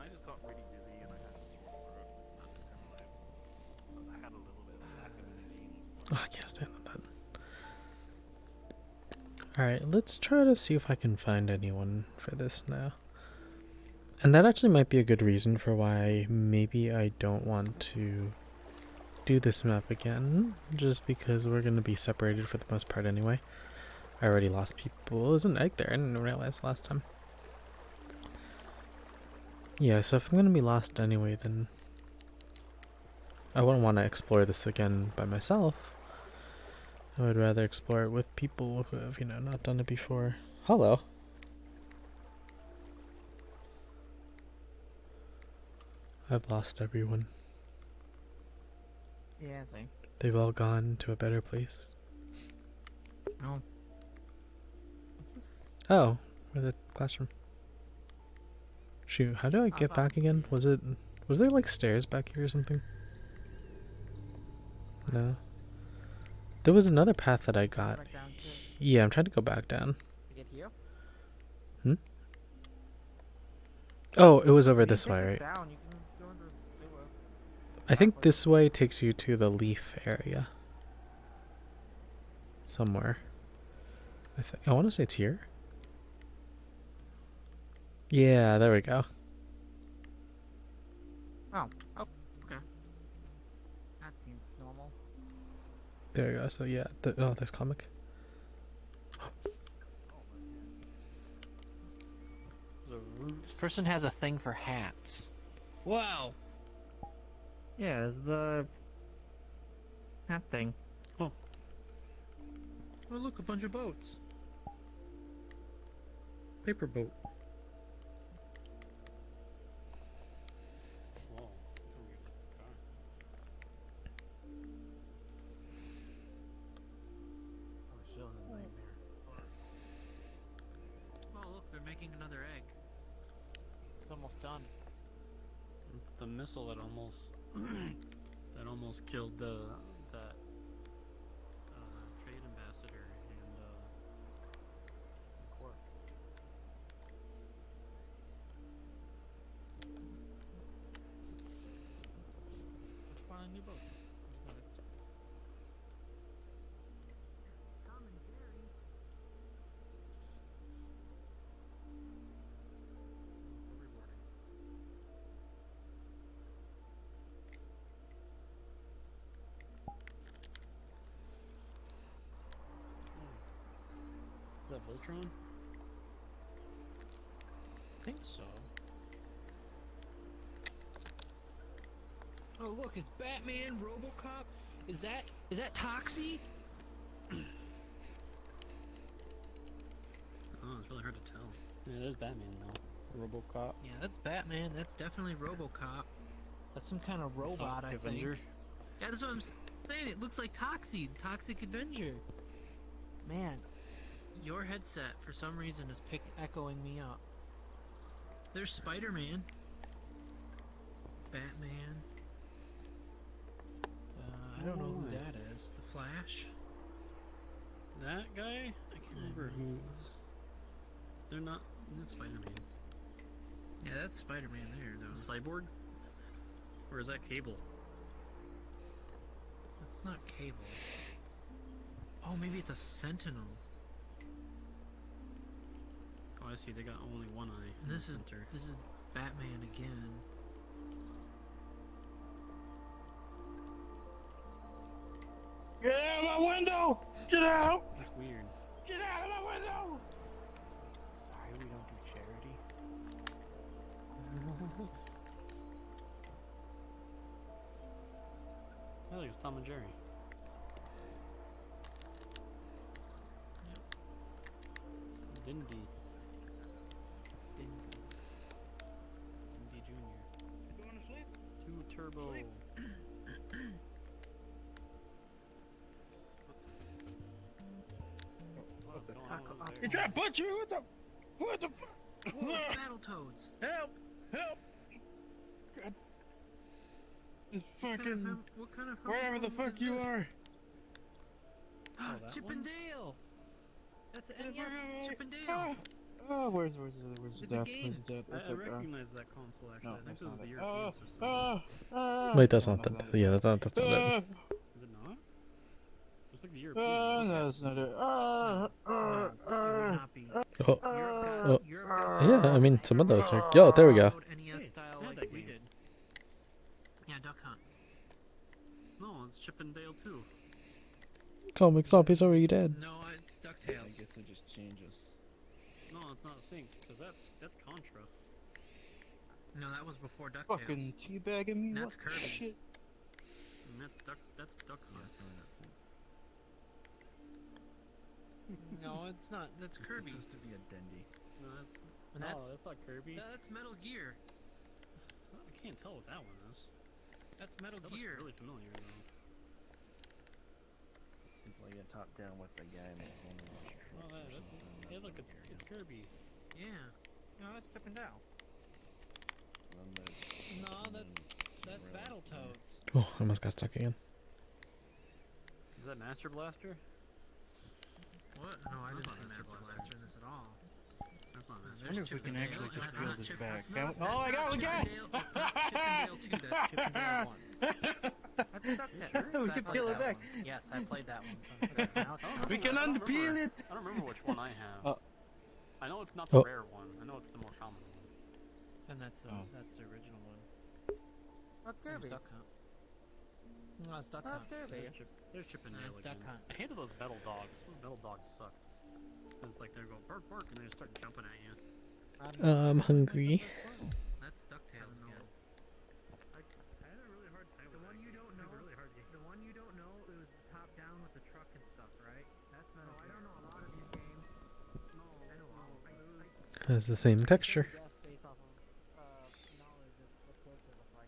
I just got really dizzy and I had a sore throat. Just kind of like, I had a little bit of lack of energy. Oh, I can't stand on that. Alright, let's try to see if I can find anyone for this now. And that actually might be a good reason for why maybe I don't want to do this map again. Just because we're going to be separated for the most part anyway. I already lost people. There's an egg there. I didn't realize last time. Yeah, so if I'm going to be lost anyway, then I wouldn't want to explore this again by myself. I would rather explore it with people who have, not done it before. Hello. I've lost everyone. Yeah, same. They've all gone to a better place. No. What's this? Oh, we're the classroom. Shoot, how do I get back again? Was there like stairs back here or something? No. There was another path that I got. Back down to Yeah, I'm trying to go back down. get here. Oh, it was over You this can way, take right? Down. You can go into the sewer. I think this way takes you to the leaf area. Somewhere. I want to say it's here. Yeah, there we go. Oh, okay. That seems normal. There we go. So yeah, this comic. This person has a thing for hats. Wow. Yeah, it's the hat thing. Oh, look, a bunch of boats. Paper boat. Whoa, that's a weird looking car. I was showing a nightmare. the missile that almost that almost killed that trade ambassador and Quark. Let's find new boats. Is that Voltron? I think so. Oh look, it's Batman, RoboCop. Is that Toxie? Oh, it's really hard to tell. Yeah, it is Batman though. RoboCop. Yeah, that's Batman. That's definitely RoboCop. That's some kind of robot, I Toxic think. Avenger. Yeah, that's what I'm saying. It looks like Toxie, Toxic Avenger. Man, your headset for some reason is echoing me up. There's Spider-Man. Batman. I don't know who Alright. that is. The Flash. That guy? I can't remember who. They're not. That's Spider-Man. Yeah, that's Spider-Man there, though. Is it Cyborg? Or is that Cable? That's not Cable. Oh, maybe it's a Sentinel. Oh, I see. They got only one eye. And in this the is center. Batman again. Get out of my window! Get out! That's weird. Get out of my window! Sorry, we don't do charity. I think it's Tom and Jerry. Dindy. Dindy Jr. Going to sleep? 2 Turbo. Sleep. What's going on Taco over up. there? He tried to punch you! What the fuck? Whoa, it's Battletoads. Help! Help! God. This fucking... What kind of Wherever the homecoming fuck is you this? are! that Chip one? and Dale. That's yes, Chip and Dale. Oh, where's the Is it death? the game? Where's the death? I It's like, recognize that console actually. no, I think that's this is not the it. European system. Wait, that's not the. Yeah, that's not the. Is it not? It's like the European. no, that's not it. No, it would not be. Oh, Europe got yeah. I mean, some of those are. Yo, there we go. NES style I had like that we game. did. Yeah, Duck Hunt. No, it's Chip and Dale too. Comic Zombie's already dead. No, it's I DuckTales. guess it just changes. No, it's not synced because that's Contra. No, that was before DuckTales. Fucking teabagging me? That's What Kirby. Shit. And that's Duck Yeah, Hunt. it's probably not synced. No, it's not. That's It's Kirby. supposed to be a Dendy. No, And that's, that's not Kirby. that's Metal Gear. I can't tell what that one is. That's Metal That Gear. looks really familiar though. It's like a top down with the guy in the corner. Oh, yeah, look, it's Kirby. Yeah. No, that's Chip and Dale. No, that's Battletoads. Oh, I almost got stuck again. Is that Master Blaster? What? No, I That's didn't see not Master Master Blaster in this at all. That's not I Master. wonder if we Chip can and actually Dale, just and build that's this Chip- back. no, Oh, I got that's one, not guys! Chip and Dale- It's not Chip and Dale 2, that's Chip and Dale 1. That's DuckTales. We I can played peel it that back. one. Yes, I played that one, so I'm sure. Now it's Oh, We I can don't remember. unpeel it! I don't remember which one I have. Oh. I know it's not the Oh. rare one. I know it's the more common one. And that's the original one. That's There's Kirby. Duck Hunt. No, it's Duck That's Hunt. Kirby. There's Chip and No, Dale it's again. Duck Hunt. I hated those battle dogs. Those battle dogs sucked. And it's like they go bark bark and they just start jumping at you. I'm hungry. That's DuckTales again. I had a really hard time with The one that you game. don't It's know, a really hard game. the one you don't know, it was top down with the truck and stuff, right? That's not. I don't know a lot of these games. No, I know all. Has the same texture. Just based off of knowledge of what characters look like.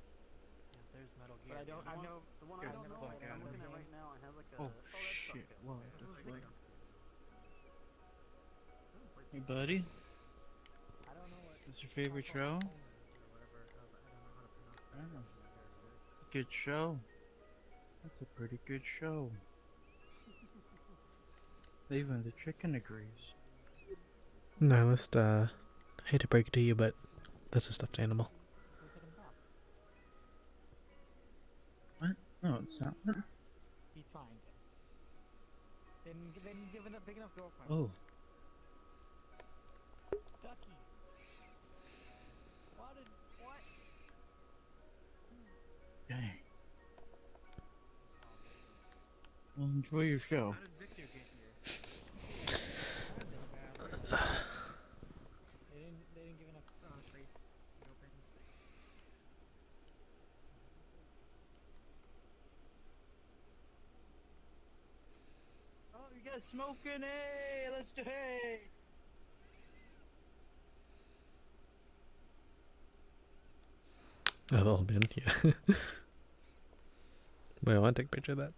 There's Metal But I don't. I know. The one Get I don't the know, fuck that out I'm of looking at here. right now, I have like a. Oh, that's shit. DuckTales. What Okay. the I fuck? haven't played Hey, buddy, I don't know what. what's your favorite show? Or whatever. I don't know how to pronounce that. good show. That's a pretty good show. Even the chicken agrees. Nihilist, hate to break it to you, but that's a stuffed animal. What? No, it's not. He's trying to. Then give a big enough girlfriend. Oh. Ducky. What? Dang. Well, enjoy your show. How did Victor get here? They didn't give enough space to open. Oh, you guys smoking? Hey, let's do hey. Oh, the old man, yeah. Wait, I want to take a picture of that.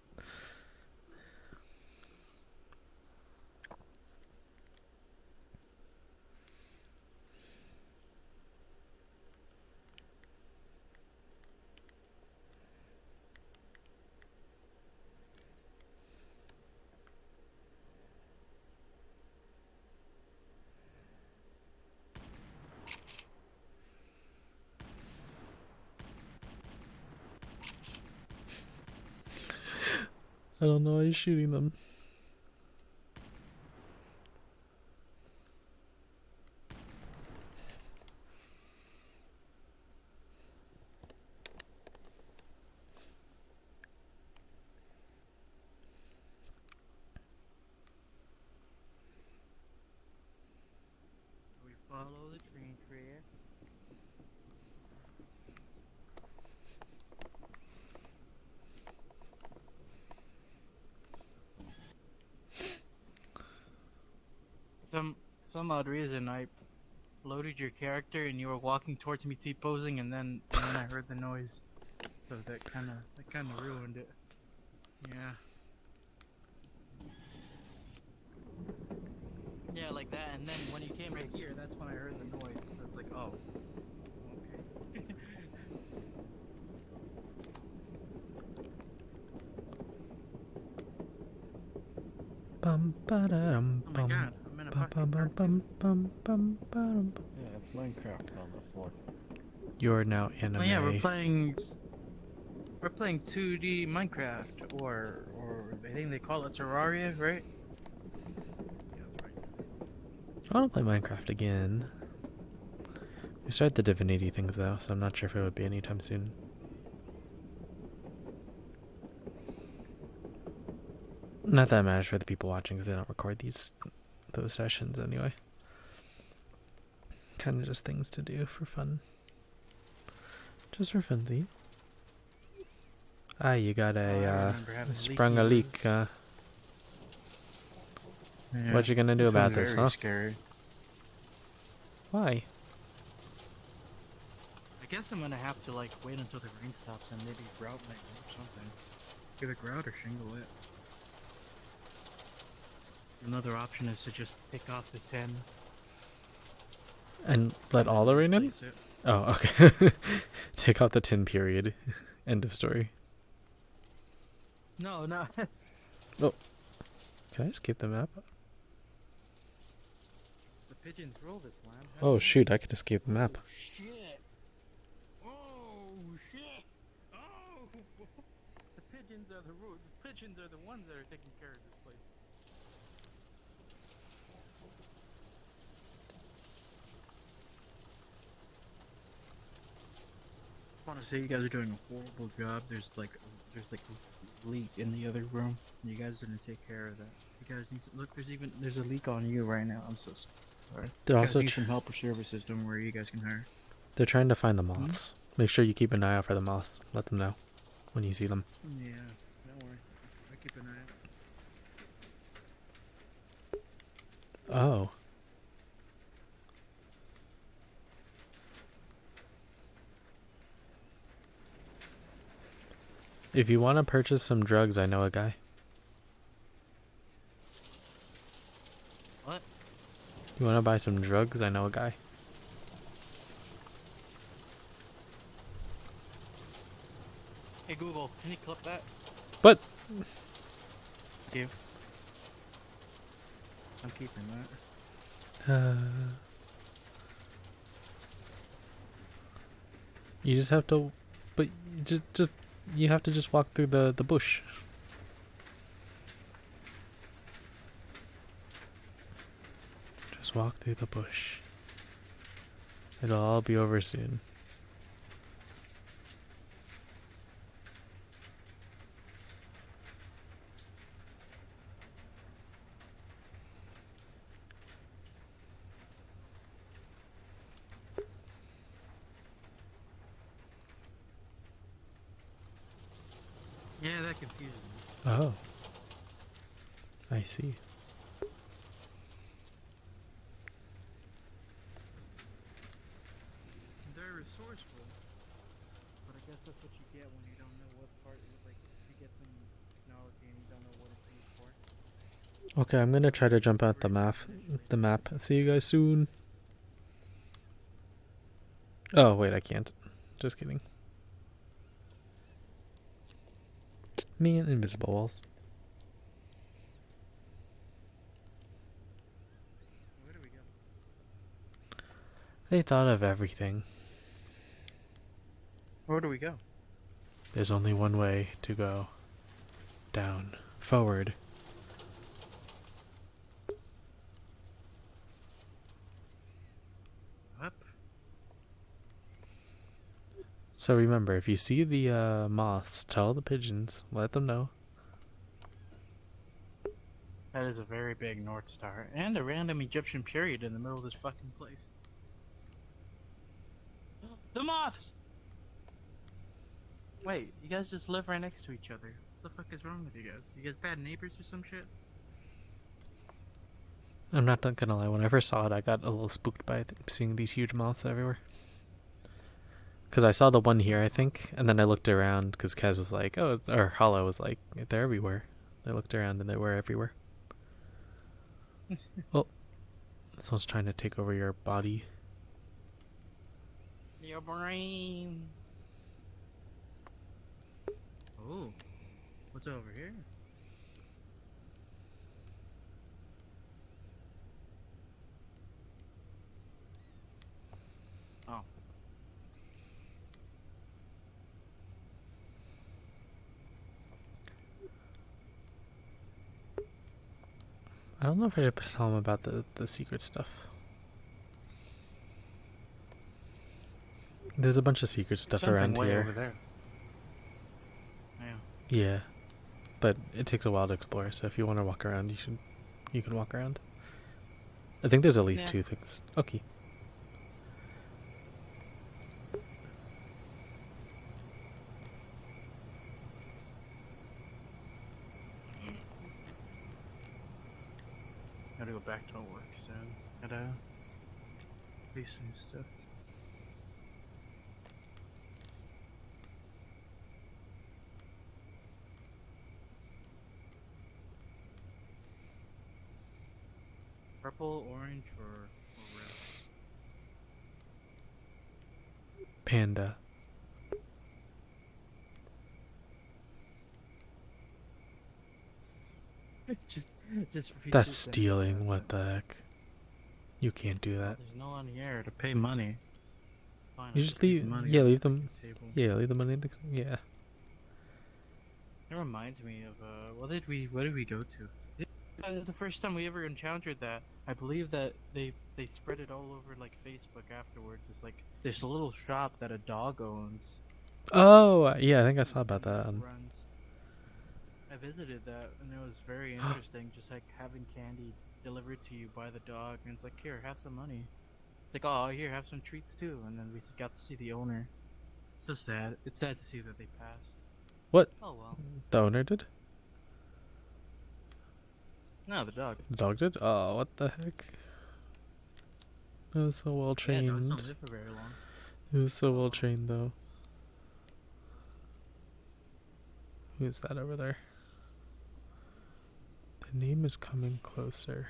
I don't know why he's shooting them. We follow the train track. Some odd reason I loaded your character and you were walking towards me T-posing and then I heard the noise. So that kinda ruined it. Yeah. Yeah, like that, and then when you came right here, that's when I heard the noise. So it's like, oh. Okay. Bum ba da dum Oh my bum. god, I'm in a Bum fucking bum bum cartoon. bum bum bum bum. Yeah, it's Minecraft on the floor. You're now anime. Oh yeah, we're playing 2D Minecraft, or I think they call it Terraria, right? Yeah, that's right. I want to play Minecraft again. We started the Divinity things though, so I'm not sure if it would be anytime soon. Not that it matters for the people watching because they don't record those sessions anyway. Kind of just things to do for fun. Just for funsies. Ah, you got I a remember having sprung a leaky leak. roofs. What you gonna do about this, huh? Scary. Why? I guess I'm gonna have to like wait until the rain stops and maybe grout my roof or something. Either grout or shingle it. Another option is to just take off the tin. And let all the rain in? Replace it. Oh, okay. Take out the tin period. End of story. No, no. Can I escape the map? The pigeons roll this land. Oh shoot, I could escape the map. Shit! Oh shit! Oh! The pigeons are the pigeons are the ones that are taking care of this place. I want to say you guys are doing a horrible job. There's like a leak in the other room. You guys didn't take care of that. You guys need to look. There's a leak on you right now. I'm so sorry. They're You also guys need some help or services. Don't worry, you guys can hire. they're trying to find the moths. Make sure you keep an eye out for the moths. Let them know when you see them. Yeah, don't worry. I keep an eye out. Oh. If you want to purchase some drugs, I know a guy. What? You want to buy some drugs? I know a guy. Hey Google, can you clip that? But Thank you. I'm keeping that. you just have to, but you have to just walk through the bush. Just walk through the bush. It'll all be over soon. Yeah, that confuses me. Oh. I see. They're resourceful, but I guess that's what you get when you don't know what part. Like, you get some technology and you don't know what it's used for. Okay, I'm gonna try to jump out the map. See you guys soon. Oh wait, I can't. Just kidding. Me and invisible walls. Where do we go? They thought of everything. Where do we go? There's only one way to go. Down. Forward. Up. So remember, if you see the moths, tell the pigeons. Let them know. That is a very big North Star. And a random Egyptian period in the middle of this fucking place. The moths! Wait, you guys just live right next to each other. What the fuck is wrong with you guys? You guys bad neighbors or some shit? I'm not gonna lie, when I first saw it, I got a little spooked by seeing these huge moths everywhere. Because I saw the one here, I think, and then I looked around because Kaz was like, oh, or Hollow was like, they're everywhere. I looked around and they were everywhere. Oh, someone's trying to take over your body. Your brain. Oh, what's over here? Oh. I don't know if I should tell him about the secret stuff. There's a bunch of secret stuff Something around way here. over there. Yeah. Yeah, but it takes a while to explore. So if you want to walk around, you can walk around. I think there's at least 2 things. Okay. Gotta go back to work soon. Gotta do some stuff. Purple, orange, or red? Panda. just repeat That's this stealing. sentence. What the heck? You can't do that. There's no one here to pay money. Fine, You I'll just leave leave. money Yeah, on leave the them. table. Yeah, leave the money. Yeah. It reminds me of what did we go to? This is the first time we ever encountered that. I believe that they spread it all over like Facebook afterwards. It's like there's a little shop that a dog owns. Oh, yeah. I think I saw about that. Runs. I visited that and it was very interesting. Just like having candy delivered to you by the dog, and it's like, here, have some money. It's like, oh, here, have some treats too. And then we got to see the owner. So sad. It's sad to see that they passed. What? Oh well. The owner did? No, the dog. The dog did? Oh, what the heck? It was so well Yeah, trained. dogs don't live for very long. It was so well trained, though. Who's that over there? The name is coming closer.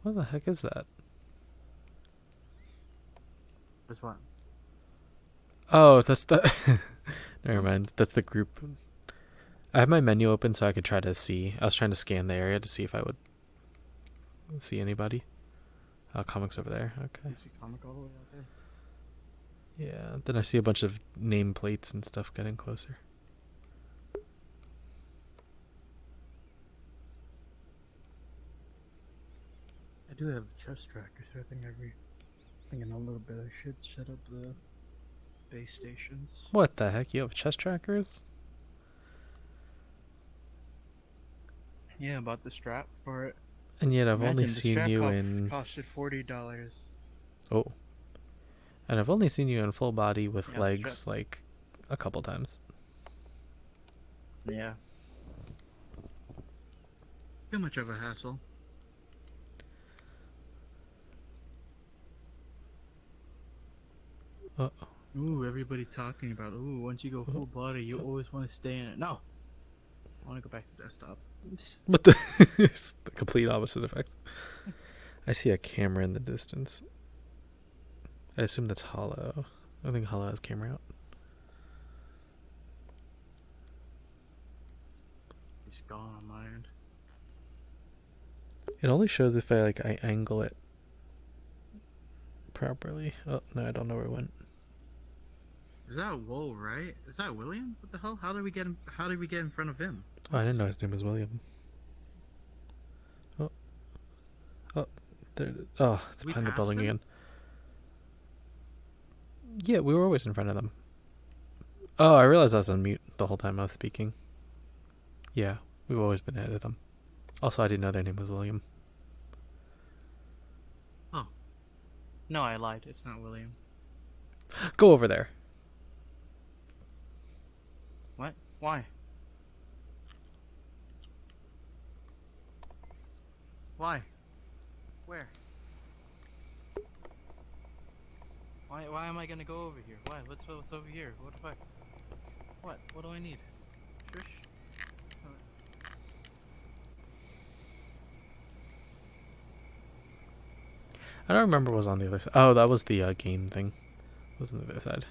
What the heck is that? Which one? Oh, that's the. Never mind. That's the group. I have my menu open so I could try to see. I was trying to scan the area to see if I would see anybody. Oh, comics over there. Okay. You see comic all the way out there. Yeah. Then I see a bunch of nameplates and stuff getting closer. I do have chest trackers, so I think in a little bit I should set up the base stations. What the heck? You have chest trackers? Yeah, I bought the strap for it. And yet I've only Imagine the seen strap you in. Costed $40. Oh. And I've only seen you in full body with Yeah, the legs strap. like a couple times. Yeah. Too much of a hassle. Uh-oh. Ooh, everybody talking about, ooh, once you go full body, you always want to stay in it. No! I want to go back to desktop. But the, it's the complete opposite effect. I see a camera in the distance. I assume that's Hollow. I think Hollow has camera out. It's gone on my end. It only shows if I angle it properly. Oh no, I don't know where it went. Is that Wool, right? Is that William? What the hell? How did we get in front of him? Oh, I didn't know his name was William. Oh, there. Oh, it's We behind the passed building him? again. Yeah, we were always in front of them. Oh, I realized I was on mute the whole time I was speaking. Yeah, we've always been ahead of them. Also, I didn't know their name was William. No, I lied. It's not William. Go over there. What? Why? Why? Where? Why am I gonna go over here? Why? What's over here? What if I... What do I need? Shush. I don't remember what was on the other side. Oh, that was the game thing. It was on the other side.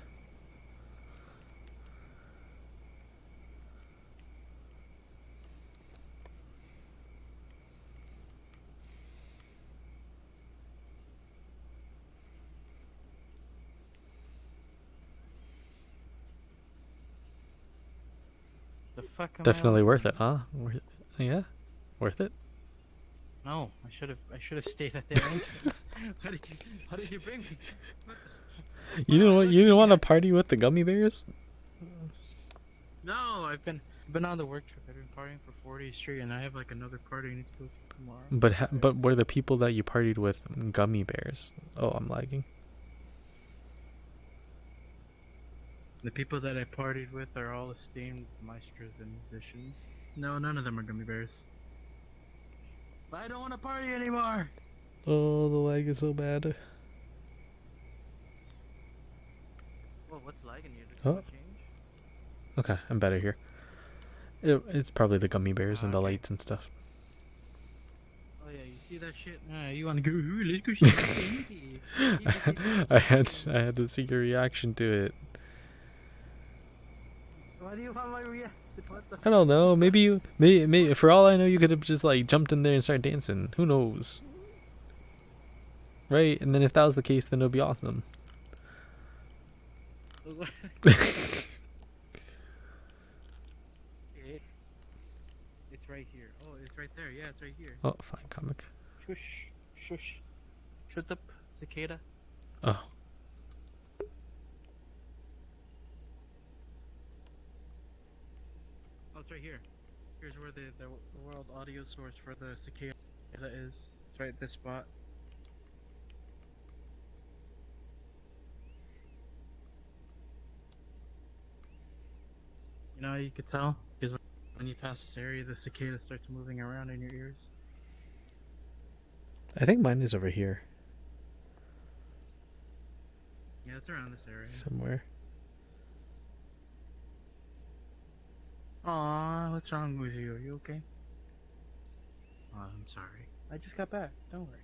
The fuck am I Definitely on? worth it, huh? Yeah, worth it. No, I should have stayed at their entrance. How did you bring me? You didn't want to party with the gummy bears? No, I've been on the work trip. I've been partying for 4 days straight, and I have like another party I need to go to tomorrow. But were the people that you partied with gummy bears? Oh, I'm lagging. The people that I partied with are all esteemed maestros and musicians. No, none of them are gummy bears. But I don't want to party anymore. Oh, the lag is so bad. Whoa, what's lagging you? Did Oh. it change? Okay, I'm better here. It's probably the gummy bears and the Okay. lights and stuff. Oh yeah, you see that shit? You want to go? Ooh, let's go see. I had to see your reaction to it. Why do you want my reaction? What the? I don't know. Maybe you, may for all I know, you could have just like jumped in there and started dancing. Who knows? Right? And then if that was the case, then it would be awesome. It's right here. Oh, it's right there. Yeah, it's right here. Oh, fine, comic. Shush, shush. Shut up, cicada. Oh, Oh, it's right here. Here's where the world audio source for the cicada is. It's right at this spot. You know how you could tell? Because when you pass this area, the cicada starts moving around in your ears. I think mine is over here Yeah, it's around this area. somewhere. Aw, what's wrong with you? Are you okay? Oh, I'm sorry. I just got back. Don't worry.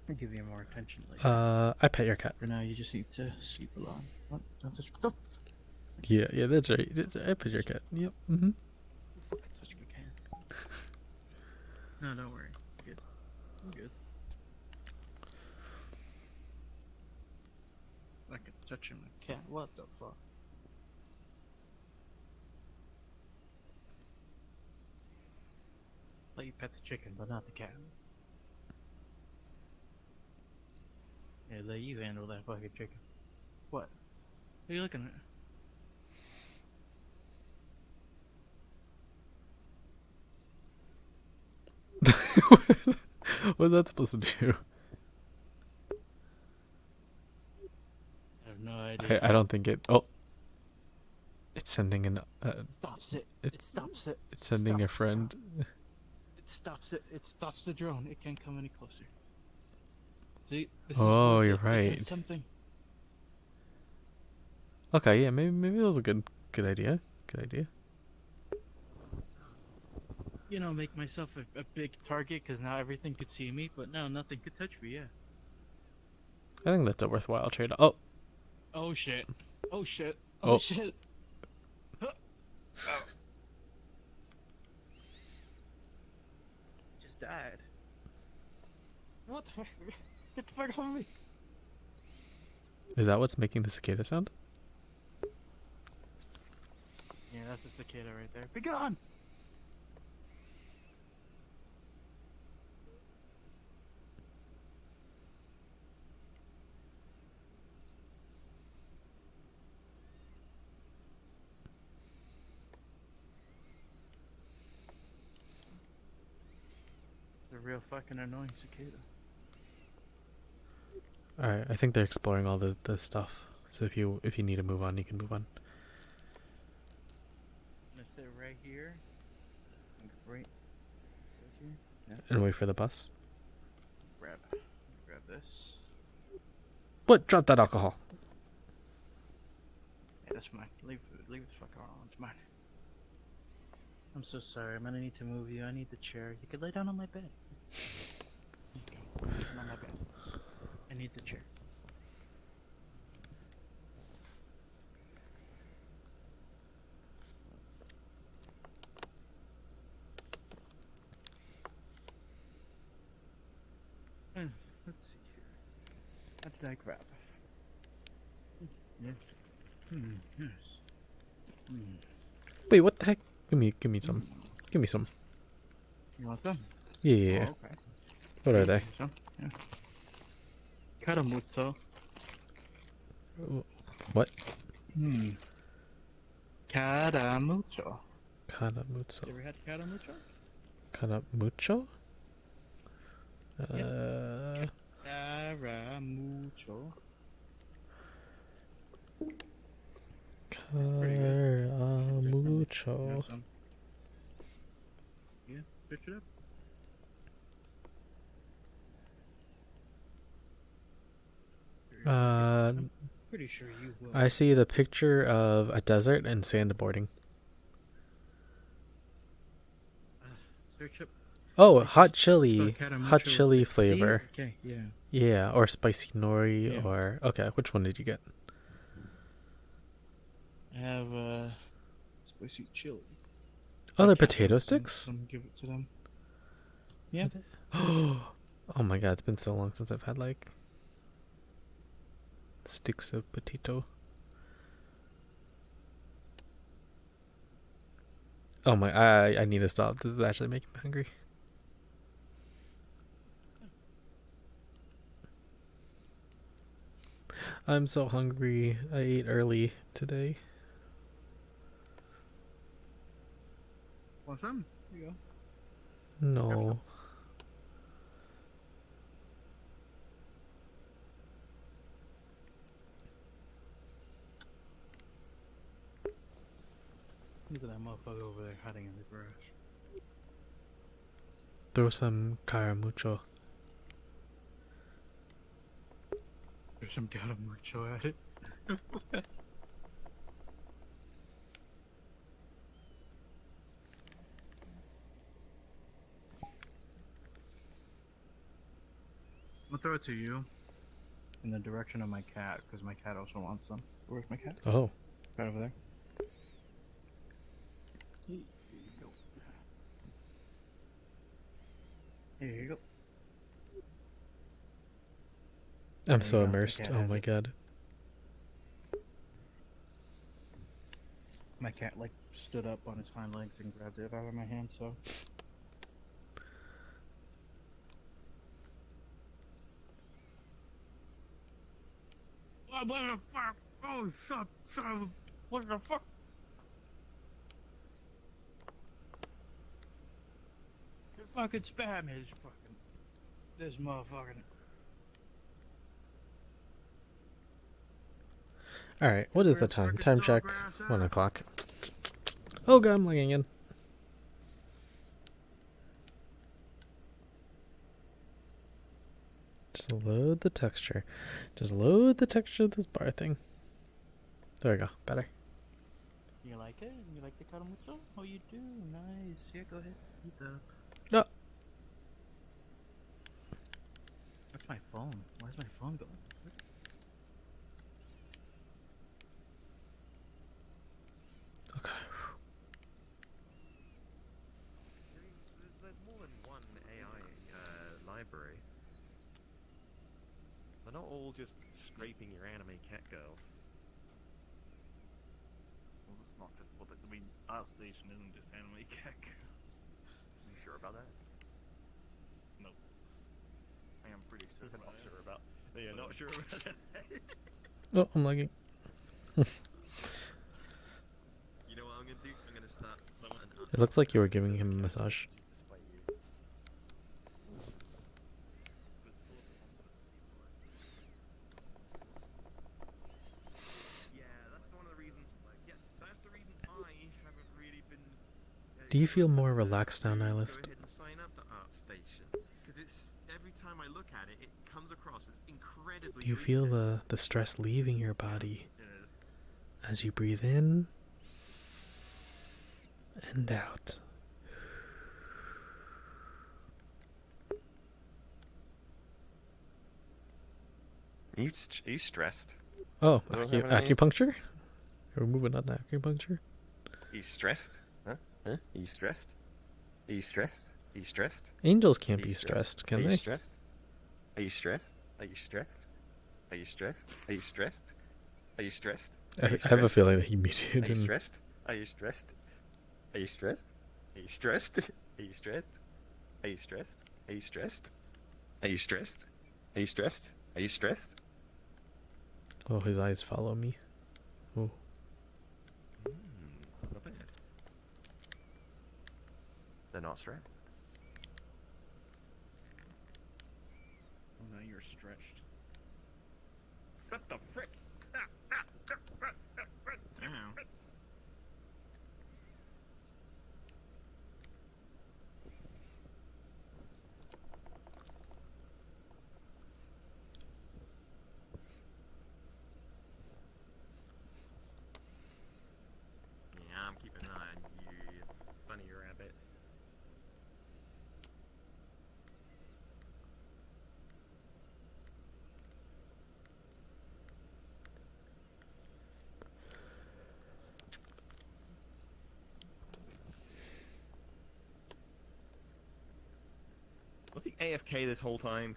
I'll give you more attention later. I pet your cat. For now, you just need to sleep alone. What? Don't touch me. Yeah, that's right. I pet your cat. Yep. Mm-hmm. Fucking touch my cat. No, don't worry. I'm good. I'm good. I can touch my cat. What the fuck? Let you pet the chicken, but not the cat. Yeah, let you handle that fucking chicken. What? What are you looking at? What's that supposed to do? I have no idea. I don't think it. Oh, it's sending an. Stops it. It stops it. It's sending a Stops. friend. It stops it. It stops the drone. It can't come any closer. See? This Oh, is you're it does right. Something. Okay, yeah, maybe that was a good idea. Good idea. You know, make myself a big target because now everything could see me, but now nothing could touch me. Yeah. I think that's a worthwhile trade. Oh, Oh shit. Oh shit. Oh. Oh shit. Huh. Oh. Just died. What the fuck? Get the fuck off me. is that what's making the cicada sound? Yeah, that's a cicada right there. Be gone! It's a real fucking annoying cicada. All right, I think they're exploring all the stuff. So if you need to move on, you can move on. I'm gonna sit right here. Right here. Yeah. And wait for the bus. Grab this. What? Drop that alcohol. Yeah, that's mine. Leave the fuck alone. It's mine. I'm so sorry. I'm gonna need to move you. I need the chair. You could lay down on my bed. There you go. Lay down on my bed. I need the chair. Let's see here. How did I grab? Yes. Yes. Wait, what the heck? Give me some. Give me some. You want them? Yeah. Oh, okay. What are they? Some? Yeah. Caramuzo. What? Caramucho. Caramucho. You ever had caramucho? Caramucho? Caramucho. Caramucho. Yeah, pitch it up. Pretty sure you will. I see the picture of a desert and sandboarding. Search up. Oh, It's hot just- chili. it's spelled Hot Caramucho chili with a C? flavor. Okay, yeah. Yeah, or spicy nori, Yeah. or... Okay, which one did you get? I have spicy chili. Oh, they're Cat potato wants sticks? some, give it to them. Yeah. Oh my god, it's been so long since I've had, like... sticks of potato. Oh my... I need to stop. This is actually making me hungry. I'm so hungry. I ate early today. Want some? Here you go. No. Look at that motherfucker over there hiding in the grass. Throw some caramucho. There's some caramucho at it. I'll throw it to you. In the direction of my cat, because my cat also wants some. Where's my cat? Oh. Right over there. Here you go. Here you go. I'm There so you go, immersed. the cat Oh has my it. god. My cat like stood up on its hind legs and grabbed it out of my hand, so. Oh, what the fuck? Oh, shut up. What the fuck? You fucking spam me, this motherfucker. Alright, what is the time? Time check. 1 o'clock. Oh god, I'm lagging in. Just load the texture. Just load the texture of this bar thing. There we go. Better. You like it? You like the caramucho? Oh, you do? Nice. Yeah, go ahead. Eat up. No. That's my phone. Why is my phone going? Okay. There's more than one AI library. They're not all just scraping your anime cat girls. Well, it's not just what I mean. Our station isn't just anime cat girls. You sure about that? No. I am pretty sure. Not sure about. No, you're not sure about that. Oh, I'm lagging. You know what I'm gonna do? I'm gonna start. It looks like you were giving him a massage. Just despite you. Yeah, that's one of the reasons. Yeah, that's the reason I haven't really been. Do you feel more relaxed now, Nihilist? Go ahead and sign up to ArtStation because it's every time I look at it, it comes across as incredibly. Do you feel elitist. the stress leaving your body You know, as you breathe in and out? Are you stressed? Oh, What was happening? acupuncture? Are we moving on to acupuncture? Are you stressed? Huh? Huh? Are you stressed? Are you stressed? Are you stressed? Angels Are can't you be stressed, can Are you they? stressed? Are you stressed? Are you stressed? Are you stressed? Are you stressed? Are you stressed? I have a feeling that he Are muted you and stressed? Are you stressed? Are you stressed? Are you stressed? Are you stressed? Are you stressed? Are you stressed? Are you stressed? Are you stressed? Are you stressed? oh, his eyes follow me. Oh, Not bad. They're not stressed. Oh, now you're stretched. What the frick? Damn. Yeah, I'm keeping an eye on you, funny rabbit. Was he AFK this whole time?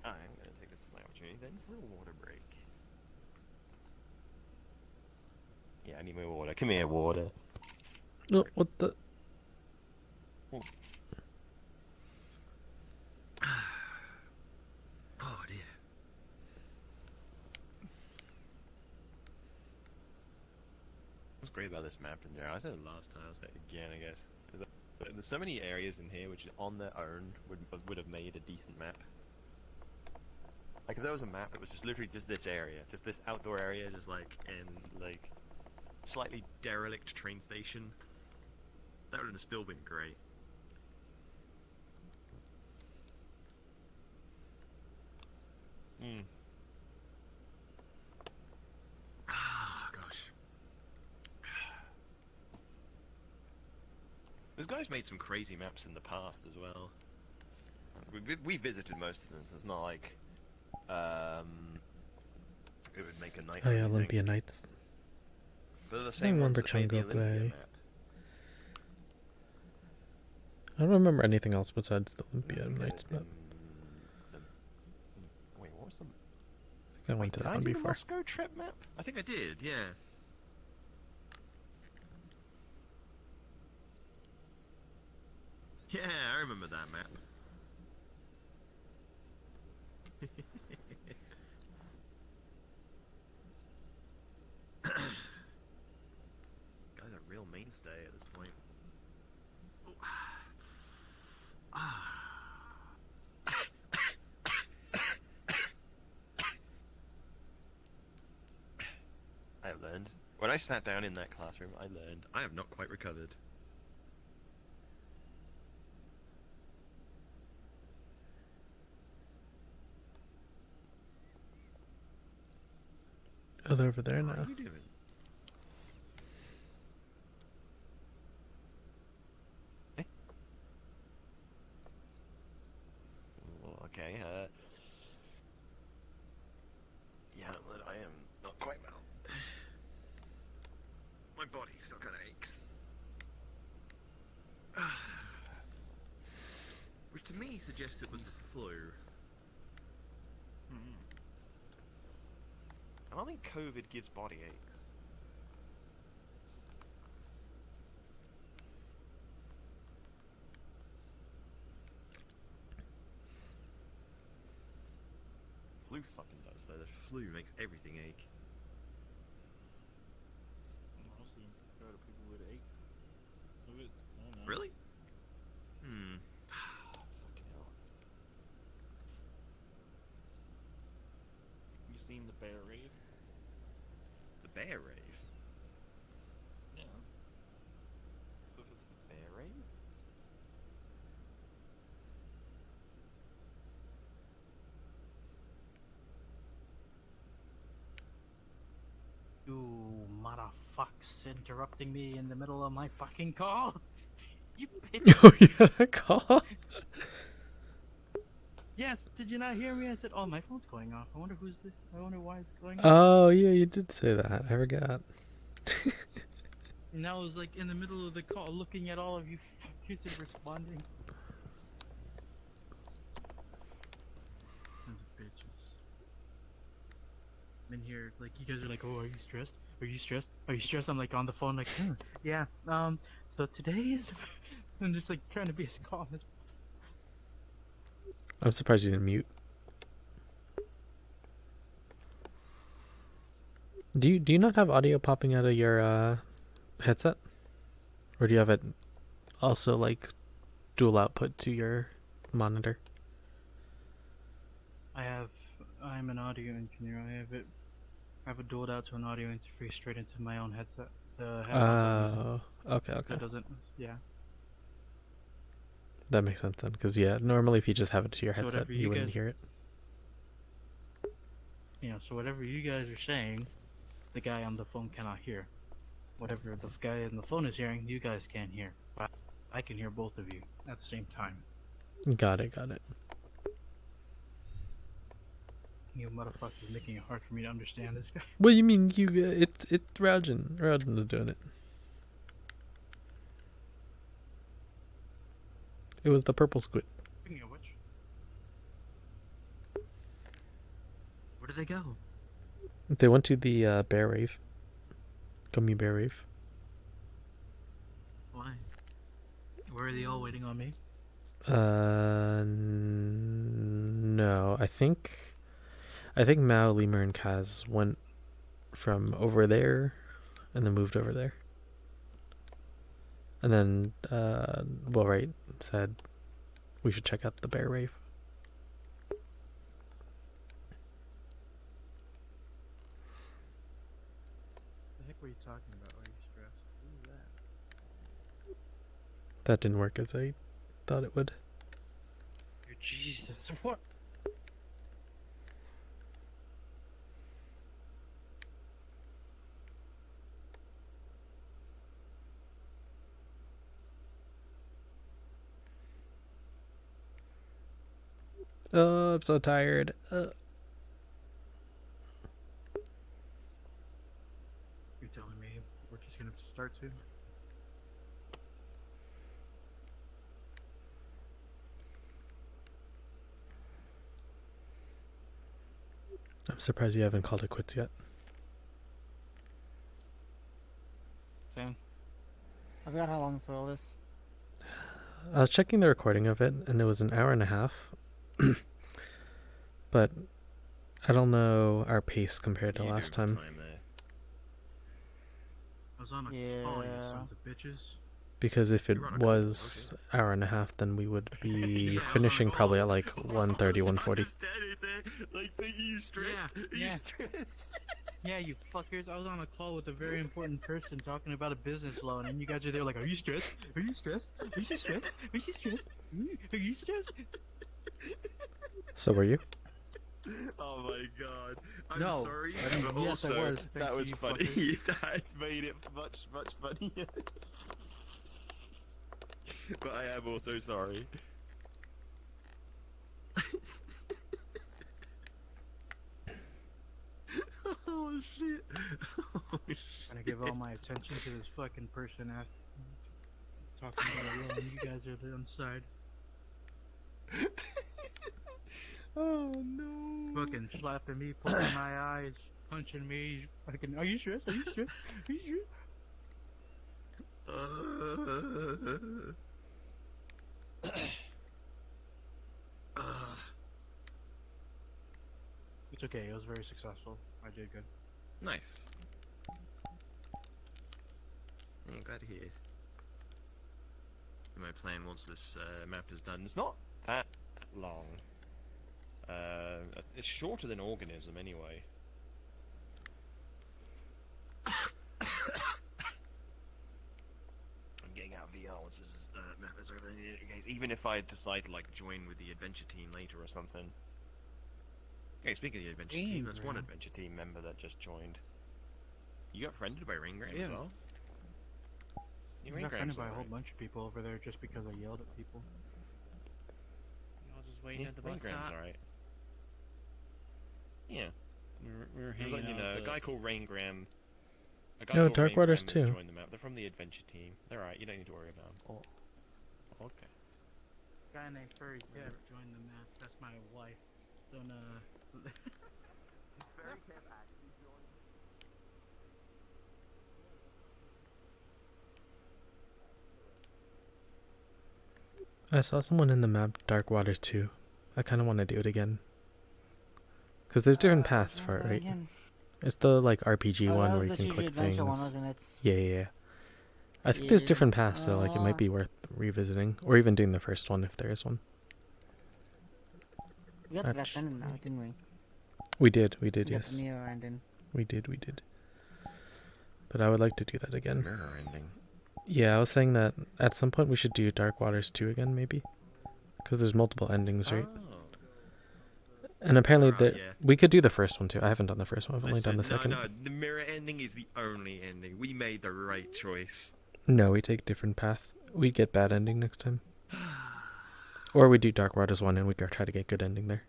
I'm gonna take this opportunity then for a water break. Yeah, I need more water. Come here, water. no, what the? Oh dear. What's great about this map in there? I said it last time. I'll say it again, I guess. There's so many areas in here which, on their own, would have made a decent map. Like if there was a map that was just literally just this area, just this outdoor area, just like in like slightly derelict train station. That would have still been great. Ah, gosh. Those guys made some crazy maps in the past as well. We visited most of them, so it's not like it would make a night. Oh yeah, Olympia Nights. But the I same remember ones that made the Jungle Olympia Bay. map. I don't remember anything else besides the Olympia Nights map. Wait, what was the? I think I went to that one Did I do the before. Moscow trip map? I think I did. Yeah. Yeah, I remember that map. Guy's a real mainstay at this point. I have learned. When I sat down in that classroom, I learned I have not quite recovered. Oh, they're over there What now. are you doing? Eh? Well, okay, yeah, but I am not quite well. My body still kind of aches. Which to me suggests it was the flu. I don't think COVID gives body aches. Flu fucking does though. The flu makes everything ache. I've seen a lot of people with aches. I don't know. Really? Fucking hell. You seen the bear rave? The bear rave? Yeah. Bear rave? You motherfucks interrupting me in the middle of my fucking call. You bitch. Oh, you had a call? Yes, did you not hear me? I said, "Oh, my phone's going off. I wonder I wonder why it's going off." Oh, yeah, you did say that. I forgot. And I was like in the middle of the call, looking at all of you fuckers and responding. Sons of bitches. I'm in here, like you guys are like, "Oh, are you stressed? Are you stressed? Are you stressed?" I'm like on the phone, like, yeah. So today is. I'm just like trying to be as calm as possible. I'm surprised you didn't mute. Do you not have audio popping out of your headset? Or do you have it also like dual output to your monitor? I'm an audio engineer. I have it dualed out to an audio interface straight into my own headset. Oh, okay. That doesn't, yeah. That makes sense then, because yeah, normally if you just have it to your So headset, whatever you you wouldn't guys- hear it. So whatever you guys are saying, the guy on the phone cannot hear. Whatever the guy on the phone is hearing, you guys can't hear. But I can hear both of you at the same time. Got it. You motherfuckers are making it hard for me to understand this guy. What do you mean you? It's Rajan. Rajan is doing it. It was the purple squid. Speaking of which, where did they go? They went to the bear rave. Gummy bear rave. Why? Where are they all waiting on me? No. I think Mao, Lemur, and Kaz went from over there, and then moved over there. And then, Willwright said we should check out the bear rave. The heck are you talking about? Are you stressed? Who is that? That didn't work as I thought it would. Jesus, what? Oh, I'm so tired. You're telling me work is gonna start soon? I'm surprised you haven't called it quits yet. Same. I forgot how long this world is. I was checking the recording of it, and it was an hour and a half. But I don't know our pace compared to last time. I was on a call, you sons of bitches. Because if it You're on a call, was hour and a half, then we would be finishing probably at like 1:30, 1:40. Like, are you stressed? Are you stressed? Yeah, you fuckers. I was on a call with a very important person talking about a business loan, and you guys are there like, are you stressed? Are you stressed? Are you stressed? Are you stressed? Are you stressed? So were you? Oh my god. I'm No. sorry, I mean, but yes, I also, was. Thank that you, was you funny. fuckers. That made it much, much funnier. But I am also sorry. Oh shit. Oh shit. Trying to give all my attention to this fucking person after talking about a loan. You guys are on the side. Oh no. Fucking slapping me, poking my eyes, punching me. Fucking, are you stressed? Are you stressed? Are you stressed? It's okay. It was very successful. I did good. Nice. I'm glad to hear. My plan once this map is done, it's not that long. It's shorter than Organism anyway. I'm getting out of VR once this map is over. Even if I decide to like join with the adventure team later or something. Hey, speaking of the adventure team, there's one adventure team member that just joined. You got friended by Ringgram as well? I got friended by a whole bunch of people over there just because I yelled at people. Y'all just waiting at the bus Raingram's stop. alright. Yeah. We're Just hanging letting you out. know, a guy called Raingram. No, Dark Waters too. Joined the map. They're from the adventure team. They're alright. You don't need to worry about them. Oh, okay. Guy named Furry Cat joined the map. That's my wife. Don't Very Kev actually joined. I saw someone in the map Dark Waters too. I kind of want to do it again. Because there's different paths for it, right? Again. It's the like RPG Oh, one that where was you the can Choose click Your Adventure things. one, wasn't it? Yeah. I think there's Yeah. different paths, so like it might be worth revisiting, or even doing the first one if there is one. We got the best ending now, didn't we? We did, We got yes. the mirror ending. We did. But I would like to do that again. Mirror ending. Yeah, I was saying that at some point we should do Dark Waters 2 again, maybe. Because there's multiple endings, right? Oh. And apparently Yeah. we could do the first one too. I haven't done the first one. I've only done the second. No, the mirror ending is the only ending. We made the right choice. No, we take different path. We get bad ending next time. Or we do Dark Waters 1 and we go try to get good ending there.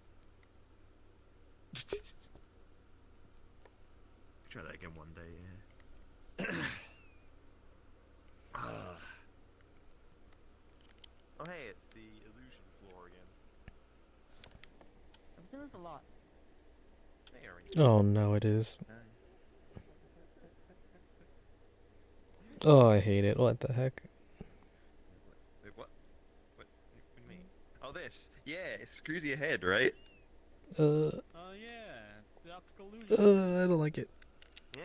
Try that again one day, yeah. Oh hey, it's the illusion floor again. I've seen this a lot. Hey, already. Oh no, it is. Oh, I hate it. What the heck? Wait, what? What do you mean? Oh, this. Yeah, it screws your head, right? Oh yeah, the optical illusion. I don't like it. Yeah.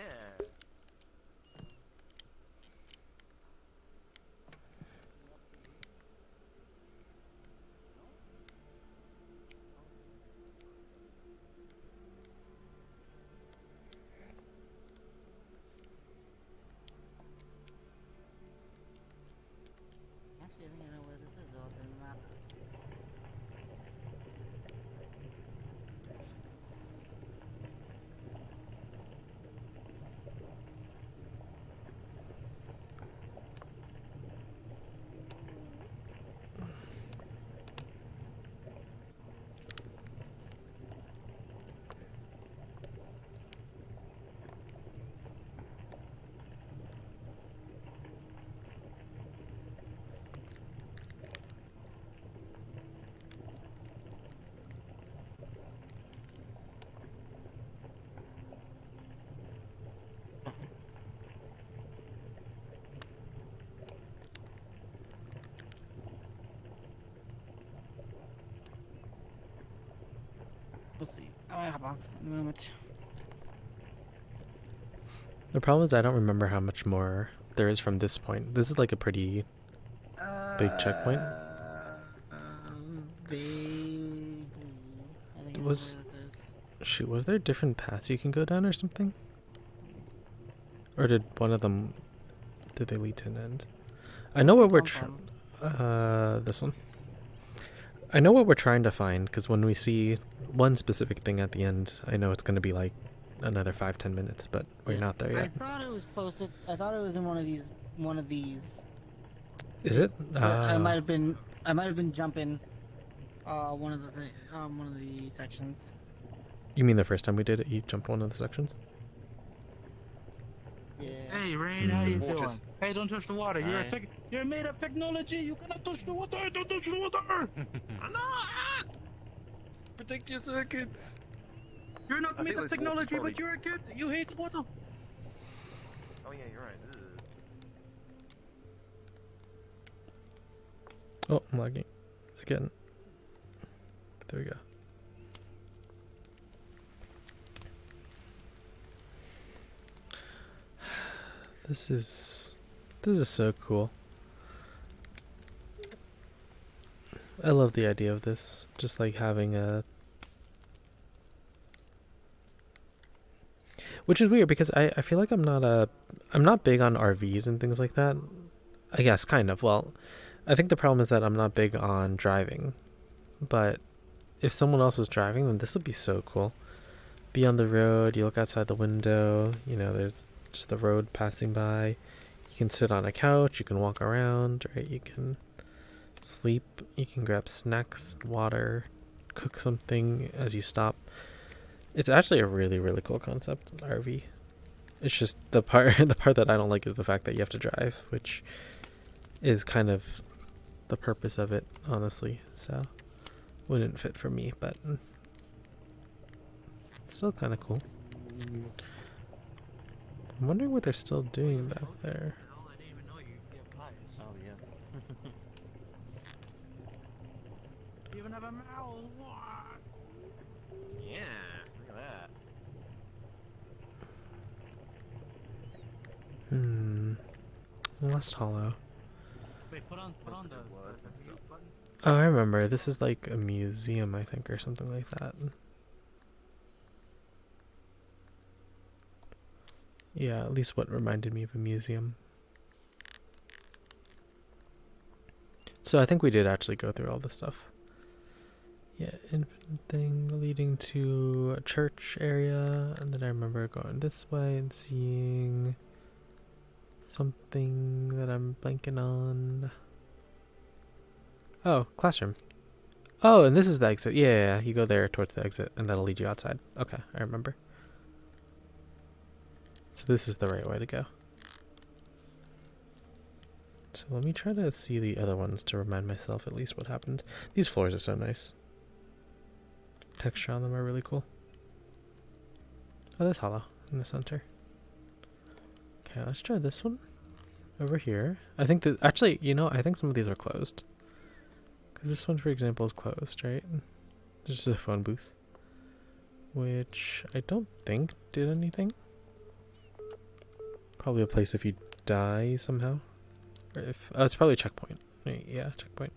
hop off in a moment. The problem is I don't remember how much more there is from this point. This is like a pretty big checkpoint. Vaguely. I think I know Was where this is. shoot, was there different paths you can go down or something? Or did one of them did they lead to an end? I know what we're this one. I know what we're trying to find because when we see one specific thing at the end, I know it's going to be like another 5-10 minutes, but we're not there I yet. thought it was posted. I thought it was in one of these. Is it? But I might have been jumping one of the sections. You mean the first time we did it, you jumped one of the sections? Yeah. Hey, Rain, how you Waters. doing? Hey, don't touch the water. Hi. You're made of technology. You cannot touch the water. Don't touch the water. Protect your circuits. You're not I made think of this water's technology, probably- but you're a kid. You hate the water. Oh yeah, you're right. Ugh. Oh, I'm lagging. Again. There we go. This is so cool. I love the idea of this. Just like having a... Which is weird because I feel like I'm not big on RVs and things like that. I guess, kind of. Well, I think the problem is that I'm not big on driving. But if someone else is driving, then this would be so cool. Be on the road, you look outside the window, you know, there's just the road passing by. You can sit on a couch, you can walk around, right? You can sleep, you can grab snacks, water, cook something as you stop. It's actually a really, really cool concept, RV. It's just the part that I don't like is the fact that you have to drive, which is kind of the purpose of it, honestly. So wouldn't fit for me, but it's still kind of cool. I'm wondering what they're still doing back there. I didn't even know you have eyes. Oh yeah. You even have a mouth. What? Yeah, look at that. Lost Hollow. Wait, put on Those are the good words and mute stuff. button. Oh, I remember. This is like a museum, I think, or something like that. Yeah, at least what reminded me of a museum. So I think we did actually go through all this stuff. Yeah, infinite thing leading to a church area, and then I remember going this way and seeing something that I'm blanking on. Oh, classroom. Oh, and this is the exit. Yeah, you go there towards the exit, and that'll lead you outside. Okay, I remember. So this is the right way to go. So let me try to see the other ones to remind myself at least what happened. These floors are so nice. Texture on them are really cool. Oh, there's Hollow in the center. Okay, let's try this one. Over here. I think that, actually, you know, I think some of these are closed. Because this one, for example, is closed, right? It's just a phone booth. Which I don't think did anything. Probably a place if you die somehow. Or if, oh, it's probably a checkpoint. Right, yeah, checkpoint.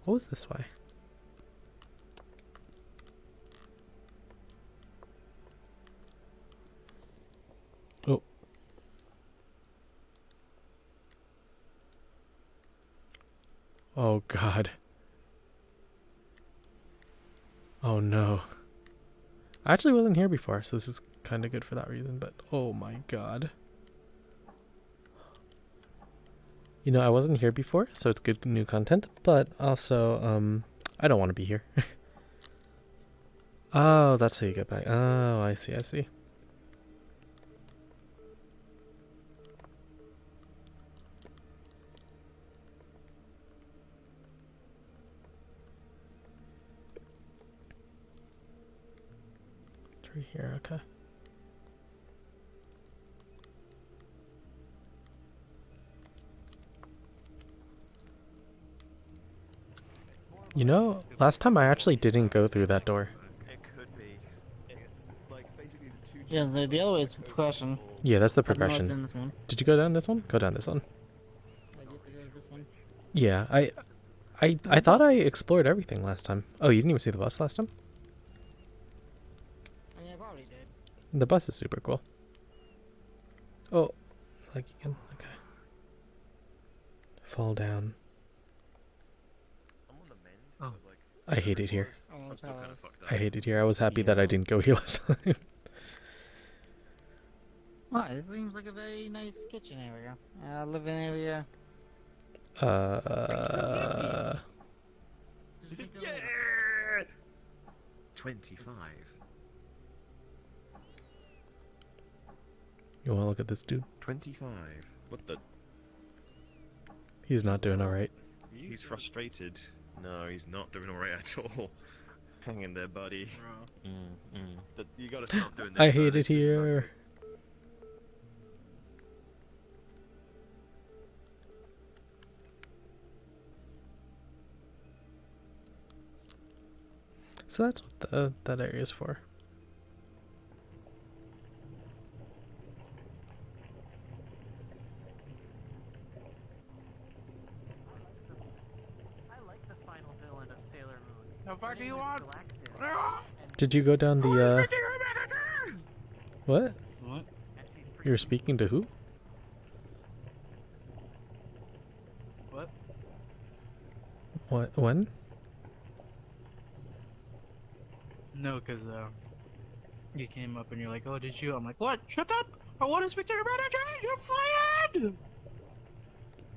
What was this way? Oh. Oh God. Oh no. I actually wasn't here before, so this is kind of good for that reason, but oh my God. You know, I wasn't here before, so it's good new content, but also, I don't want to be here. Oh, that's how you get back. Oh, I see, I see. Through here, okay. You know, last time I actually didn't go through that door. It could be. Yeah, the other way is progression. Yeah, that's the But no, it's progression. in this one. Did you go down this one? Go down this one. Wait, you have to go to this one. Yeah, I thought I explored everything last time. Oh, you didn't even see the bus last time? I mean, I probably did. The bus is super cool. Oh, like you can, okay. Fall down. I'm on the mend. Oh. So, like, I hate it here. Oh, I'm still kind of fucked up. I hate it here. I was happy that I didn't go here last time. Wow, this seems like a very nice kitchen area. Living area. Yeah! 25. You want to look at this dude? 25. What the? He's not doing alright. He's frustrated. No, he's not doing alright at all. Hang in there, buddy. You gotta stop doing this. I though, hate this it is here. So that's what that area is for. I like the final villain of Sailor Moon. How far Her do name you is want? Galaxia, Did you go down the what? What? and she's pretty You're speaking to who? What? What? When? No, because you came up and you're like, oh, did you? I'm like, what? Shut up! I want to speak to your manager! You're fired!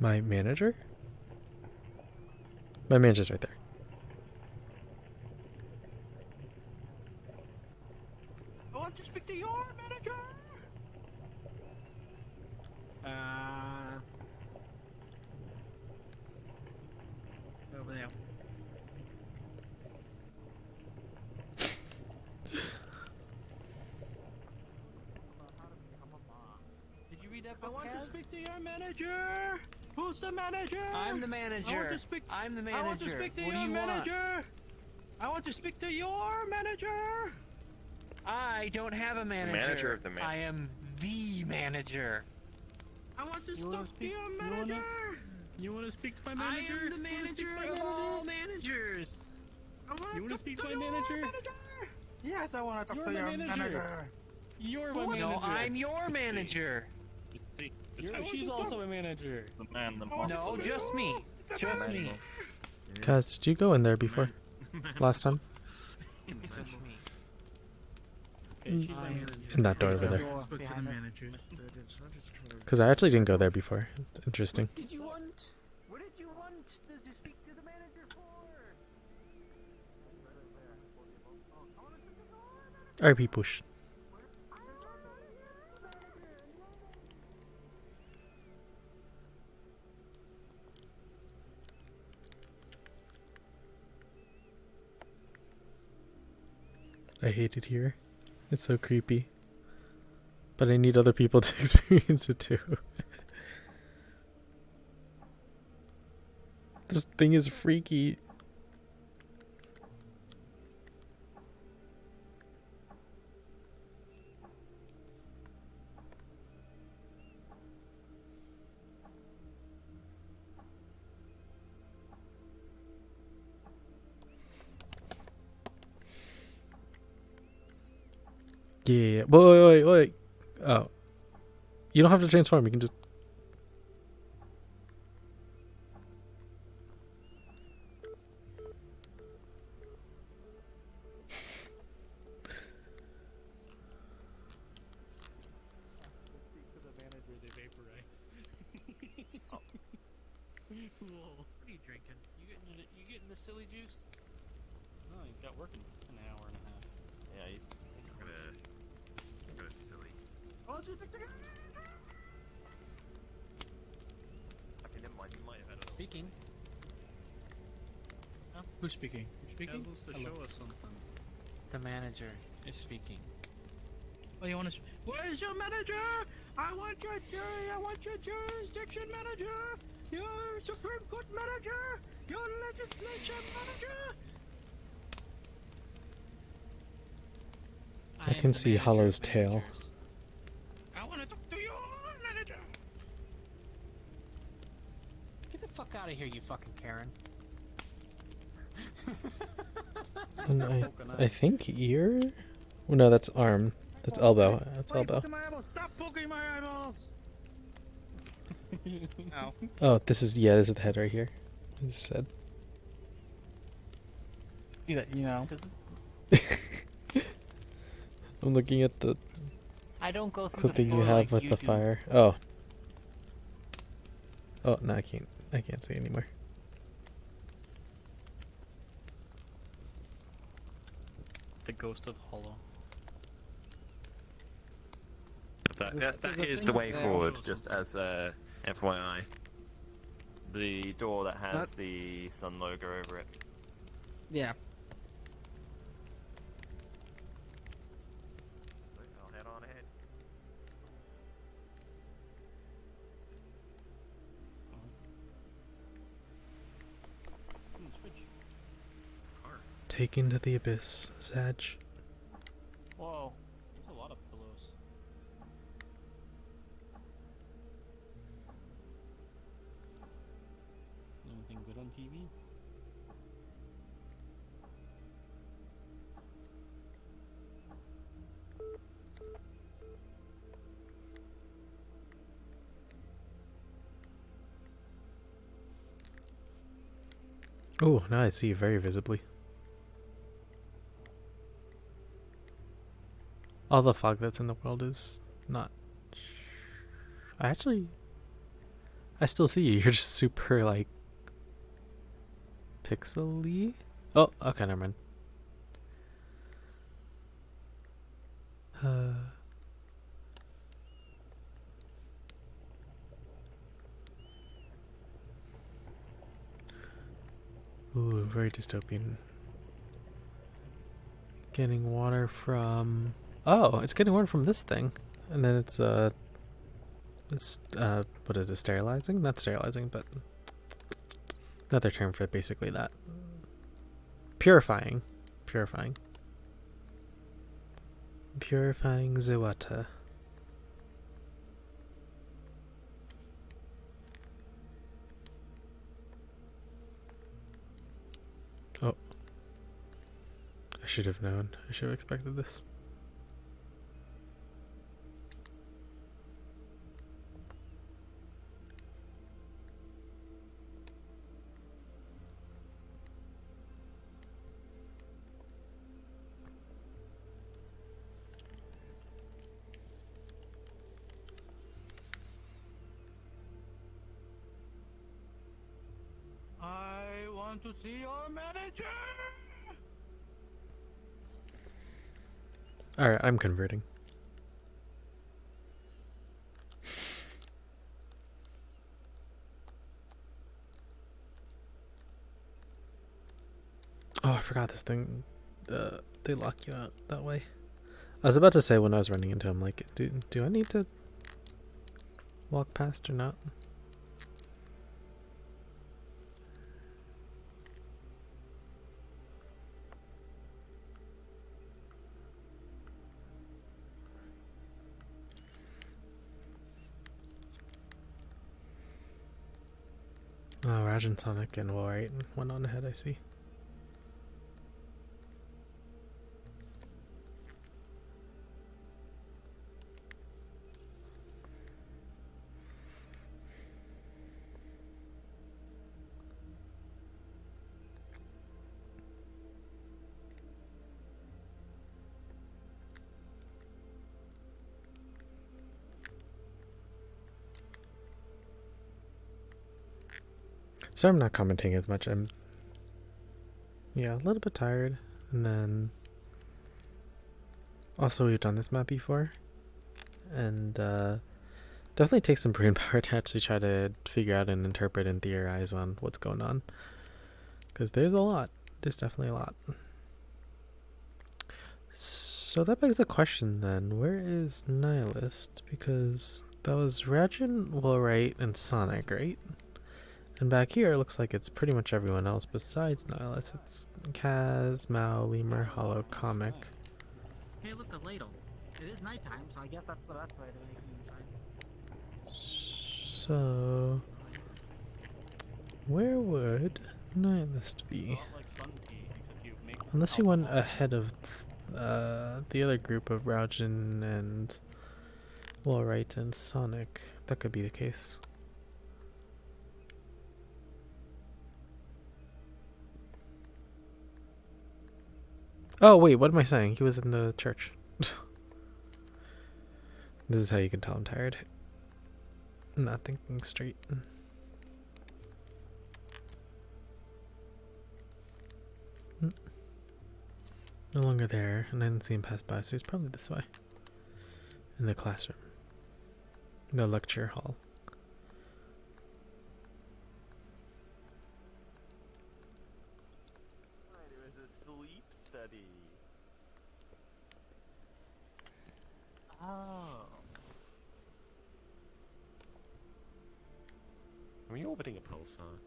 My manager? My manager's right there. I want to speak to your manager! Over there. Did you read that I book, want to Kaz? speak to your manager! Who's the manager? I'm the I want manager. to speak. I'm the I manager. want to speak to What do your you manager. I want to speak to your manager. want? I don't have a manager. manager of the man- I am the manager. I want to wanna talk to speak- your you manager. wanna- You want to speak to my I manager? am the manager of all managers. I wanna You wanna talk speak to to my your manager? Yes, I want to talk You're to my your manager. manager. You're my manager. No, I'm your manager. She's also a manager. The man, the No, just me. Just me. Kaz, did you go in there before? Last time? Just me. Okay, she's my I'm- manager. In that door over there. Door Speak to the behind us. manager. Because I actually didn't go there before. It's interesting. Did you want? What did you want to speak to the manager for? RP push. I hate it here. It's so creepy. But I need other people to experience it too. This thing is freaky. Yeah. Wait. Oh. You don't have to transform. You can just... What are you drinking? You getting the silly juice? No, he's got work in an hour and a half. Yeah, he's kinda silly. Okay, never mind. You might have had a Speaking. Who's speaking? Who's speaking? Tells us to show us something. The manager is speaking. Oh, you want to? Where's your manager? I want your jury. I want your jurisdiction manager. Your Supreme Court manager. Your legislature manager. I am can the see manager Hollow's of tail. managers. I want to talk to you, manager. Get the fuck out of here, you fucking Karen. And I think ear? Oh, no, that's arm. That's elbow. That's elbow. Stop poking my eyeballs! Ow. Oh, this is the head right here. This is head. You know. I'm looking at the I don't go through clipping the you floor have like with the do. fire. Oh. Oh, no, I can't see anymore. The ghost of Hollow. That is the way forward, just as FYI. The door that has the sun logo over it. Yeah. I'll head on ahead. Switch. Taken to the abyss, Sag. Whoa, that's a lot of pillows. Anything good on TV? Oh, now I see you very visibly. All the fog that's in the world is not... I still see you. You're just super, like... pixely? Oh, okay, never mind. Ooh, very dystopian. Getting water from... Oh, it's getting water from this thing. And then it's, what is it, sterilizing? Not sterilizing, but... another term for basically that. Purifying. Purifying the water. Oh. I should have known. I should have expected this. I want to see your manager! Alright, I'm converting. Oh, I forgot this thing. They lock you out that way. I was about to say when I was running into him, like, do I need to walk past or not? Oh, Raj and Sonic and Will went on ahead, I see. So I'm not commenting as much. I'm, a little bit tired. And then also we've done this map before. And definitely takes some brain power to actually try to figure out and interpret and theorize on what's going on. Because there's a lot. There's definitely a lot. So that begs the question then, where is Nihilist? Because that was Rajin, Willwright, and Sonic, right? And back here, it looks like it's pretty much everyone else besides Nihilist. It's Kaz, Mao, Lemur, Hollow, Comic. Hey, look, a ladle. It is nighttime, so I guess that's the best way to make moonshine. So, where would Nihilist be? Not like sun tea, except you make Unless you went alcohol. ahead of the other group of Raujin and Wallright and Sonic. That could be the case. Oh wait, what am I saying? He was in the church. This is how you can tell I'm tired. I'm not thinking straight. No longer there, and I didn't see him pass by, so he's probably this way. In the classroom. The lecture hall. It was a sleep study. Oh. Are we orbiting a pulsar?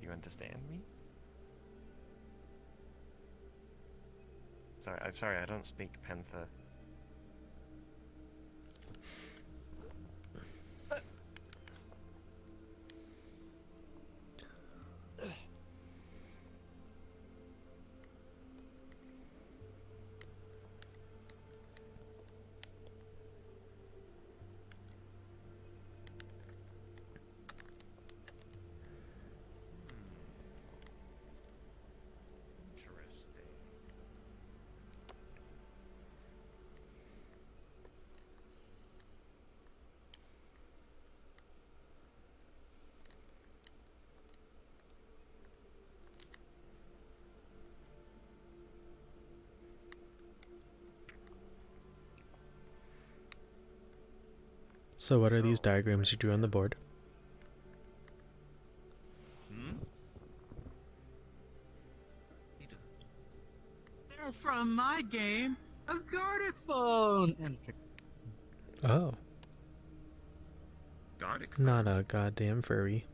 You understand me? Sorry, I don't speak Panther. Interesting. So what are these diagrams you drew on the board? Hmm? They're from my game of Gartic Phone. And Oh, Garlic. not a goddamn furry.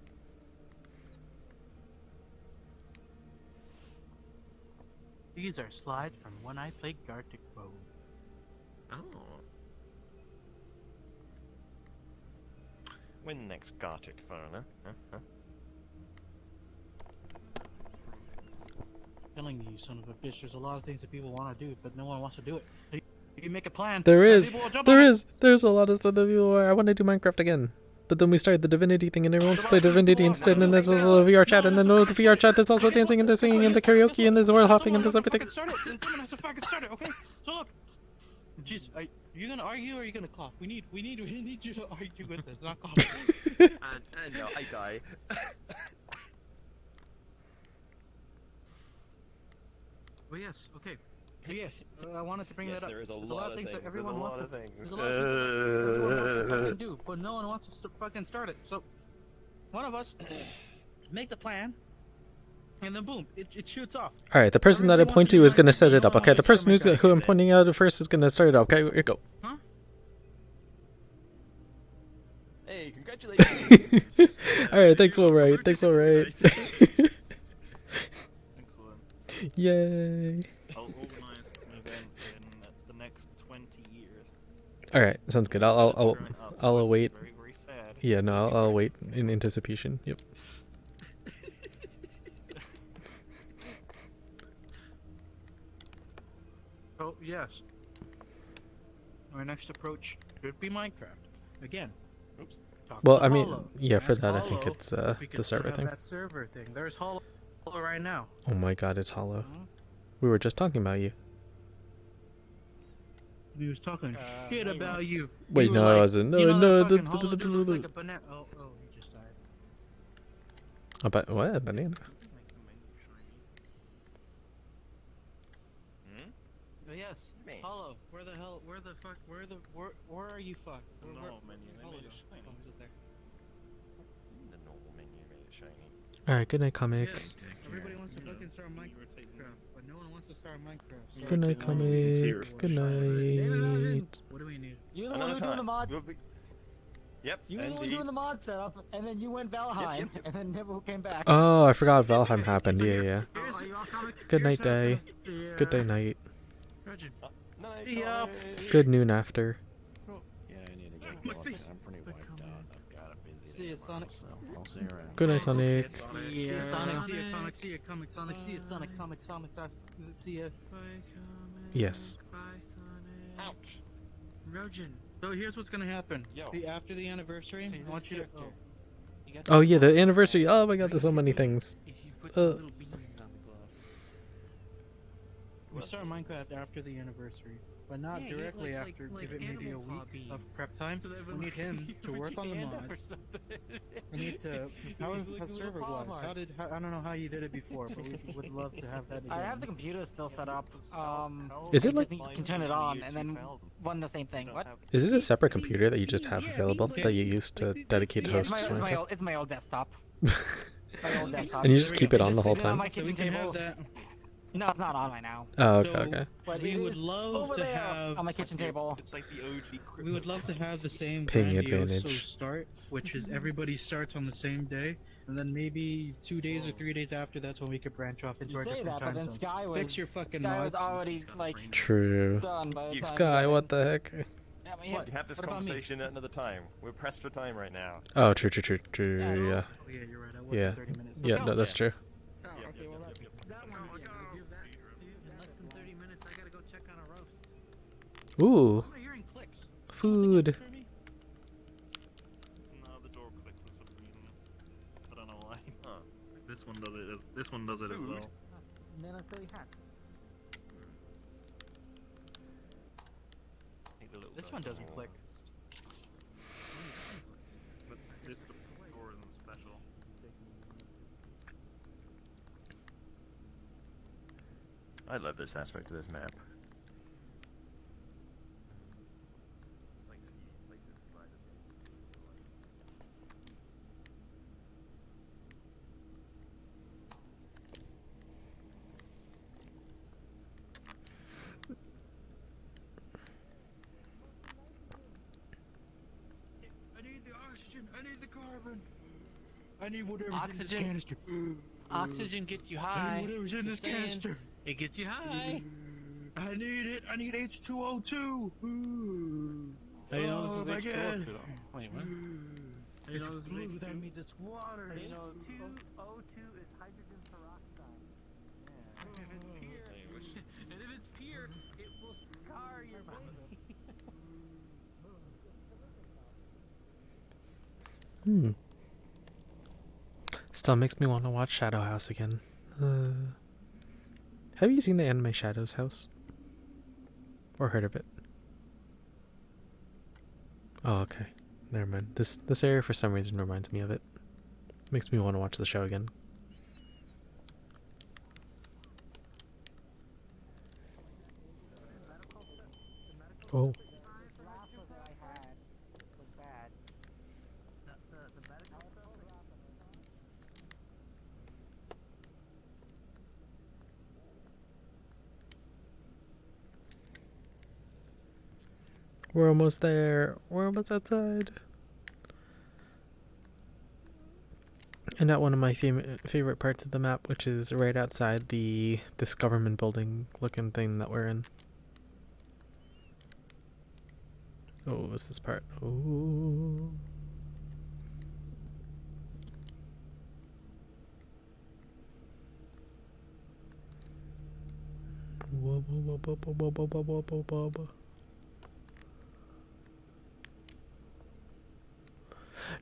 these are slides from when I played Gartic Phone. Oh. When next Gartic phone, huh? Telling you, son of a bitch, there's a lot of things that people want to do, but no one wants to do it. So you make a plan. There and is, people will jump there on it. is, there's a lot of stuff that people are, I want to do Minecraft again. But then we started the Divinity thing and everyone wants to play Divinity instead, and there's also the VRChat, and then the VRChat there's also dancing and there's singing and the karaoke and there's world hopping and there's everything. Someone has to fucking start it, okay? So look. Jeez, are you gonna argue or are you gonna cough? We need you to argue with us, not cough. And no, I die. But yes, okay. So yes, I wanted to bring Yes, that up. there is a There's lot of things things. that everyone There's a wants lot to. of things. There's a lot of things that everyone wants to fucking do, but no one wants to fucking start it. So one of us make the plan, and then boom, it shoots off. All right, the person that I Everybody point wants to to do is going to Minecraft, set but it no up. one Okay, wants the to person start who Minecraft I'm today. pointing out at first is going to start it up. Okay, here go. Hey, congratulations. All right, thanks, Wallright. Thanks, Wallright. Excellent. Yay! I'll organize an event in the next 20 years. All right, sounds good. I'll Growing up, I'll I was await. Very, very sad. Yeah, no, I'll wait in anticipation. Yep. So yes, our next approach should be Minecraft again. Oops. Talk Well, to I mean, Hollow. yeah, for Ask that, I think Hollow it's if we could the still server have thing. That server thing. There's Hollow right now. Oh my God, it's Hollow. Mhm. We were just talking about you. He was talking shit no, you about weren't. you. Wait, You were no, I like, wasn't. No, you know no. that fucking Hollow dude looks like a banana. Oh, he just died. About what? A banana? Make the menu shiny. Yes. Man. Hollow, where the fuck, where are you, fuck? The normal menu, they Hollow made it go. shiny. Oh, is it there? The normal menu made it shiny. Alright, good night, comic. Yes, everybody wants to fucking start Minecraft, but no one wants to start Minecraft. So Good night, here. comic. Good night. what do we need? You're the one who was doing the mod. Yep, You were the one doing the mod setup, and then you went Valheim, and then never came back. Oh, I forgot Valheim happened. Yeah, yeah. Are you off, comic? Good night, day. See ya. Good day, night. Roger. Night, Yup. guys. Good noon after. Yeah, I need to go My look. face. I'm pretty wiped out. I've got a busy See day ya, tomorrow, Sonic. so I'll see you around. Good night, Sonic. See ya, Sonic. See ya, comic. See ya, comic. Sonic. See ya, Sonic. Comic. Sonic. See ya. Yes. Bye, Sonic. Ouch. Rojan. So here's what's gonna happen. Yo. After the anniversary, See, I want this you to. character. You got Oh the yeah, the gloves anniversary. on. Oh my god, there's so many things. You put some Uh. little beans on the gloves. We start Minecraft after the anniversary, but not Yeah, you have, directly like- after. like Give it maybe a animal paw week of beans. prep time. So that We when need him you to put work your on the hand up mods. or something. We need to. How Like a little server paw wise? mark. I don't know how you did it before, but we would love to have that again. I have the computer still set up. Is it you like- just need- can turn it on and then run the same thing. What? Is it a separate computer that you just have Yeah, available means that you use to dedicate Yeah, it's hosts to Minecraft? it's my old desktop. My old desktop. And you just keep it on the Just whole leave it on time? my So we kitchen can table. have that. No, it's not on right now. Oh, okay, So- okay. But We it would is love over to there have- on my kitchen table. It's like the OG crypto. We would love to have the same Ping grandiose advantage. start, which is everybody starts on the same day, and then maybe 2 days or 3 days after that's when we could branch off into You our say different that, but time then zones. Sky was Fix your fucking Sky was mods. already like True. done by the time. Sky, what the heck? Yeah, but You have this What about me? conversation at another time. We're pressed for time right now. Oh, true, yeah. Oh yeah, you're right. I was Yeah. 30 minutes. Yeah, no, that's true. Oh, okay, well that one again. We'll give that. In less than 30 minutes, I gotta go check on a roast. Ooh, I'm not hearing clicks. food. No, the door click for some reason. I don't know why. Huh. This one does it. This one does it as Food? well. Then I say hats. Need a little This bit one doesn't more. click. But this door isn't special. I love this aspect of this map. I need the oxygen. I need the carbon. I need whatever's in this Oxygen. canister. Oxygen gets you I high. need whatever's in this Just saying. canister. It gets you high. I need it. I need H2O2. How do you know Oh this my is God. H2O2 though? Wait, what? How do you know this is H2? That means it's water. How do you know it's O2 is hydrogen peroxide. And if it's pure, it will scar your body. Still makes me want to watch Shadow House again. Have you seen the anime Shadow's House? Or heard of it? Oh, okay. Never mind. This area for some reason reminds me of it. Makes me want to watch the show again. Oh. Lasso that I had was bad. The medical We're almost there. We're almost outside. And at one of my favorite parts of the map, which is right outside this government building looking thing that we're in. Oh, what's this part? Oh. Whoa, whoa, whoa, whoa, whoa, whoa, whoa, whoa, whoa, whoa, whoa.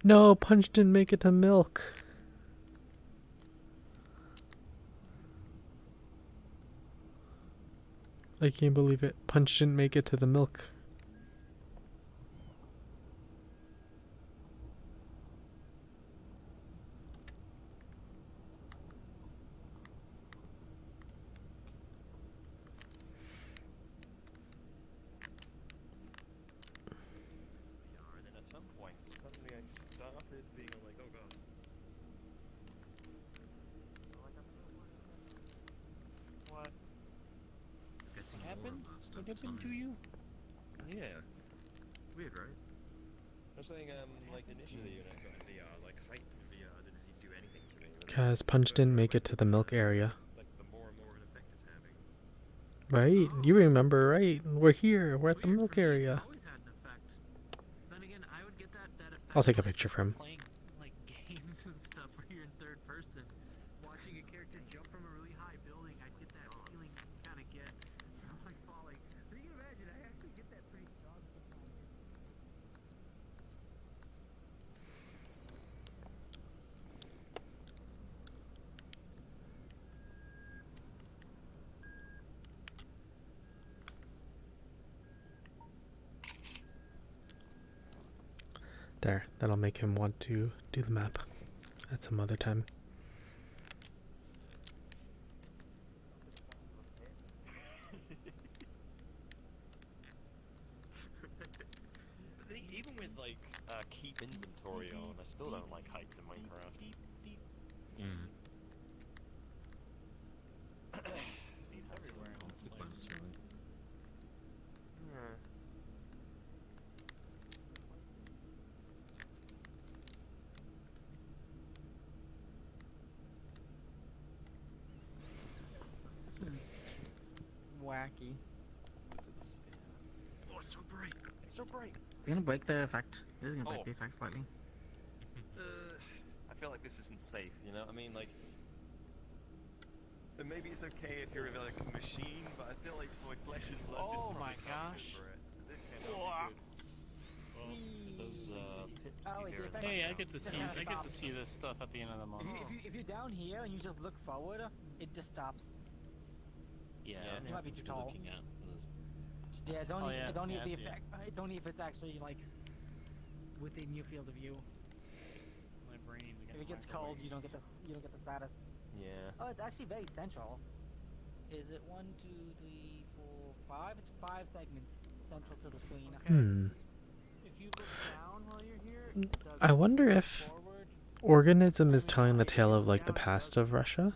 No, Punch didn't make it to milk. I can't believe it. Punch didn't make it to the milk. What That's happened to fine. you? Yeah. Weird, right? I was saying, like initially when I got in VR, like heights in VR didn't really do anything to me. but Guys, Punch didn't make it to the milk area. Like the more and more an effect it's having. Right? You remember, right? We're here. We're at the Weird milk for me, it area. always had an effect. Then again, I would get that effect. I'll take a like, picture for him. Playing like games and stuff where you're in third person, watching a character jump from a really high building. I'd get that feeling kind of get from like falling. So you can imagine, I actually get that pretty strong sometimes. There. That'll make him want to do the map at some other time. Even with like keep inventory on, I still don't like heights in Minecraft. Everywhere. Consequences, really. Yeah. Wacky. Oh, it's so bright. It's so bright. It's gonna break the effect. This is gonna break Oh. the effect slightly. I feel like this isn't safe, you know? I mean, like, and maybe it's okay if you're like a machine, but I feel like for flesh and blood. Oh it's my probably not gosh. good for it. This cannot be Well, Those pits Oh, you wait, hear the in the effect- hey, I background. get to see. I get to see this stuff at the end of the month. If you're down here and you just look forward, it just stops. Yeah, Yeah. You might be too tall. Looking at the Yeah, don't Oh, need, yeah, don't need yeah, I the see it. effect. Don't need if it's actually like within your field of view. My brain. If it gets cold, you don't get the status. Yeah. Oh, it's actually very central. Is it 1, 2, 3, 4, 5? It's 5 segments central to the screen. Hmm. If you look down while you're here, it does I wonder if forward. Organism is telling the tale of like the past of Russia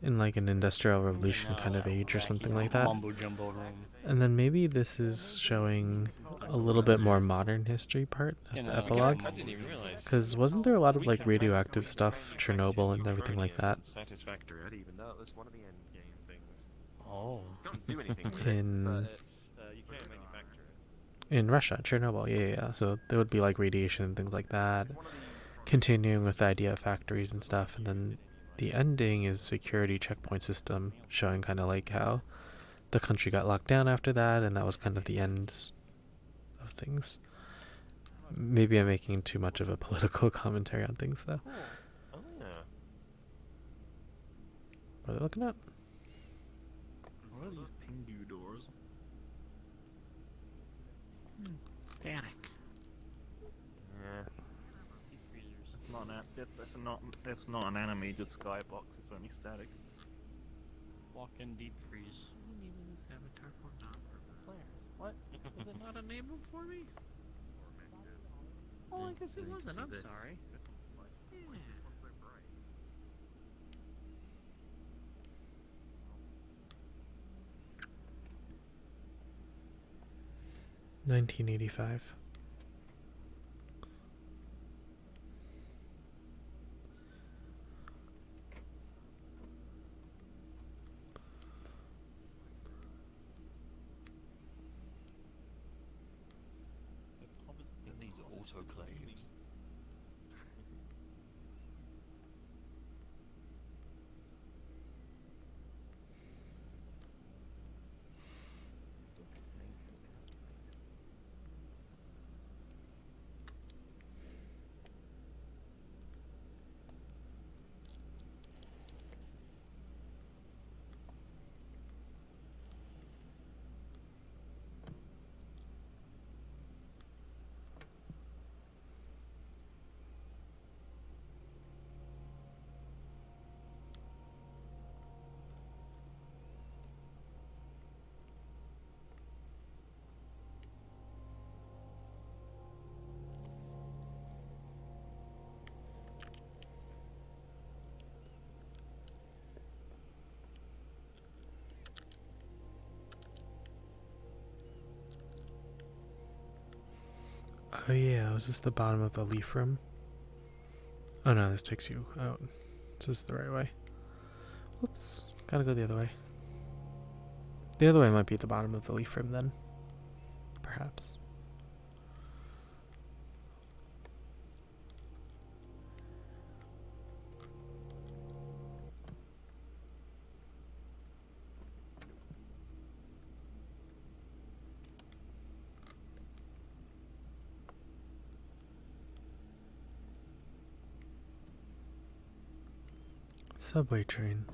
in like an industrial revolution kind of age or something like that. Mumbo jumbo room. And then maybe this is showing a little bit more modern history part as the epilogue. I didn't even realize. Because wasn't there a lot of like radioactive stuff, Chernobyl and everything like that? Satisfactory. I didn't even know it was one of the end game things. Oh. You can't do anything with In- it, but it's, you can't manufacture it. In Russia, Chernobyl, yeah. So there would be like radiation and things like that. Continuing with the idea of factories and stuff, and then the ending is security checkpoint system, showing kind of like how the country got locked down after that, and that was kind of the end of things. Maybe I'm making too much of a political commentary on things, though. Oh yeah. What are they looking at? What are these pingu doors? Static. Yeah. It's not that's not an animated skybox. It's only static. Walk in deep freeze. Enable this avatar for non-purple players. What? Was it not enabled for me? Oh, I guess it you can wasn't. see I'm this. sorry. Yeah. 1985. These are autoclaves. Oh yeah, was this the bottom of the leaf room? Oh no, this takes you out. Is this the right way? Oops, gotta go the other way. The other way might be the bottom of the leaf room then. Perhaps. Subway train.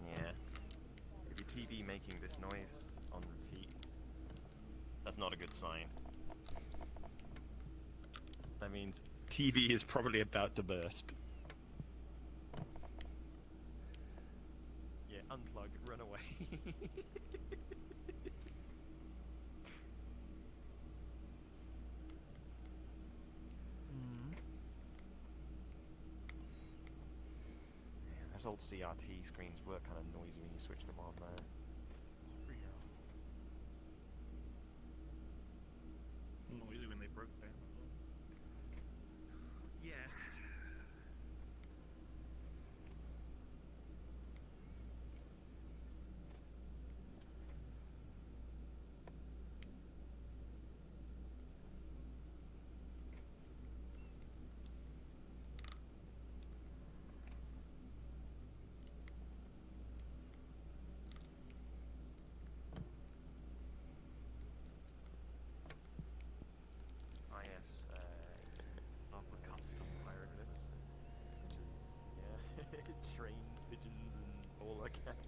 Yeah. If your TV making this noise on repeat, that's not a good sign. That means TV is probably about to burst. Yeah, unplug, run away. Yeah, those old CRT screens were kind of noisy when you switch them on there. Noisy when they broke down. Yeah. Ah yes, upper custom hieroglyphs, such as, yeah, trains, pigeons, and all that kinds.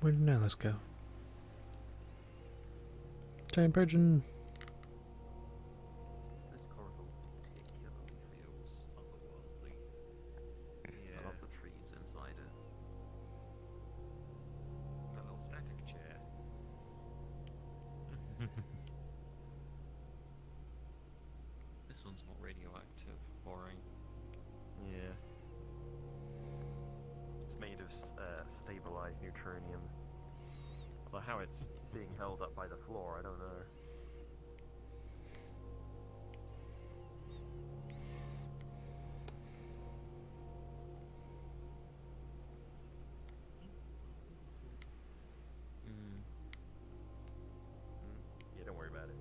Where did Nihilus go? Giant pigeon. This corridor particularly feels otherworldly. Yeah. I love the trees inside it. A little static chair. This one's not radioactive. Boring. Yeah. It's made of stabilized neutronium. Although how it's being held up by the floor, I don't know. Yeah, don't worry about it.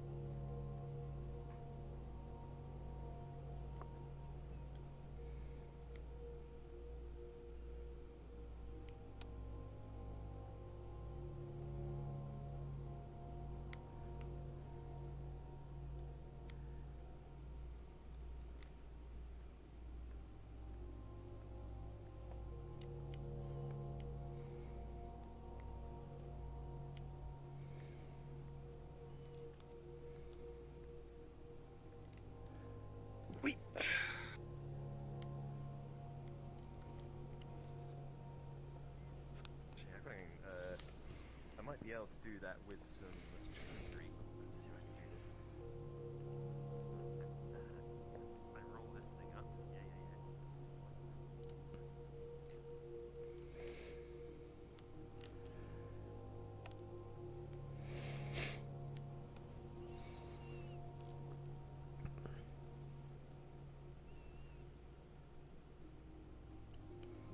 Wait. Actually, I might be able to do that with some trickery. Let's see if I can do this. I roll this thing up. Yeah.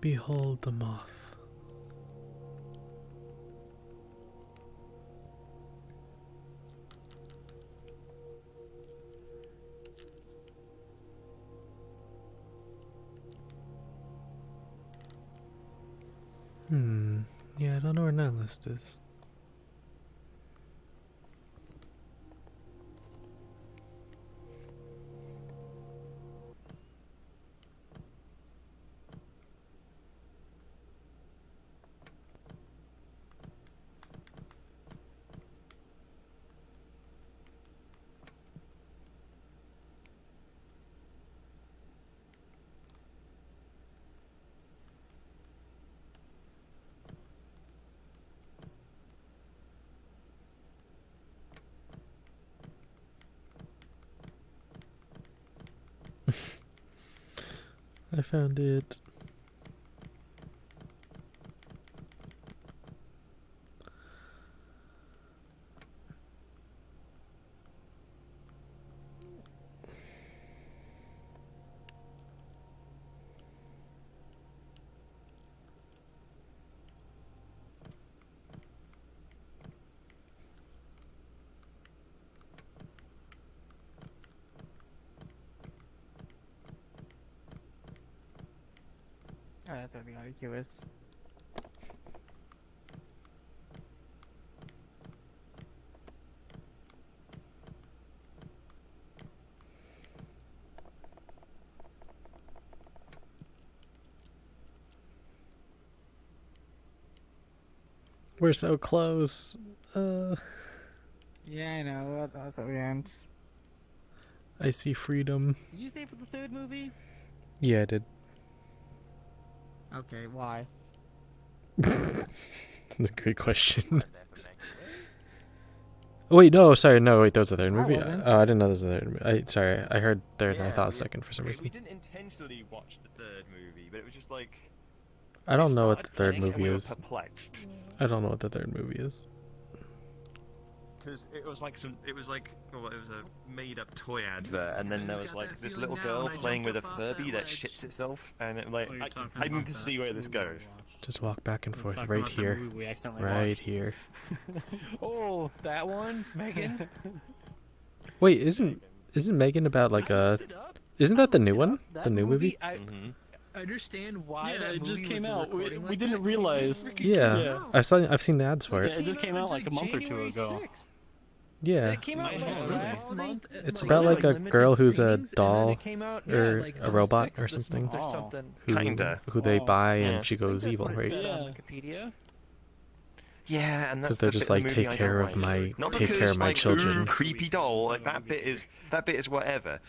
Behold the moth. Yeah, I don't know where Nihilus is. I found it. Oh, that's what the IQ is. We're so close. Yeah, I know. That's at the end. I see freedom. Did you say for the third movie? Yeah, I did. Okay, why? That's a great question. Oh, wait, no, sorry, no, wait, that was the third movie? wasn't. Oh, I didn't know that was the third movie. Sorry, I heard third and I thought second for some We reason. didn't intentionally watch the third movie, but it was just like... I don't we know what the started third playing it and movie we were is. perplexed. I don't know what the third movie is. Because it was like it was a made-up toy advert, and then there was like this little girl playing with a Furby that shits itself, and it, like, I need to see where this goes. Just walk back and forth Talking right about the here. movie we accidentally Right watched. here. Oh, that one, Megan. Wait, isn't Megan about like a... Isn't that the new one? The new movie? I understand why that it just movie came was out. recording We like didn't that, realize. it just freaking came out. I've seen the ads for Yeah, it. it just came out like a month or two January ago. 6th. Yeah. It came out like last month. It's about like a limited girl who's a screenings, and then doll it came out, or like, a on robot 6th or this something. month or something. Who they buy and Yeah. she I think goes that's evil, what it right? said on Yeah. Wikipedia. Yeah, and Because that's they're the just bit like, of the movie take I care don't of like. my, Not take care because, of my like, children. ooh, creepy doll. Like that bit is whatever.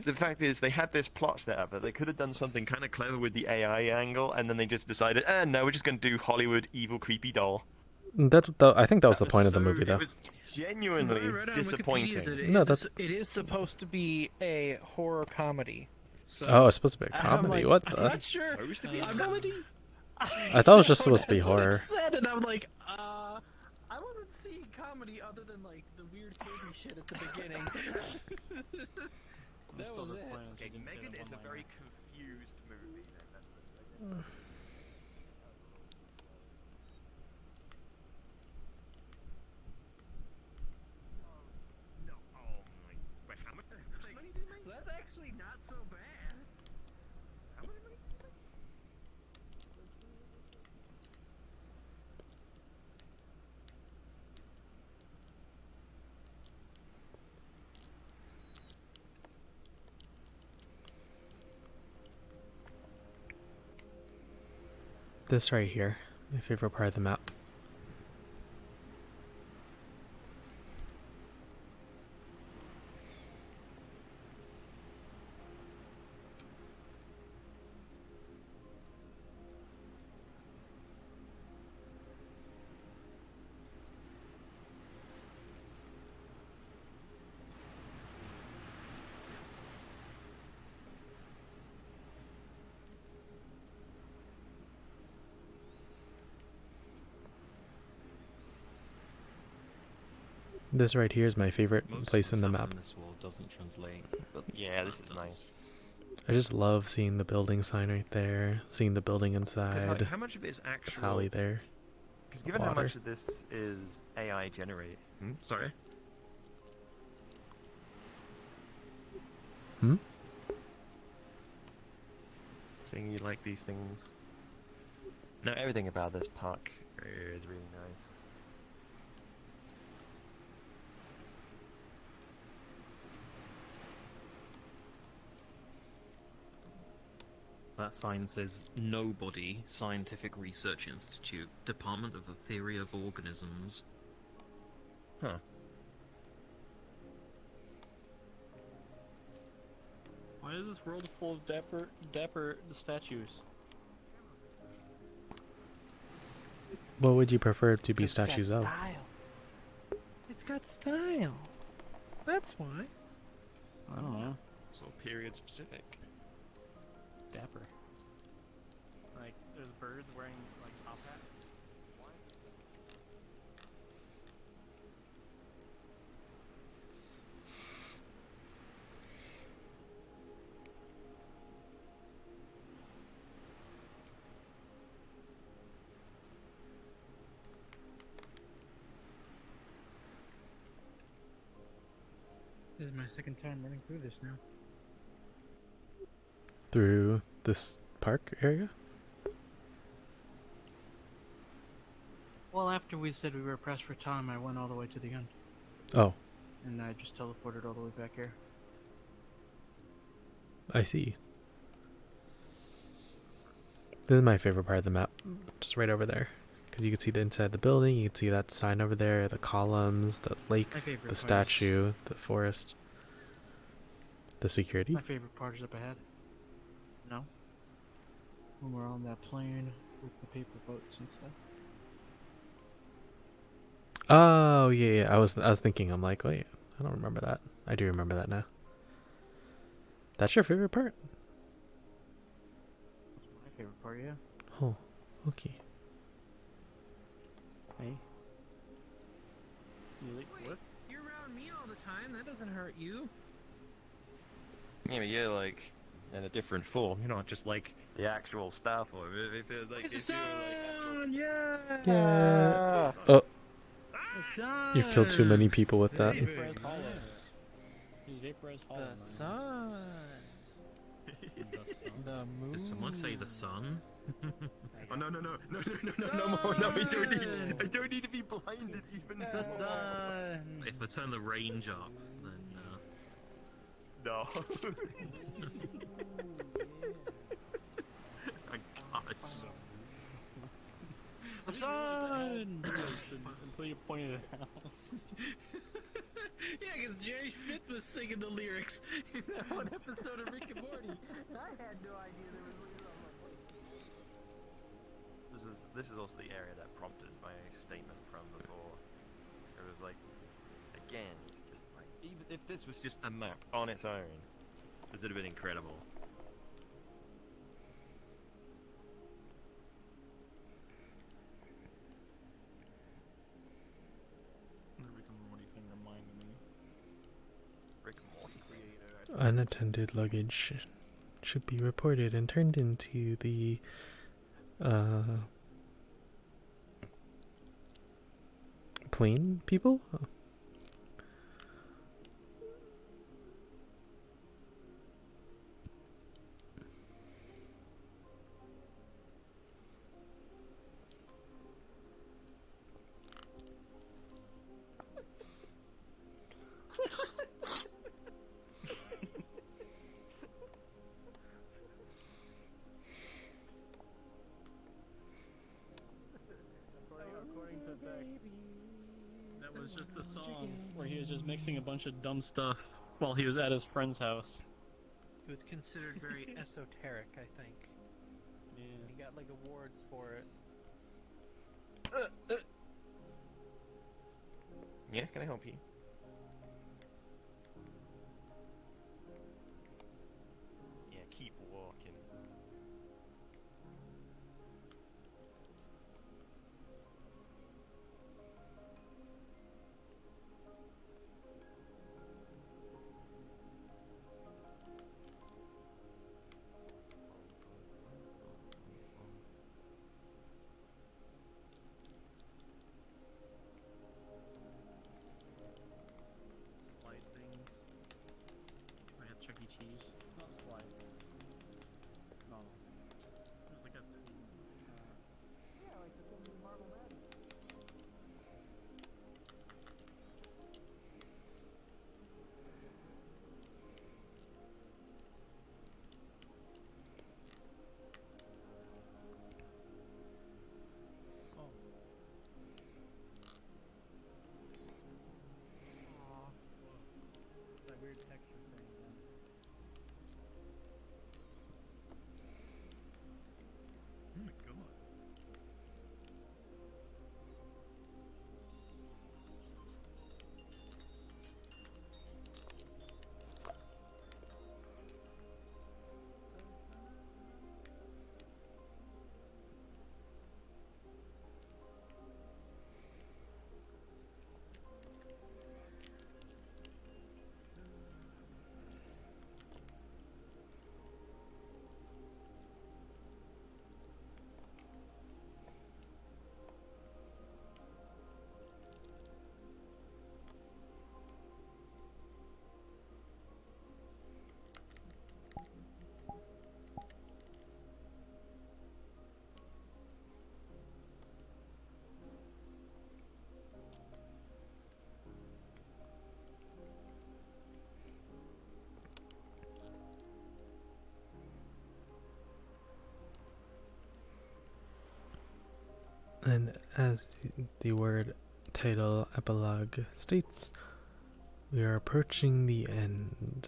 The fact is, they had this plot set up that they could have done something kind of clever with the AI angle, and then they just decided, no, we're just going to do Hollywood evil creepy doll. I think that was the point of the movie, though. It was genuinely What I read on disappointing. Wikipedia is that No, it is supposed to be a horror comedy. So Oh, it's supposed to be a I'm comedy. like, What I'm the? not sure. Supposed to be a I'm comedy? I thought it was just supposed to be That's what it horror. said, and I'm like, I wasn't seeing comedy other than like the weird Kirby shit at the beginning. That was it. Okay, Megan is a very confused movie. Then that's what No, oh my! Wait, how much? So that's actually not so bad. How much money? This right here, my favorite part of the map. This right here is my favorite place in the map. This wall doesn't translate. But Yeah, this is nice. I just love seeing the building sign right there, seeing the building 'Cause, like, inside, how much of it is actual? alley there. Because given how water. much of this is AI generated. Sorry. Hmm? Saying you like these things. No, everything about this park is really nice. that sign says Nobody Scientific Research Institute, Department of the Theory of Organisms. Huh. Why is this world full of dapper statues? What would you prefer to be statues of? It's got style. That's why. I don't know. So period specific. dapper. Like, there's birds wearing, like, top hats. This is my second time running through this now. Through this park area? Well, after we said we were pressed for time, I went all the way to the end. Oh, And I just teleported all the way back here. I see. This is my favorite part of the map. Just right over there. Because you can see the inside of the building, you can see that sign over there, the columns, the lake, My favorite the part is- statue, the forest, the security. My favorite part is up ahead. No? When we're on that plane with the paper boats and stuff. Oh, yeah. I was thinking, I'm like, wait, I don't remember that. I do remember that now. That's your favorite part? That's my favorite part, yeah. Oh, okay. Hey. You late Wait, for work? you're around me all the time. That doesn't hurt you. Yeah, but you're like in a different form. You're not just like the actual star form. If it, like, It's if the you were, sun! Yeah! Yeah. Oh, The sun! you've killed too many people with that. Vaporized hollow. Use vaporized hollow. The sun! The moon! Did someone say the sun? Oh no more! No, I don't need to be blinded even The more. sun! If I turn the range up, then No. I gosh. The sun! Until you pointed it out. Yeah, because Jerry Smith was singing the lyrics in that one episode of Rick and Morty. I had no idea there was lyrics. This is also the area that prompted my statement from before. It was like, again, it's just like, Even if this was just a map on its own, this would have been incredible. The Rick and Morty thing reminded me. Rick and Morty creator. Unattended luggage should be reported and turned into the plane people? Oh. According to Beck, that was just the song where he was just mixing a bunch of dumb stuff while he was at his friend's house. It was considered very esoteric, I think. Yeah. He got like awards for it. Yeah, can I help you? Yeah, keep walking. And as the word title epilogue states, we are approaching the end.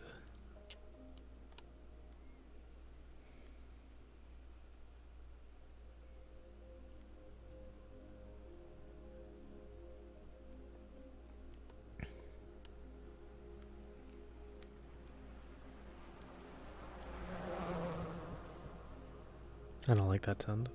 I don't like that sound.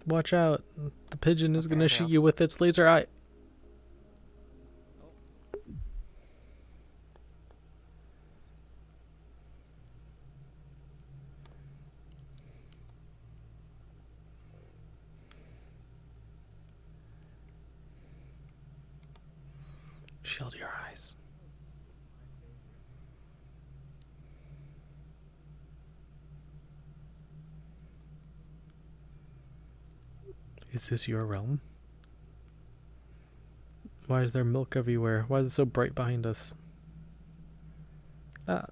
Watch out. The pigeon is going to shoot you with its laser eye. Shield your eyes. Is this your realm? Why is there milk everywhere? Why is it so bright behind us? Ah.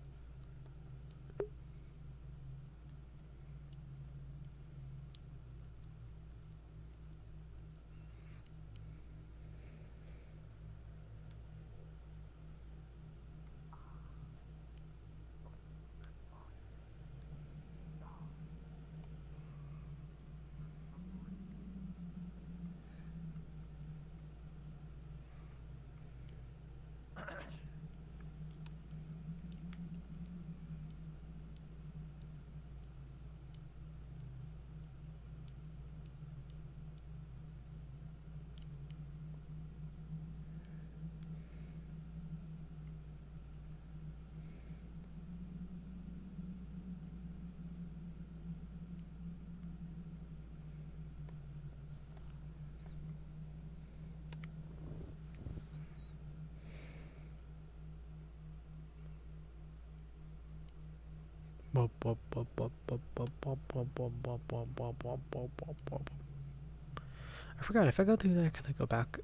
I forgot, if I go through there, can I go back?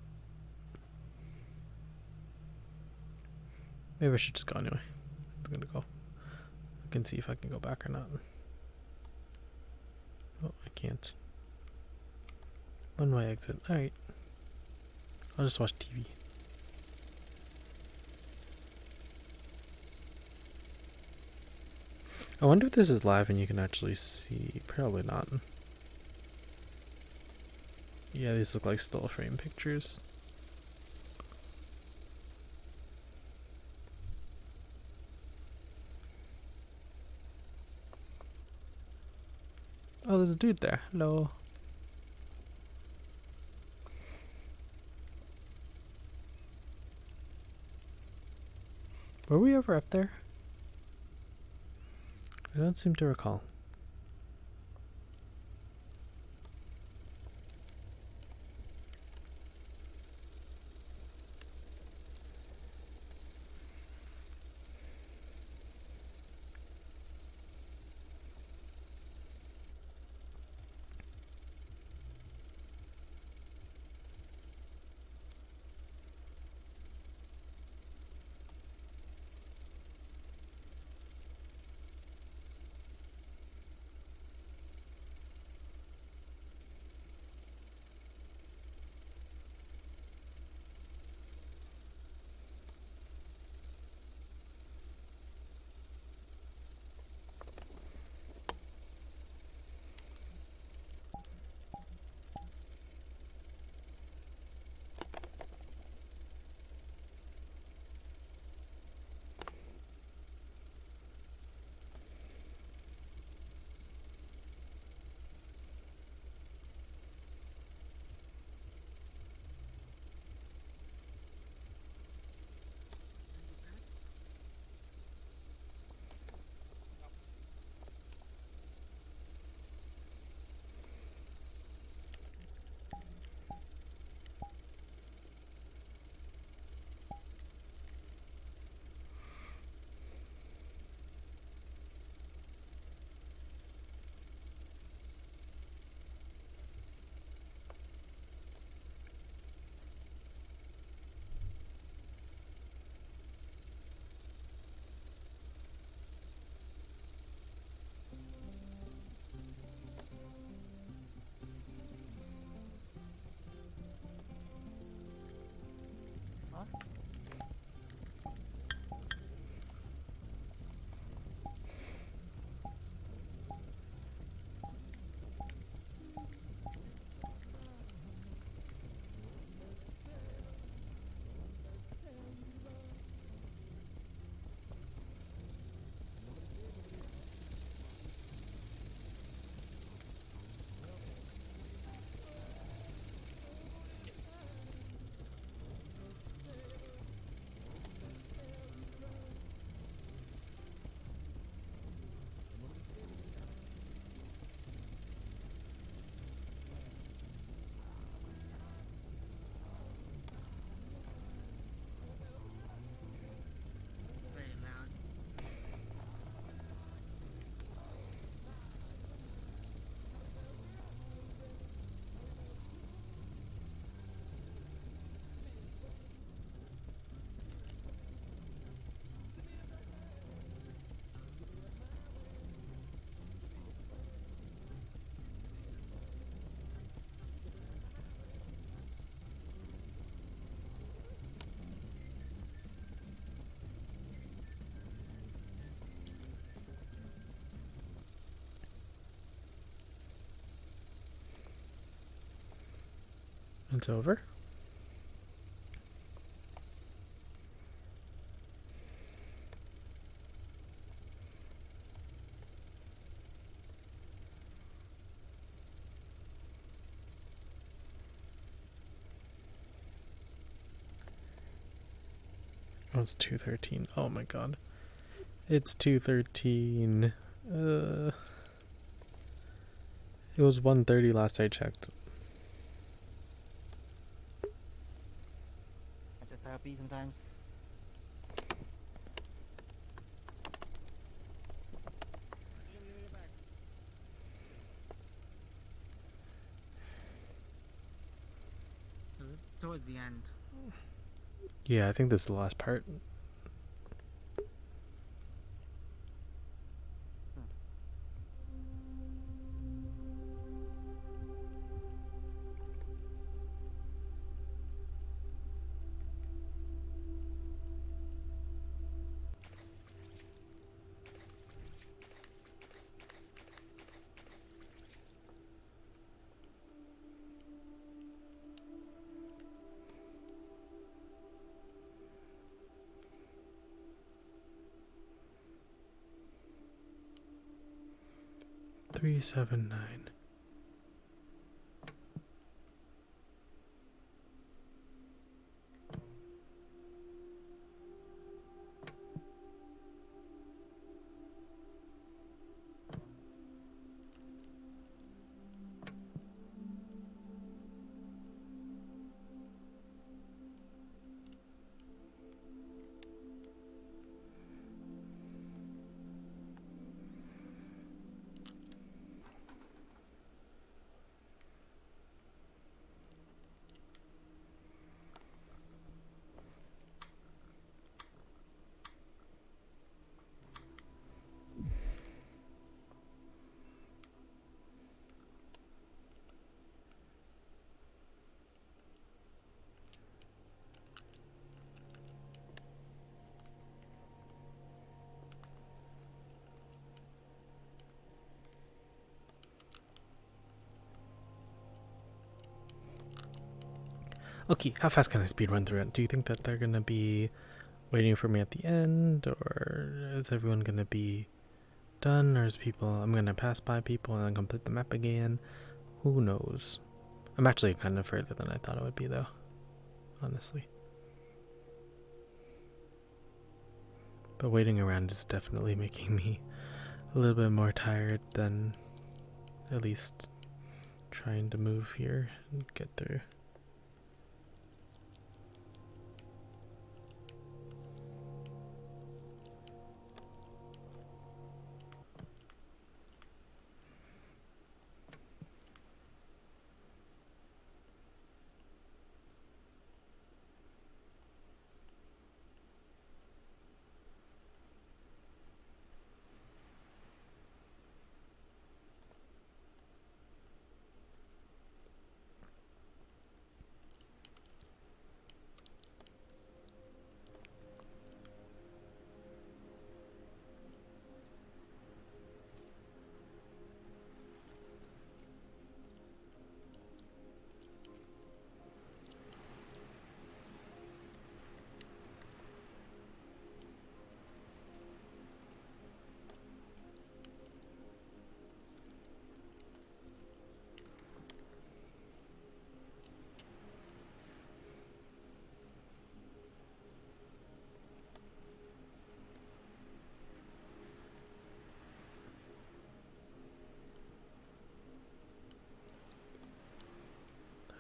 Maybe I should just go anyway. I'm gonna go. I can see if I can go back or not. Oh, I can't. One way exit. Alright. I'll just watch TV. I wonder if this is live and you can actually see. Probably not. Yeah, these look like still frame pictures. Oh, there's a dude there. Hello. Were we ever up there? I don't seem to recall. It's over. Oh, it's 2:13. Oh my god. It's 2:13. It was 1:30 last I checked. I just happy sometimes. Towards the end. Yeah, I think this is the last part. Three, 7, 9. Okay, how fast can I speed run through it? Do you think that they're gonna be waiting for me at the end, or is everyone gonna be done, or is I'm gonna pass by people and then complete the map again? Who knows? I'm actually kind of further than I thought it would be, though, honestly. But waiting around is definitely making me a little bit more tired than at least trying to move here and get through.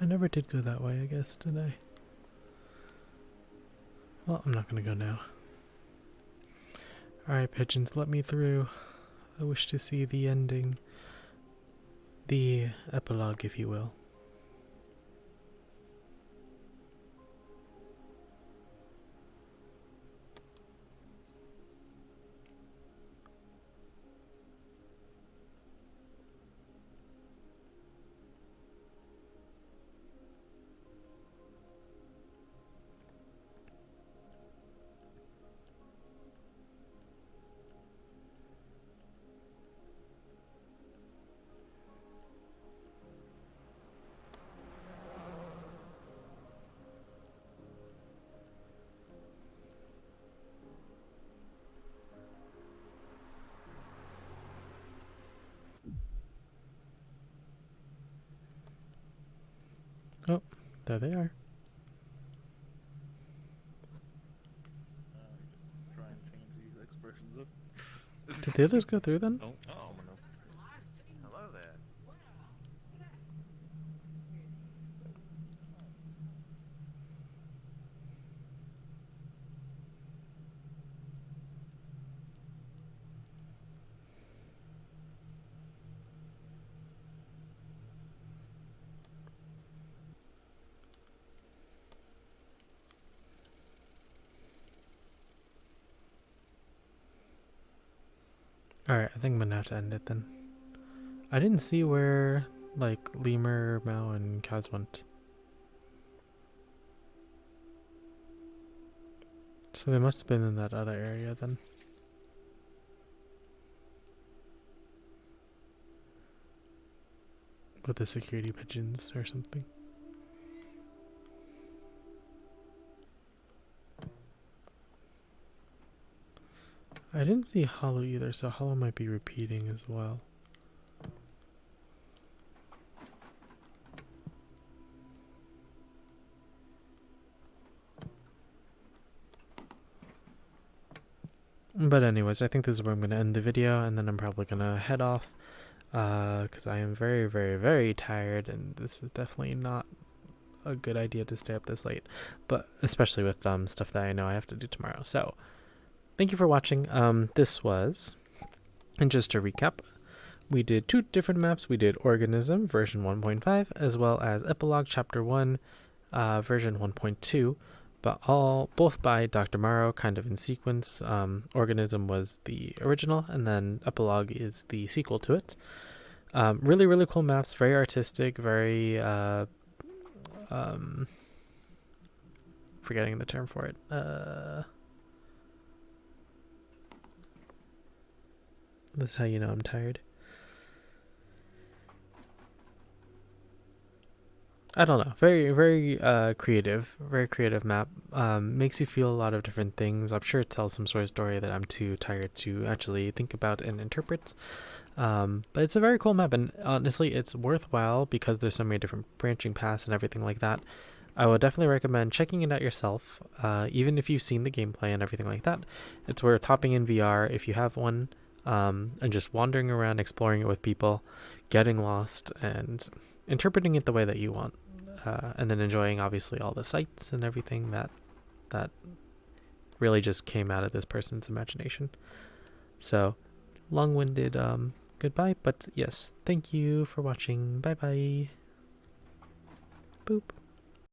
I never did go that way, I guess, did I? Well, I'm not gonna go now. Alright, pigeons, let me through. I wish to see the ending. The epilogue, if you will. Oh, there they are. Just try and change these expressions of. Did the others go through then? Oh, hello there. Alright, I think I'm gonna have to end it then. I didn't see where, like, Lemur, Mao, and Kaz went. So they must have been in that other area then. With the security pigeons or something. I didn't see Hollow either, so Hollow might be repeating as well. But anyways, I think this is where I'm going to end the video, and then I'm probably going to head off, because I am very, very, very tired, and this is definitely not a good idea to stay up this late, but especially with stuff that I know I have to do tomorrow. So, thank you for watching. This was, and just to recap, we did 2 different maps. We did Organism version 1.5, as well as Epilogue Chapter 1 version 1.2. But both by DrMorro, kind of in sequence. Organism was the original, and then Epilogue is the sequel to it. Really, really cool maps, very artistic, very forgetting the term for it. This is how you know I'm tired. I don't know. Very, very creative. Very creative map. Makes you feel a lot of different things. I'm sure it tells some sort of story that I'm too tired to actually think about and interpret. But it's a very cool map, and honestly, it's worthwhile because there's so many different branching paths and everything like that. I would definitely recommend checking it out yourself, even if you've seen the gameplay and everything like that. It's worth hopping in VR if you have one, and just wandering around, exploring it with people, getting lost, and interpreting it the way that you want, and then enjoying obviously all the sights and everything that really just came out of this person's imagination. So, long-winded goodbye, but yes, thank you for watching. Bye bye. Boop.